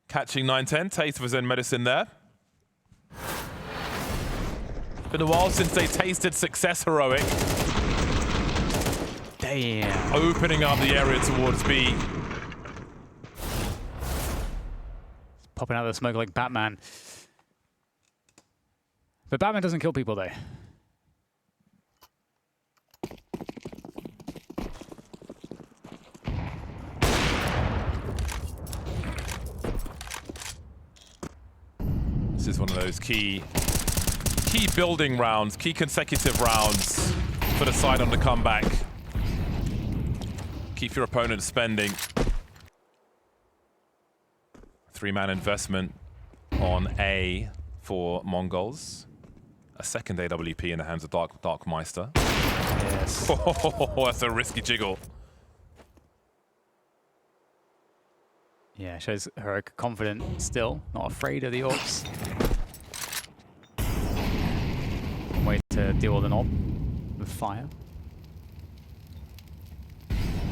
catching 9-10. Taste of his own medicine there. Been a while since they tasted success, Heroic. Damn. Opening up the area towards B. Popping out of the smoke like Batman. But Batman doesn't kill people, though. This is one of those key building rounds, key consecutive rounds for the side on the comeback. Keep your opponent spending. 3-man investment on A for Mongols. A second AWP in the hands of Dark Meister. Yes. Oh, that's a risky jiggle. Yeah, shows Heroic confident still, not afraid of the orcs. One way to deal with an orb with fire.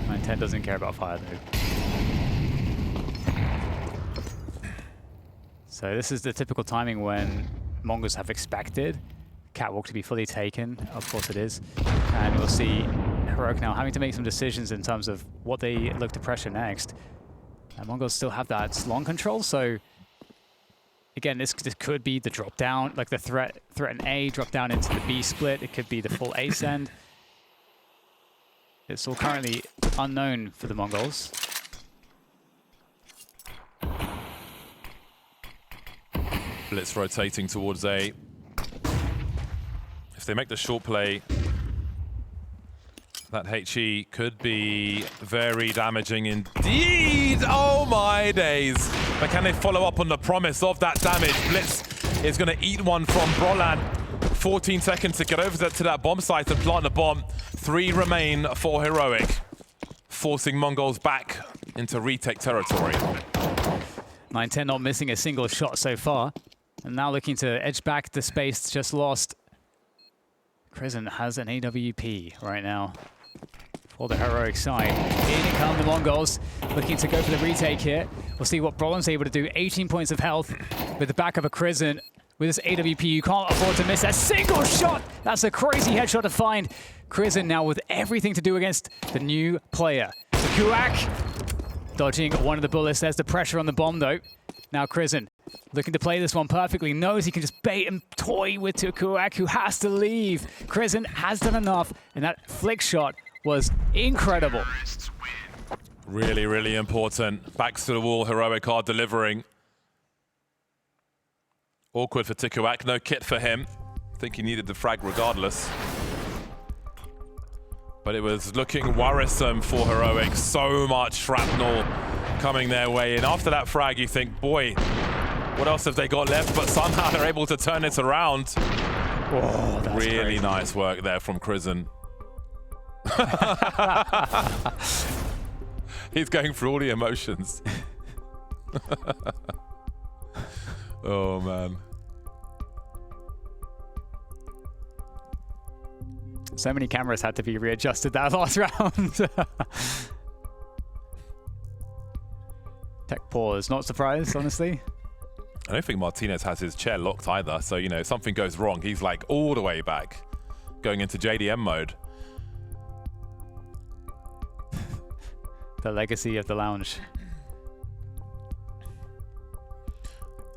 9-10 doesn't care about fire though. So this is the typical timing when Mongols have expected Catwalk to be fully taken. Of course it is. And we'll see Heroic now having to make some decisions in terms of what they look to pressure next. And Mongols still have that long control, so again, this could be the drop down, like the threaten A, drop down into the B split. It could be the full A send. It's all currently unknown for the Mongols. Blitz rotating towards A. If they make the short play, that HE could be very damaging indeed. Oh my days. But can they follow up on the promise of that damage? Blitz is going to eat one from Brolan. 14 seconds to get over to that bomb site and plant the bomb. 3 remain for Heroic, forcing Mongols back into retake territory. 9-10 not missing a single shot so far. And now looking to edge back the space just lost. Crescent has an AWP right now for the Heroic side. In come the Mongols, looking to go for the retake here. We'll see what Brolan's able to do. 18 points of health with the back of a Crescent. With this AWP, you can't afford to miss a single shot. That's a crazy headshot to find. Crescent now with everything to do against the new player. Kuak dodging one of the bullets. There's the pressure on the bomb though. Now Crescent looking to play this one perfectly. Knows he can just bait and toy with Tukuak, who has to leave. Crescent has done enough, and that flick shot was incredible. Really, really important. Backs to the wall, Heroic are delivering. Awkward for Tikuak, no kit for him. I think he needed the frag regardless. But it was looking worrisome for Heroic. So much shrapnel coming their way. And after that frag, you think, boy, what else have they got left? But somehow they're able to turn it around. Oh, that's really crazy. Nice work there from Crescent. He's going through all the emotions. Oh, man. So many cameras had to be readjusted that last round. Tech pause, not surprised, honestly. I don't think Martinez has his chair locked either, so, you know, if something goes wrong, he's like all the way back, going into JDM mode. The legacy of the lounge.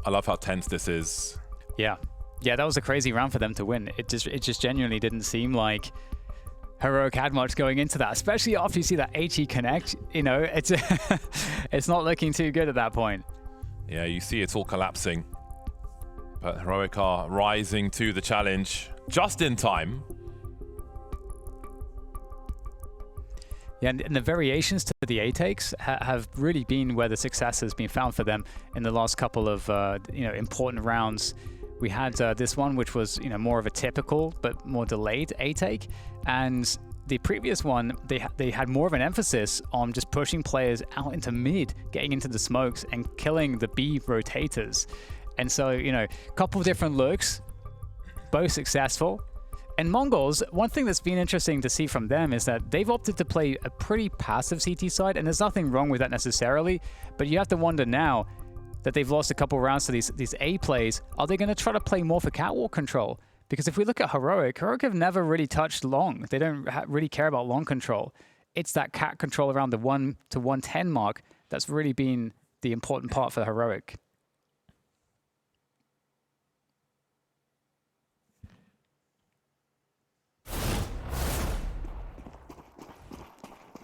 I love how tense this is. Yeah. Yeah, that was a crazy round for them to win. It just genuinely didn't seem like Heroic had much going into that, especially after you see that HE connect. You know, it's it's not looking too good at that point. Yeah, you see it's all collapsing. But Heroic are rising to the challenge just in time. Yeah, and the variations to the A takes have really been where the success has been found for them in the last couple of important rounds. We had this one, which was more of a typical but more delayed A take, and the previous one, they had more of an emphasis on just pushing players out into mid, getting into the smokes and killing the B rotators. And so, you know, a couple of different looks, both successful. And Mongols, one thing that's been interesting to see from them is that they've opted to play a pretty passive CT side, and there's nothing wrong with that necessarily, but you have to wonder now that they've lost a couple rounds to these A plays, are they going to try to play more for catwalk control? Because if we look at Heroic have never really touched long. They don't really care about long control. It's that cat control around the 1 to 110 mark that's really been the important part for Heroic.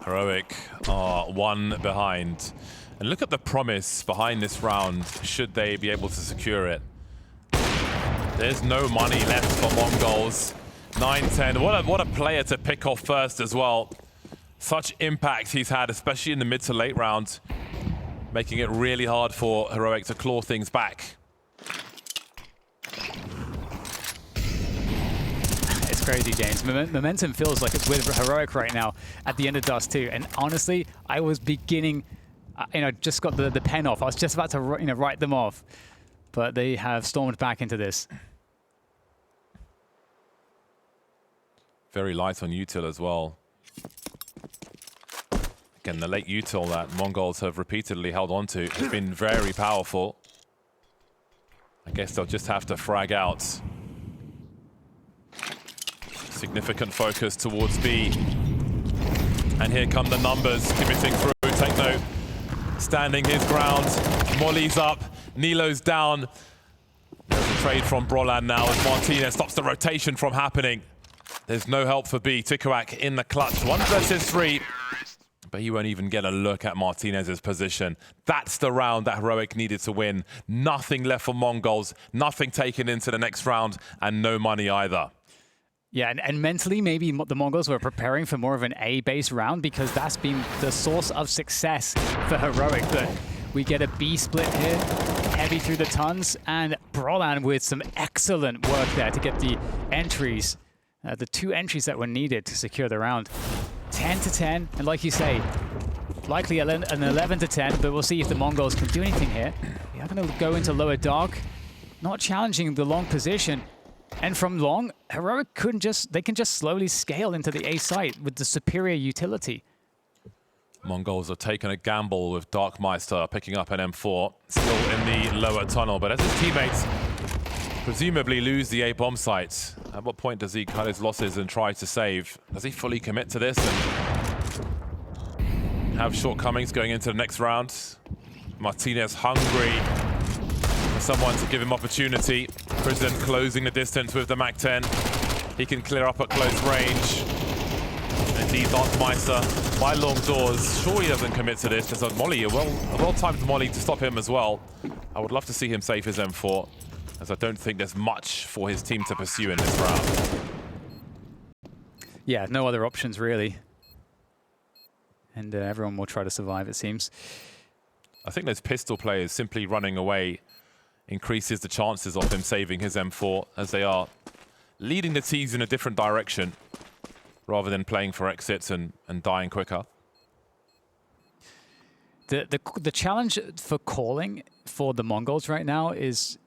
Heroic are 1 behind. And look at the promise behind this round, should they be able to secure it. There's no money left for Mongols. 9-10, what a player to pick off first as well. Such impact he's had, especially in the mid to late round, making it really hard for Heroic to claw things back. It's crazy, James. Momentum feels like it's with Heroic right now at the end of Dust 2. And honestly, I was beginning, just got the pen off. I was just about to, write them off. But they have stormed back into this. Very light on util as well. Again, the late util that Mongols have repeatedly held on to has been very powerful. I guess they'll just have to frag out. Significant focus towards B. And here come the numbers committing through. Techno standing his ground. Molly's up. Nilo's down. There's a trade from Brolan now as Martinez stops the rotation from happening. There's no help for B. Tikuak in the clutch. 1 versus 3. But he won't even get a look at Martinez's position. That's the round that Heroic needed to win. Nothing left for Mongols. Nothing taken into the next round. And no money either. Yeah, and mentally, maybe the Mongols were preparing for more of an A-based round because that's been the source of success for Heroic. But we get a B split here, heavy through the tons, and Brolan with some excellent work there to get the entries, the 2 entries that were needed to secure the round. 10-10, and like you say, likely an 11-10, but we'll see if the Mongols can do anything here. They are going to go into lower dark, not challenging the long position. And from long, Heroic they can just slowly scale into the A site with the superior utility. Mongols are taking a gamble with Darkmeister picking up an M4, still in the lower tunnel. But as his teammates presumably lose the A bomb site, at what point does he cut his losses and try to save? Does he fully commit to this and have shortcomings going into the next round? Martinez hungry for someone to give him opportunity. Prison closing the distance with the MAC-10. He can clear up at close range. Indeed, Darkmeister by long doors. Sure, he doesn't commit to this. There's a molly, a well-timed molly to stop him as well. I would love to see him save his M4, as I don't think there's much for his team to pursue in this round. Yeah, no other options really. And everyone will try to survive, it seems. I think those pistol players simply running away increases the chances of him saving his M4, as they are leading the teams in a different direction rather than playing for exits and dying quicker. The challenge for calling for the Mongols right now is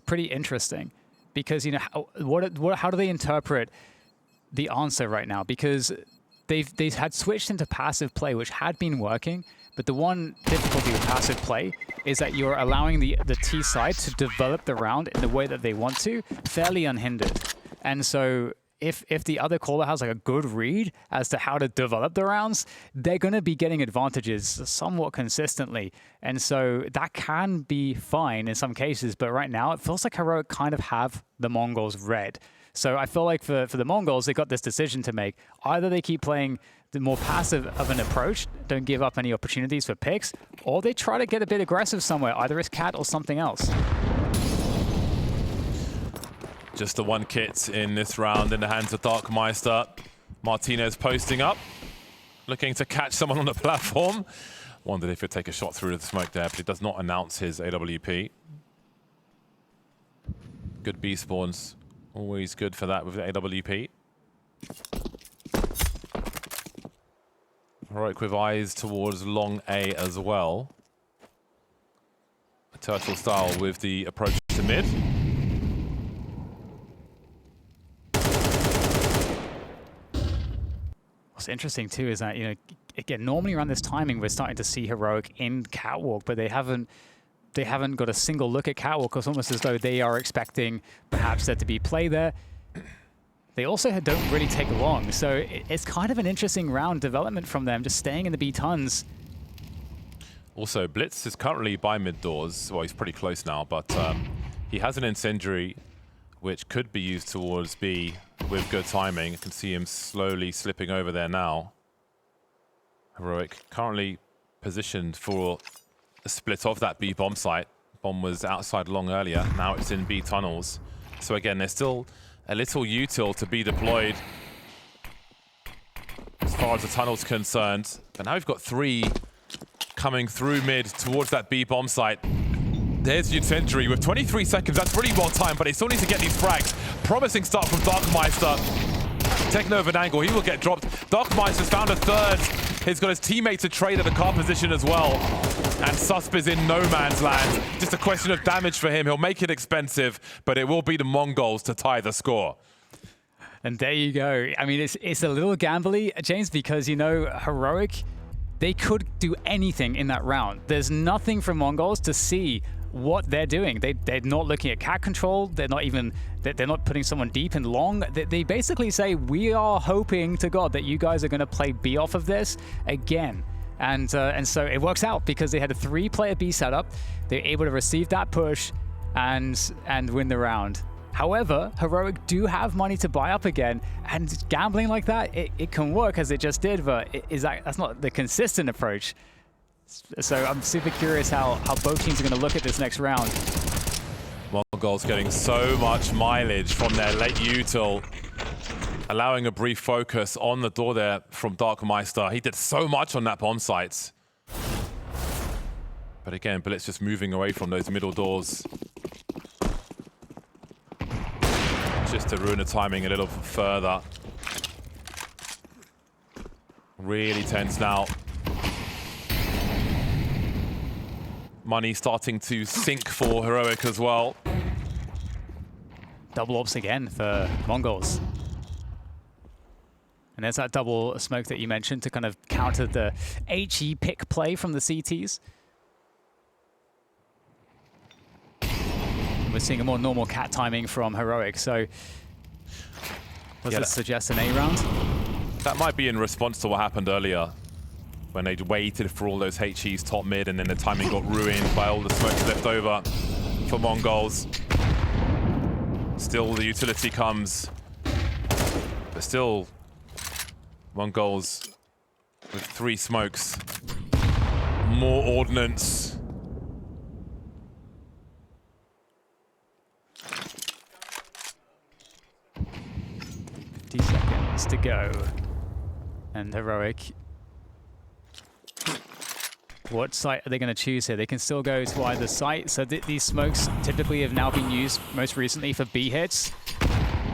pretty interesting, because how do they interpret the answer right now? Because they've had switched into passive play, which had been working. But the one difficulty with passive play is that you're allowing the T side to develop the round in the way that they want to, fairly unhindered. And so if the other caller has like a good read as to how to develop the rounds, they're going to be getting advantages somewhat consistently. And so that can be fine in some cases, but right now it feels like Heroic kind of have the Mongols read. So I feel like for the Mongols, they've got this decision to make. Either they keep playing the more passive of an approach, don't give up any opportunities for picks, or they try to get a bit aggressive somewhere, either as cat or something else. Just the 1 kit in this round in the hands of Darkmeister. Martinez posting up, looking to catch someone on the platform. Wondered if he'd take a shot through the smoke there, but he does not announce his AWP. Good B spawns. Always good for that with the AWP. Heroic with eyes towards long A as well. Turtle style with the approach to mid. What's interesting too is that, you know, again, normally around this timing we're starting to see Heroic in Catwalk, but they haven't got a single look at Catwalk. It's almost as though they are expecting perhaps there to be play there. They also don't really take long, so it's kind of an interesting round development from them, just staying in the B tons. Also, Blitz is currently by mid doors. Well, he's pretty close now, but he has an incendiary which could be used towards B with good timing. You can see him slowly slipping over there now. Heroic currently positioned for a split of that B bomb site. Bomb was outside long earlier. Now it's in B tunnels. So again, there's still a little util to be deployed as far as the tunnel's concerned. But now we've got 3 coming through mid towards that B bomb site. There's the incendiary with 23 seconds. That's really well timed, but they still need to get these frags. Promising start from Darkmeister. Techno of an angle, he will get dropped. Darkmeister's found a third. He's got his teammate to trade at the car position as well. And Susp is in no man's land. Just a question of damage for him. He'll make it expensive, but it will be the Mongols to tie the score. And there you go. I mean, it's a little gambly, James, because, you know, Heroic, they could do anything in that round. There's nothing from Mongols to see what they're doing. They're not looking at cat control. They're not putting someone deep and long. They basically say, we are hoping to God that you guys are going to play B off of this again. And so it works out because they had a 3-player B setup. They're able to receive that push and win the round. However, Heroic do have money to buy up again, and gambling like that, it can work as it just did, but that's not the consistent approach. So I'm super curious how both teams are going to look at this next round. Mongols getting so much mileage from their late util, allowing a brief focus on the door there from Darkmeister. He did so much on that bomb site. But again, Blitz just moving away from those middle doors. Just to ruin the timing a little further. Really tense now. Money starting to sink for Heroic as well. Double ops again for Mongols. And there's that double smoke that you mentioned to kind of counter the HE pick play from the CTs. We're seeing a more normal cat timing from Heroic, so does this suggest an A round? That might be in response to what happened earlier when they waited for all those HEs top mid and then the timing got ruined by all the smoke left over for Mongols. Still the utility comes, but still Mongols with 3 smokes. More ordnance. Seconds to go. And Heroic, what site are they going to choose here? They can still go to either site. So these smokes typically have now been used most recently for B hits.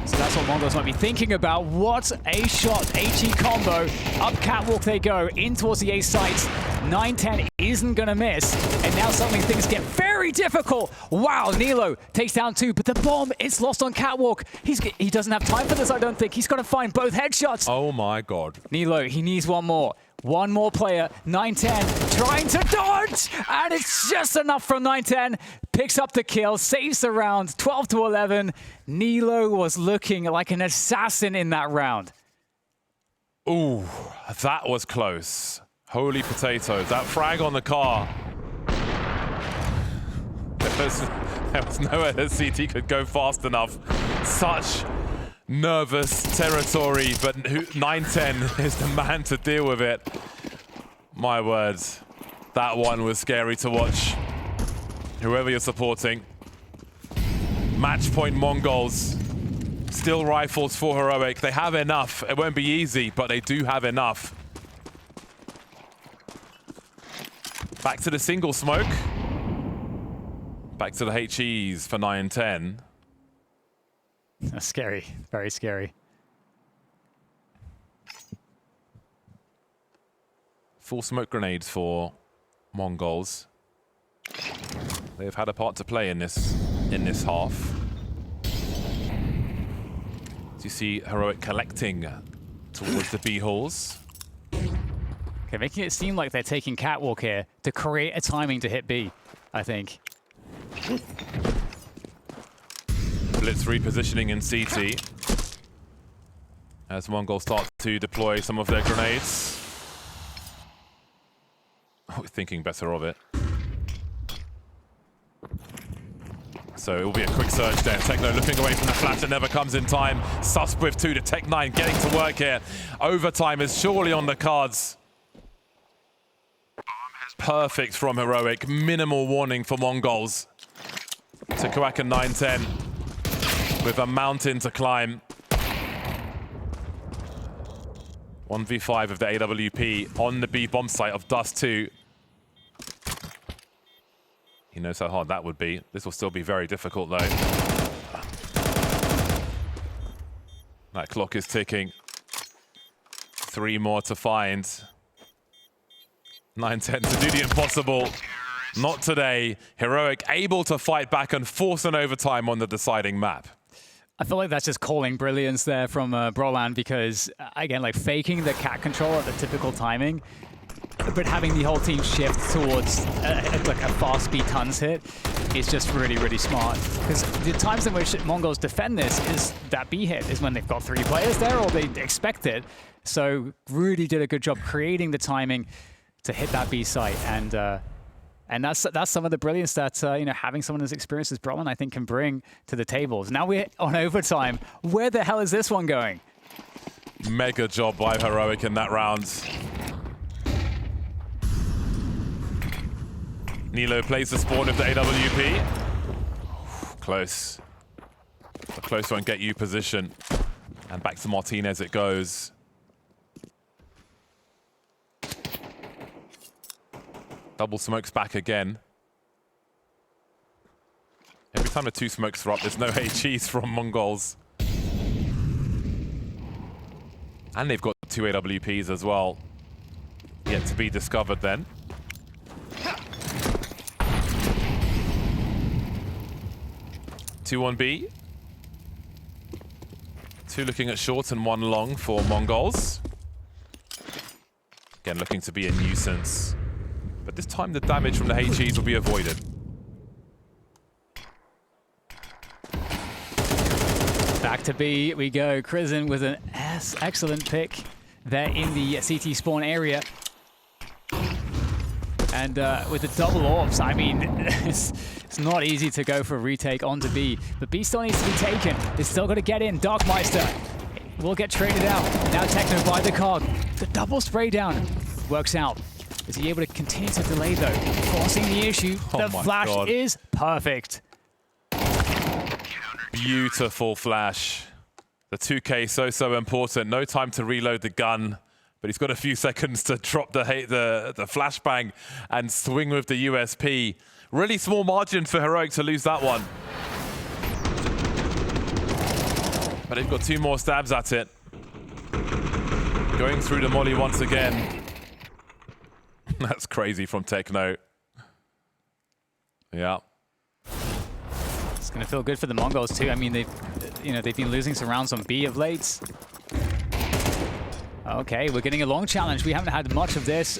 So that's what Mongols might be thinking about. What a shot, HE combo. Up catwalk they go, in towards the A site. 9-10 isn't going to miss. And now suddenly things get very difficult. Wow, Nilo takes down 2, but the bomb is lost on catwalk. He doesn't have time for this, I don't think. He's got to find both headshots. Oh my God. Nilo, he needs one more. One more player, 9-10, trying to dodge, and it's just enough from 9-10. Picks up the kill, saves the round, 12-11. Nilo was looking like an assassin in that round. Ooh, that was close. Holy potatoes, that frag on the car. There was nowhere the CT could go fast enough. Such nervous territory, but 9-10 is the man to deal with it. My words, that one was scary to watch. Whoever you're supporting. Match point Mongols. Still rifles for Heroic. They have enough. It won't be easy, but they do have enough. Back to the single smoke. Back to the HEs for 9-10. That's scary, very scary. Full smoke grenades for Mongols. They've had a part to play in this half. As you see Heroic collecting towards the B halls. Okay, making it seem like they're taking catwalk here to create a timing to hit B, I think. Blitz repositioning in CT. As Mongols start to deploy some of their grenades. Oh, thinking better of it. So it will be a quick surge there. Techno looking away from the flash that never comes in time. Sus with 2 to Tech9 getting to work here. Overtime is surely on the cards. Perfect from Heroic. Minimal warning for Mongols. Tekuak and 910 with a mountain to climb. 1v5 of the AWP on the B bomb site of Dust2. He knows how hard that would be. This will still be very difficult though. That clock is ticking. 3 more to find. 910 to do the impossible. Not today. Heroic able to fight back and force an overtime on the deciding map. I feel like that's just calling brilliance there from Broland because, again, like faking the cat control at the typical timing, but having the whole team shift towards like a fast speed tons hit is just really, really smart. Because the times in which Mongols defend this is that B hit is when they've got 3 players there or they expect it. So really did a good job creating the timing to hit that B site. And that's some of the brilliance that you know, having someone as experienced as Broland, I think, can bring to the tables. Now we're on overtime. Where the hell is this one going? Mega job by Heroic in that round. Nilo plays the spawn of the AWP. Close. A close one, get you position. And back to Martinez it goes. Double smokes back again. Every time the 2 smokes are up, there's no HEs from Mongols. And they've got 2 AWPs as well. Yet to be discovered then. Two on B. 2 looking at short and 1 long for Mongols. Again, looking to be a nuisance. But this time the damage from the HEs will be avoided. Back to B we go. Krizen with an excellent pick there in the CT spawn area. And with the double orbs, I mean, it's not easy to go for a retake onto B. But B still needs to be taken. They still got to get in. Darkmeister will get traded out. Now Techno by the cog. The double spray down works out. Is he able to continue to delay though? Forcing the issue. The flash is perfect. Beautiful flash. The 2K so important. No time to reload the gun, but he's got a few seconds to drop the flashbang and swing with the USP. Really small margin for Heroic to lose that one. But they've got 2 more stabs at it. Going through the molly once again. That's crazy from Techno. Yeah. It's going to feel good for the Mongols too. I mean, they've been losing some rounds on B of late. Okay, we're getting a long challenge. We haven't had much of this.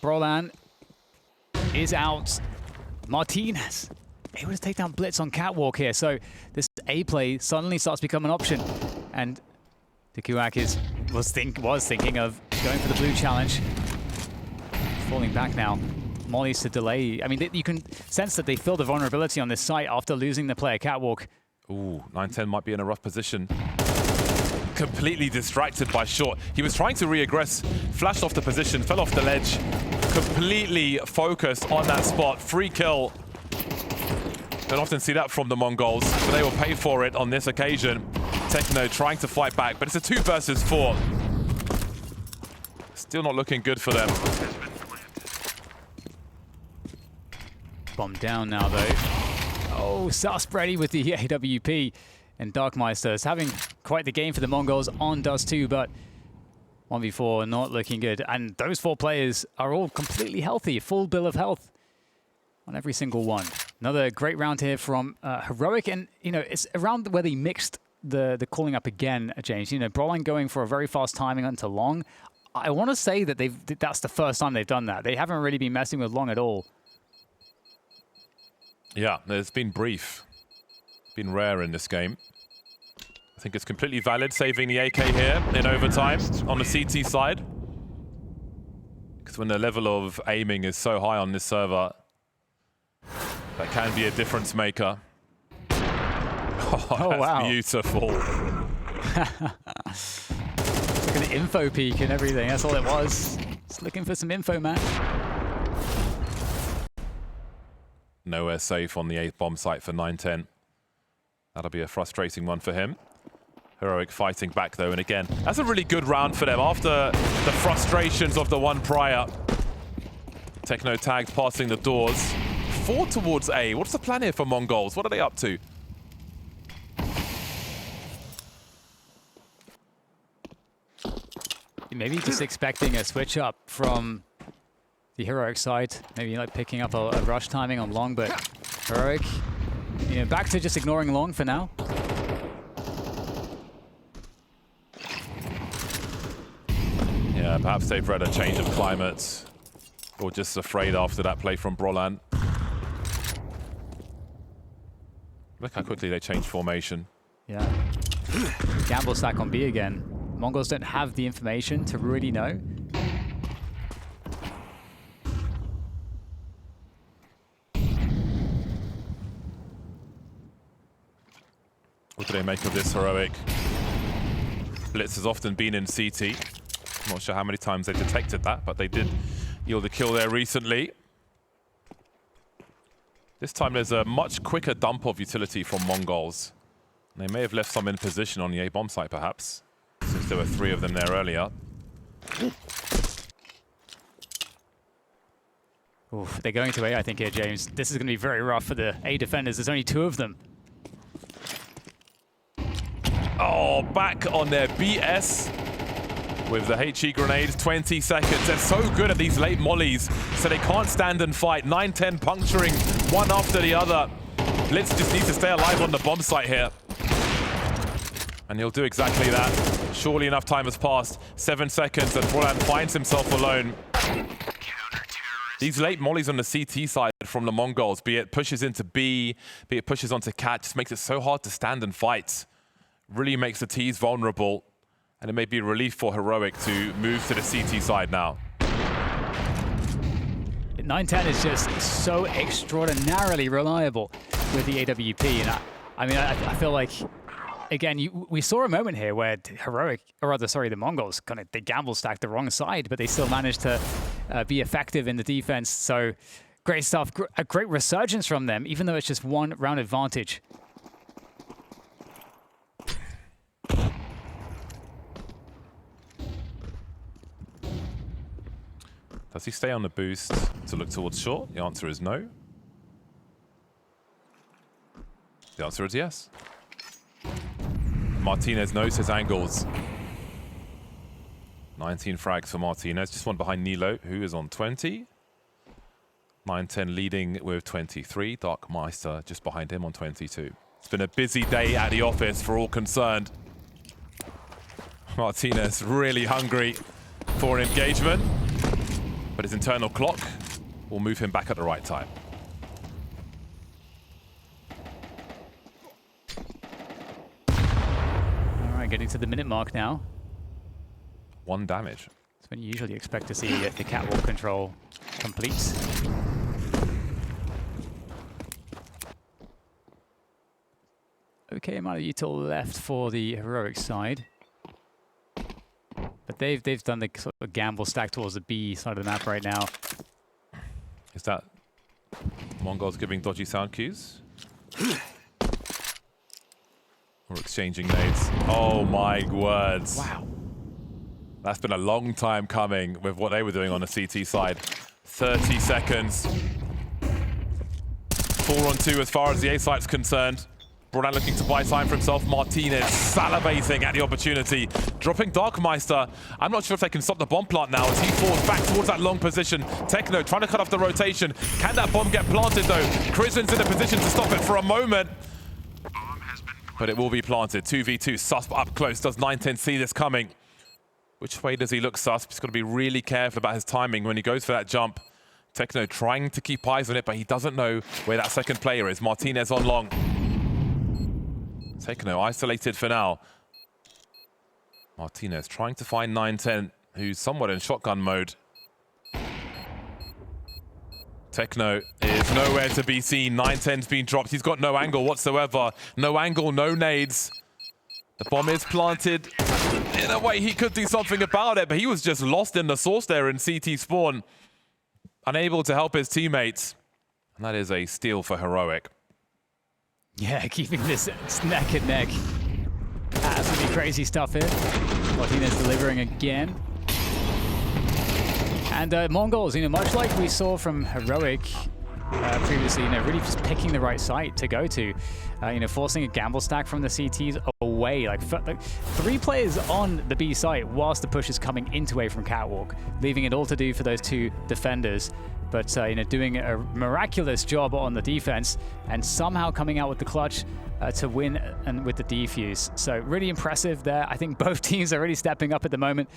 Broland is out. Martinez able to take down Blitz on catwalk here. So this A play suddenly starts to become an option. And Tekuak was thinking of going for the blue challenge. Falling back now. Molly's to delay. I mean, you can sense that they feel the vulnerability on this site after losing the player catwalk. Ooh, 910 might be in a rough position. Completely distracted by short. He was trying to re-aggress, flashed off the position, fell off the ledge. Completely focused on that spot. Free kill. Don't often see that from the Mongols, but they will pay for it on this occasion. Techno trying to fight back, but it's a 2 versus 4. Still not looking good for them. Bomb down now, though. Oh, Sus ready with the AWP. And Darkmeister is having quite the game for the Mongols on Dust2, but 1v4 not looking good. And those 4 players are all completely healthy, full bill of health on every single one. Another great round here from Heroic. And, you know, it's a round where they mixed the calling up again, James. You know, Broline going for a very fast timing onto Long. I want to say that that's the first time they've done that. They haven't really been messing with Long at all. Yeah, it's been brief. Been rare in this game. I think it's completely valid saving the AK here in overtime on the CT side. Because when the level of aiming is so high on this server, that can be a difference maker. Oh, that's wow. Beautiful. Look at the info peak and everything. That's all it was. Just looking for some info, man. Nowhere safe on the 8th bomb site for 910. That'll be a frustrating one for him. Heroic fighting back though, and again, that's a really good round for them after the frustrations of the one prior. Techno tagged passing the doors. 4 towards A. What's the plan here for Mongols? What are they up to? Maybe just expecting a switch up from the Heroic side. Maybe like picking up a rush timing on Long, but Heroic, you know, back to just ignoring Long for now. Yeah, perhaps they've read a change of climate, or just afraid after that play from Brolan. Look how quickly they changed formation. Yeah. Gamble stack on B again. Mongols don't have the information to really know. What do they make of this Heroic? Blitz has often been in CT. I'm not sure how many times they detected that, but they did yield a kill there recently. This time there's a much quicker dump of utility from Mongols. They may have left some in position on the A bomb site, perhaps, since there were 3 of them there earlier. Oof, they're going to A, I think, here, James. This is going to be very rough for the A defenders. There's only 2 of them. Oh, back on their BS with the HE grenades. 20 seconds. They're so good at these late mollies, so they can't stand and fight. 9-10 puncturing one after the other. Blitz just needs to stay alive on the bomb site here. And he'll do exactly that. Surely enough time has passed. 7 seconds, and Brolan finds himself alone. These late mollies on the CT side from the Mongols, be it pushes into B, be it pushes onto Cat, just makes it so hard to stand and fight. Really makes the T's vulnerable. And it may be a relief for Heroic to move to the CT side now. 910 is just so extraordinarily reliable with the AWP. And I feel like, again, we saw a moment here where Heroic, or rather, sorry, the Mongols, they gamble stacked the wrong side, but they still managed to be effective in the defense. So great stuff, a great resurgence from them, even though it's just 1 round advantage. Does he stay on the boost to look towards short? The answer is no. The answer is yes. Martinez knows his angles. 19 frags for Martinez, just one behind Nilo, who is on 20. 9-10 leading with 23. Darkmeister just behind him on 22. It's been a busy day at the office for all concerned. Martinez really hungry for an engagement, but his internal clock will move him back at the right time. All right, getting to the minute mark now. 1 damage. That's when you usually expect to see the catwalk control complete. Okay amount of util left for the Heroic side. But they've done the sort of gamble stack towards the B side of the map right now. Is that Mongols giving dodgy sound cues? Or exchanging nades? Oh my words. Wow. That's been a long time coming with what they were doing on the CT side. 30 seconds. 4 on 2 as far as the A site's concerned. Brolan looking to buy time for himself. Martinez salivating at the opportunity. Dropping Darkmeister. I'm not sure if they can stop the bomb plant now as he falls back towards that long position. Techno trying to cut off the rotation. Can that bomb get planted though? Krizen's in a position to stop it for a moment. But it will be planted. 2v2, Susp up close. Does 910 see this coming? Which way does he look, Susp? He's got to be really careful about his timing when he goes for that jump. Techno trying to keep eyes on it, but he doesn't know where that second player is. Martinez on long. Techno isolated for now. Martinez trying to find 910, who's somewhat in shotgun mode. Techno is nowhere to be seen. 910's been dropped. He's got no angle whatsoever. No angle, no nades. The bomb is planted. In a way, he could do something about it, but he was just lost in the sauce there in CT spawn. Unable to help his teammates. And that is a steal for Heroic. Yeah, keeping this neck and neck. Absolutely crazy stuff here. Martinez delivering again. And Mongols, much like we saw from Heroic previously, really just picking the right site to go to. Forcing a gamble stack from the CTs away. Like 3 players on the B site whilst the push is coming into A from Catwalk, leaving it all to do for those 2 defenders. But doing a miraculous job on the defense and somehow coming out with the clutch to win and with the defuse. So really impressive there. I think both teams are really stepping up at the moment.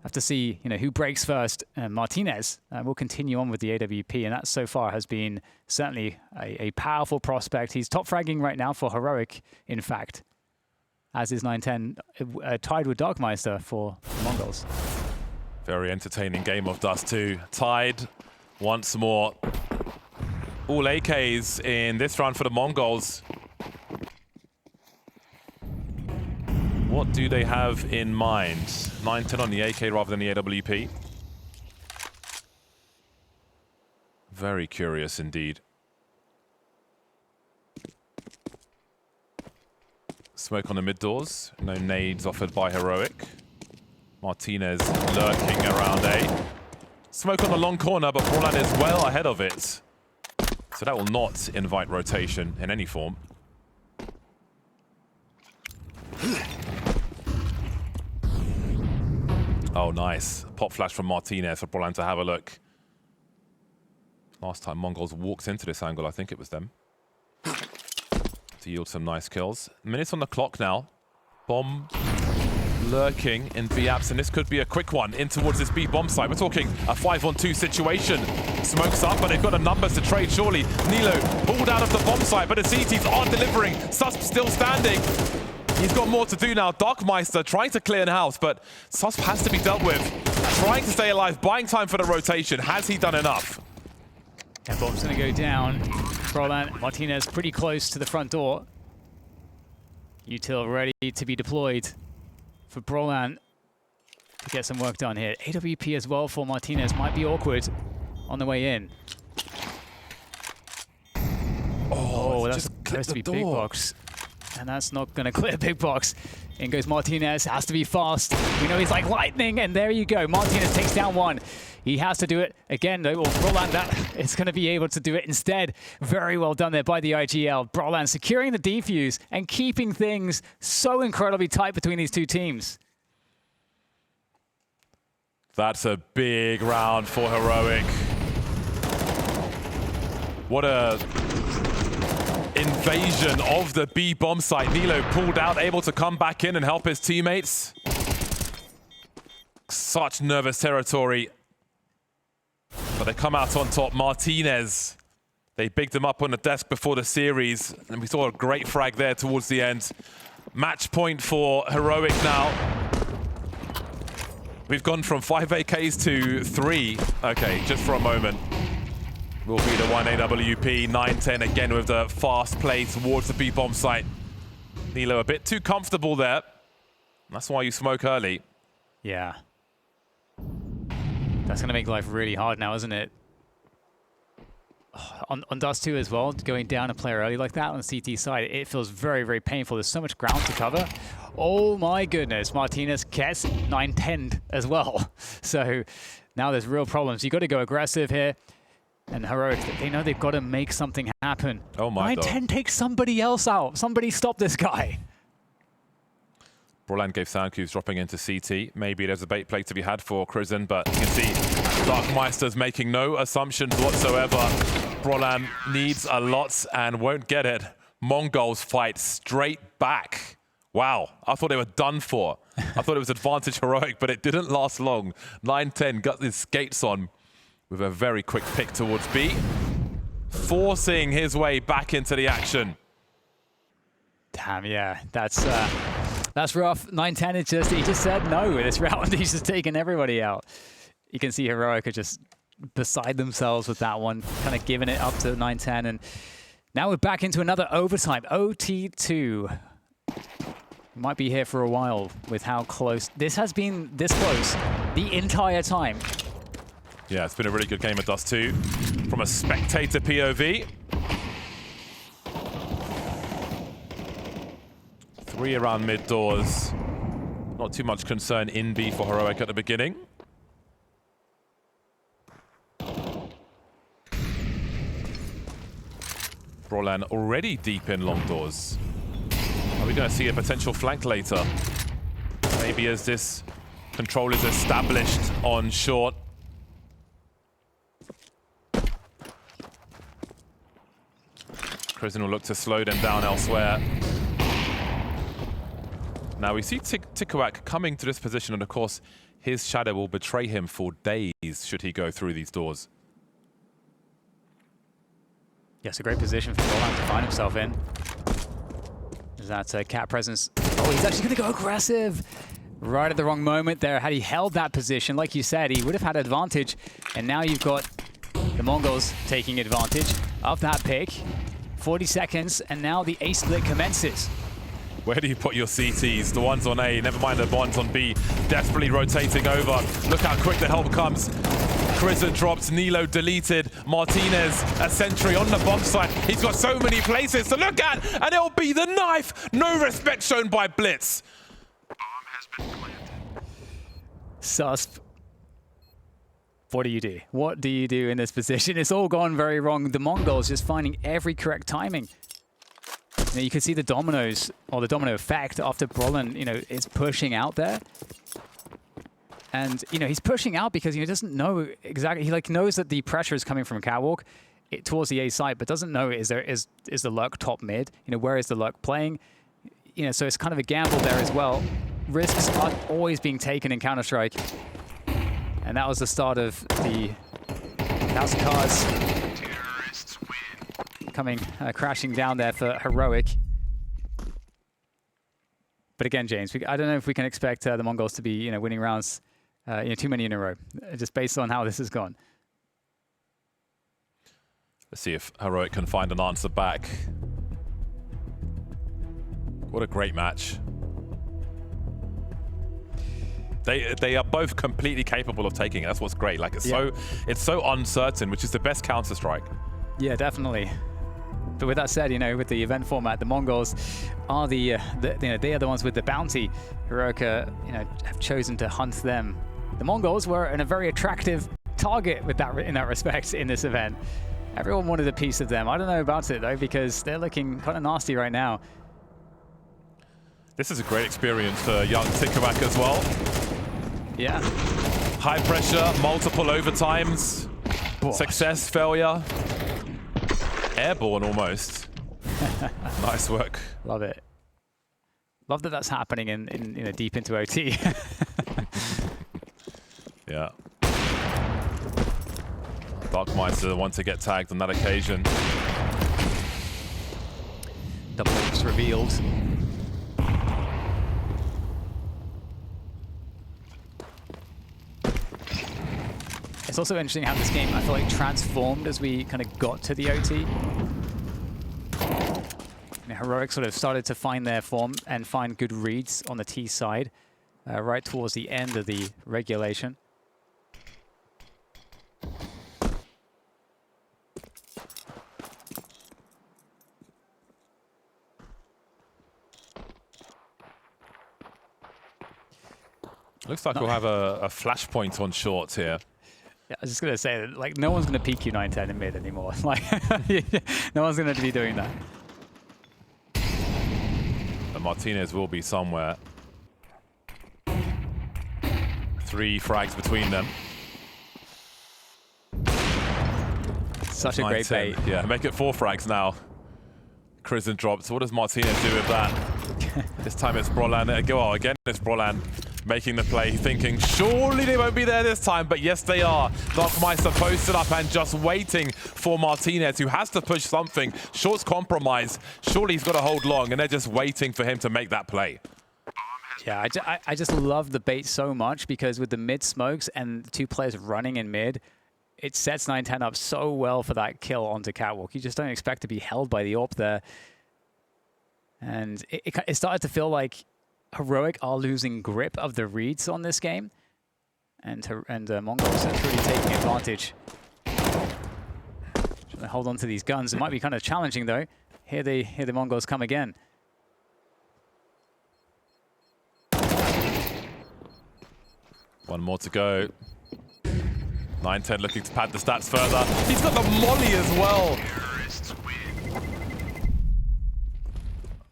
Have to see, who breaks first. Martinez will continue on with the AWP, and that so far has been certainly a powerful prospect. He's top fragging right now for Heroic, in fact, as is 910, tied with Darkmeister for the Mongols. Very entertaining game of Dust2. Tied once more. All AKs in this round for the Mongols. What do they have in mind? 910 on the AK rather than the AWP. Very curious indeed. Smoke on the mid doors. No nades offered by Heroic. Martinez lurking around A. Smoke on the long corner, but Brolan is well ahead of it. So that will not invite rotation in any form. Oh, nice. Pop flash from Martinez for Brolan to have a look. Last time Mongols walked into this angle, I think it was them. To yield some nice kills. Minutes on the clock now. Bomb lurking in B apps, and this could be a quick one in towards this B bomb site. We're talking a 5-on-2 situation. Smokes up, but they've got the numbers to trade, surely. Nilo pulled out of the bomb site, but the CTs aren't delivering. Susp still standing. He's got more to do now. Darkmeister trying to clear the house, but Susp has to be dealt with. Trying to stay alive, buying time for the rotation. Has he done enough? That bomb's going to go down. Brolan, Martinez pretty close to the front door. Util ready to be deployed for Brolan to get some work done here. AWP as well for Martinez. Might be awkward on the way in. Oh, that's supposed to be big box. And that's not going to clear big box. In goes Martinez. Has to be fast. We know he's like lightning. And there you go. Martinez takes down 1. He has to do it again, though. Well, Brolan, that is going to be able to do it instead. Very well done there by the IGL. Brolan securing the defuse and keeping things so incredibly tight between these 2 teams. That's a big round for Heroic. What a invasion of the B bomb site. Nilo pulled out, able to come back in and help his teammates. Such nervous territory. But they come out on top. Martinez, they bigged him up on the desk before the series, and we saw a great frag there towards the end. Match point for Heroic now. We've gone from 5 AKs to 3. Okay, just for a moment. Will be the 1 AWP. 910 again with the fast play towards the B-bomb site. Nilo a bit too comfortable there. That's why you smoke early. Yeah. That's going to make life really hard now, isn't it? On Dust2 as well, going down a player early like that on the CT side, it feels very, very painful. There's so much ground to cover. Oh my goodness, Martinez gets 910'd as well. So now there's real problems. You've got to go aggressive here. And Heroic, they know they've got to make something happen. Oh my God. 910 takes somebody else out. Somebody stop this guy. Brolan gave Soundcues dropping into CT. Maybe there's a bait play to be had for Krizen, but you can see Darkmeister's making no assumptions whatsoever. Brolan needs a lot and won't get it. Mongols fight straight back. Wow, I thought they were done for. I thought it was advantage Heroic, but it didn't last long. 910 got his skates on with a very quick pick towards B, forcing his way back into the action. Damn, yeah, that's rough. 910, he just said no this round. He's just taking everybody out. You can see Heroic are just beside themselves with that one, kind of giving it up to 910. And now we're back into another overtime, OT2. We might be here for a while with how close. This has been this close the entire time. Yeah, it's been a really good game of Dust2 from a spectator POV. 3 around mid doors. Not too much concern in B for Heroic at the beginning. Brolan already deep in long doors. Are we going to see a potential flank later? Maybe as this control is established on short. Krizen will look to slow them down elsewhere. Now we see Tikuak coming to this position, and of course his shadow will betray him for days should he go through these doors. Yeah, it's a great position for Brolan to find himself in. Is that cat presence? Oh, he's actually going to go aggressive. Right at the wrong moment there. Had he held that position, like you said, he would have had advantage. And now you've got the Mongols taking advantage of that pick. 40 seconds, and now the A split commences. Where do you put your CTs? The ones on A, never mind the ones on B. Desperately rotating over. Look how quick the help comes. Krizen dropped, Nilo deleted, Martinez, a sentry on the bomb site. He's got so many places to look at, and it'll be the knife. No respect shown by Blitz. Bomb has been planted. Susp. What do you do? What do you do in this position? It's all gone very wrong. The Mongols just finding every correct timing. You know, you can see the dominoes, or the domino effect after Brolan, you know, is pushing out there. And, you know, he's pushing out because he doesn't know exactly, he like knows that the pressure is coming from Catwalk towards the A site, but doesn't know is the Lurk top mid? You know, where is the Lurk playing? You know, so it's kind of a gamble there as well. Risks are always being taken in Counter-Strike. And that was the start of the House of Cards coming, crashing down there for Heroic. But again, James, I don't know if we can expect the Mongols to be, you know, winning rounds, you know, too many in a row, just based on how this has gone. Let's see if Heroic can find an answer back. What a great match. They are both completely capable of taking it. That's what's great. Like it's so uncertain, which is the best Counter-Strike. Yeah, definitely. But with that said, you know, with the event format, the Mongols are you know, they are the ones with the bounty. Heroic, you know, have chosen to hunt them. The Mongols were a very attractive target with that in that respect in this event. Everyone wanted a piece of them. I don't know about it though, because they're looking kind of nasty right now. This is a great experience for young Tikuak as well. Yeah. High pressure, multiple overtimes, success, failure. Airborne almost. Nice work. Love it. Love that that's happening in you know, deep into OT. Yeah. Darkmeister the one to get tagged on that occasion. Double Ops revealed. It's also interesting how this game, I feel like, transformed as we kind of got to the OT. You know, Heroic sort of started to find their form and find good reads on the T side right towards the end of the regulation. Looks like we'll have a flashpoint on short here. Yeah, I was just gonna say that, like, no one's gonna peek you 9-10 in mid anymore. Like, no one's gonna be doing that. And Martinez will be somewhere. 3 frags between them. Such a great bait. Yeah, make it 4 frags now. Krisen drops. What does Martinez do with that? This time it's Brolan. Oh, again it's Brolan making the play, thinking surely they won't be there this time, but yes they are. Darkmeister posted up and just waiting for Martinez, who has to push something. Short's compromised. Surely he's got to hold long, and they're just waiting for him to make that play. Yeah, I just love the bait so much, because with the mid smokes and 2 players running in mid, it sets 9-10 up so well for that kill onto Catwalk. You just don't expect to be held by the AWP there. And it started to feel like Heroic are losing grip of the reads on this game. And Mongols are really taking advantage. Trying to hold on to these guns. It might be kind of challenging though. Here the Mongols come again. One more to go. 9-10 looking to pad the stats further. He's got the molly as well.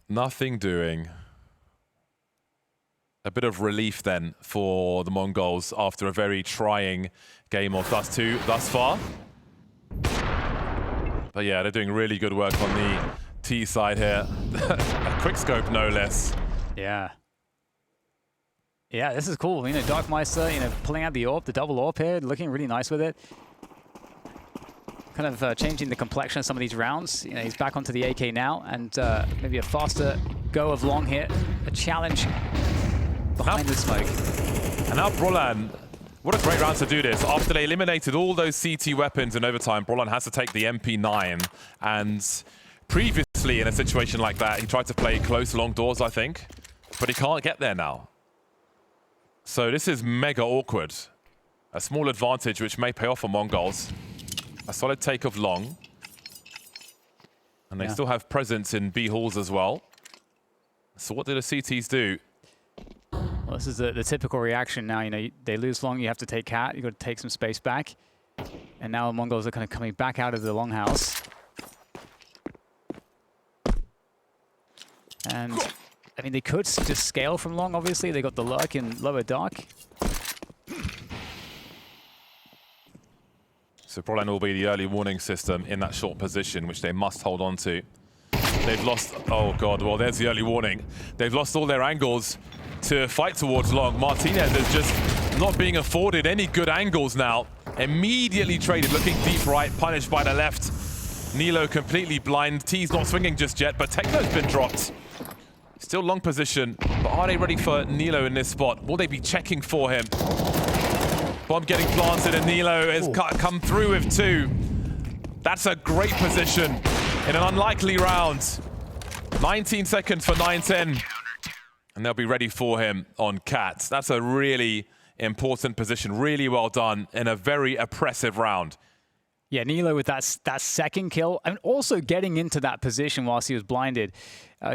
Nothing doing. A bit of relief then for the Mongols after a very trying game of Dust2 thus far. But yeah, they're doing really good work on the T side here. A quick scope, no less. Yeah. Yeah, this is cool. You know, Darkmeister, you know, pulling out the AWP, the double AWP here, looking really nice with it. Kind of changing the complexion of some of these rounds. You know, he's back onto the AK now, and maybe a faster go of long here. A challenge behind the smoke. And now Brolan, what a great round to do this. After they eliminated all those CT weapons in overtime, Brolan has to take the MP9. And previously in a situation like that, he tried to play close long doors, I think. But he can't get there now. So this is mega awkward. A small advantage which may pay off for Mongols. A solid take of long. And they still have presence in B halls as well. So what do the CTs do? Well, this is the typical reaction now. You know, they lose long, you have to take cat. You've got to take some space back. And now the Mongols are kind of coming back out of the longhouse. And I mean, they could just scale from long, obviously. They got the lurk in lower dark. So Brolan will be the early warning system in that short position, which they must hold on to. They've lost, oh God, well, there's the early warning. They've lost all their angles to fight towards long. Martinez is just not being afforded any good angles now. Immediately traded, looking deep right, punished by the left. Nilo completely blind. T's not swinging just yet, but Techno's been dropped. Still long position, but are they ready for Nilo in this spot? Will they be checking for him? Bomb getting planted, and Nilo has come through with 2. That's a great position in an unlikely round. 19 seconds for 9-10. And they'll be ready for him on Cat. That's a really important position. Really well done in a very oppressive round. Yeah, Nilo with that second kill, and also getting into that position whilst he was blinded.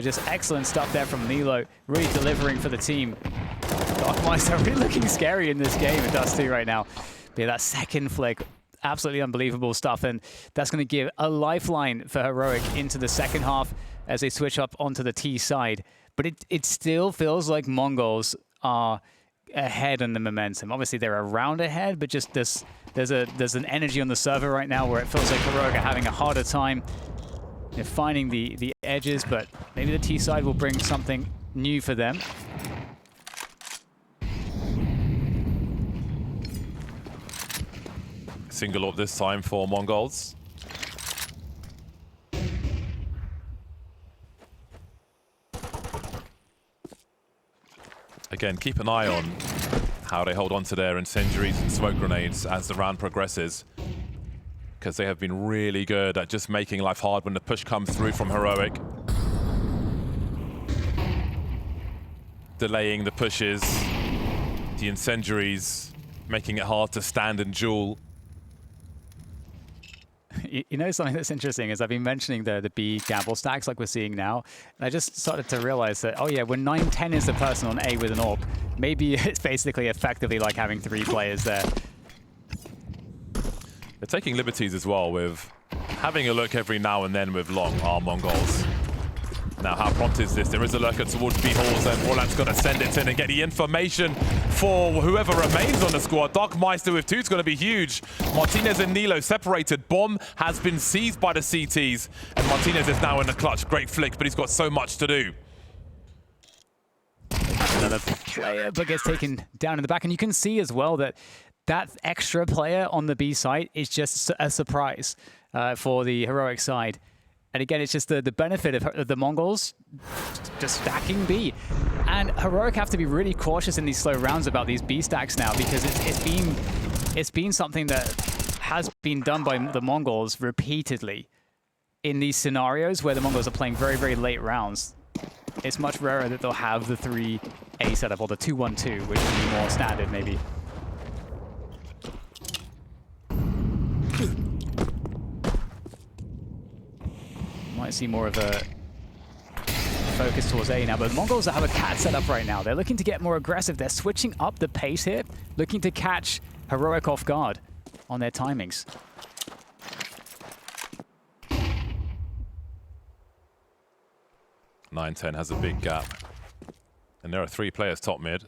Just excellent stuff there from Nilo, really delivering for the team. Darkmeister really looking scary in this game at Dust2 right now. But yeah, that second flick, absolutely unbelievable stuff, and that's going to give a lifeline for Heroic into the second half as they switch up onto the T side. But it still feels like Mongols are ahead on the momentum. Obviously, they're a round ahead, but just there's an energy on the server right now where it feels like Heroic are having a harder time finding the edges, but maybe the T side will bring something new for them. Single up this time for Mongols. Again, keep an eye on how they hold on to their incendiaries and smoke grenades as the round progresses, because they have been really good at just making life hard when the push comes through from Heroic. Delaying the pushes, the incendiaries, making it hard to stand and duel. You know, something that's interesting is I've been mentioning the B gamble stacks like we're seeing now, and I just started to realize that, oh yeah, when 9-10 is the person on A with an AWP, maybe it's basically effectively like having 3 players there. They're taking liberties as well with having a look every now and then with long Mongols. Now, how prompt is this? There is a lurker towards B halls, and Orland's going to send it in and get the information for whoever remains on the squad. Darkmeister with 2 is going to be huge. Martinez and Nilo separated. Bomb has been seized by the CTs, and Martinez is now in the clutch. Great flick, but he's got so much to do. Another player, but gets taken down in the back, and you can see as well that that extra player on the B site is just a surprise for the heroic side. And again, it's just the benefit of the Mongols just stacking B. And Heroic have to be really cautious in these slow rounds about these B stacks now, because it's been something that has been done by the Mongols repeatedly in these scenarios where the Mongols are playing very, very late rounds. It's much rarer that they'll have the 3A setup or the 2-1-2, which would be more standard maybe. Might see more of a focus towards A now, but the Mongols have a cat set up right now. They're looking to get more aggressive. They're switching up the pace here, looking to catch Heroic off guard on their timings. (9-10) has a big gap. And there are 3 players top mid.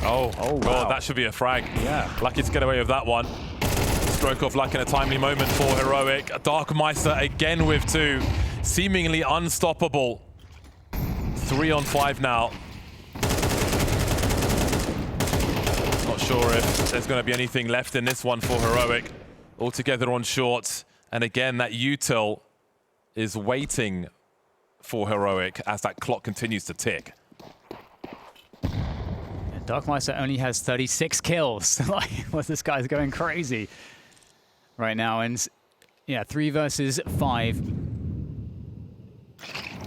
Oh, wow. God, that should be a frag. Yeah. Lucky to get away with that one. Stroke off luck in a timely moment for Heroic. Darkmeister again with 2. Seemingly unstoppable. 3 on 5 now. Not sure if there's going to be anything left in this one for Heroic. All together on short. And again, that util is waiting for Heroic as that clock continues to tick. And Darkmeister only has 36 kills. Like, well, this guy's going crazy right now. And yeah, 3 versus 5. And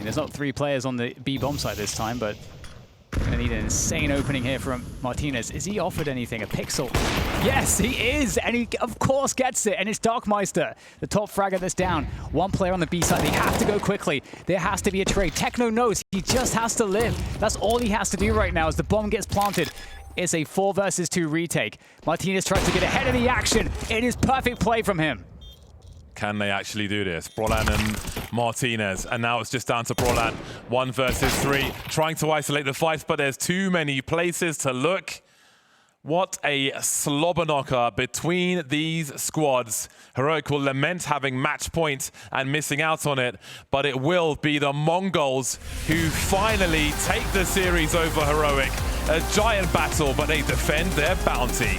there's not 3 players on the B bomb side this time, but gonna need an insane opening here from Martinez. Is he offered anything? A pixel? Yes, he is! And he, of course, gets it. And it's Darkmeister, the top fragger that's down. 1 player on the B side. They have to go quickly. There has to be a trade. Techno knows he just has to live. That's all he has to do right now as the bomb gets planted. It's a 4 versus 2 retake. Martinez tries to get ahead of the action. It is perfect play from him. Can they actually do this? Brolan and Martinez. And now it's just down to Brolan. 1 versus 3. Trying to isolate the fight, but there's too many places to look. What a slobber knocker between these squads. Heroic will lament having match point and missing out on it, but it will be the Mongols who finally take the series over Heroic. A giant battle, but they defend their bounty.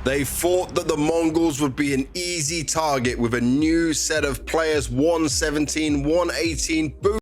They thought that the Mongols would be an easy target with a new set of players, 117, 118, boom.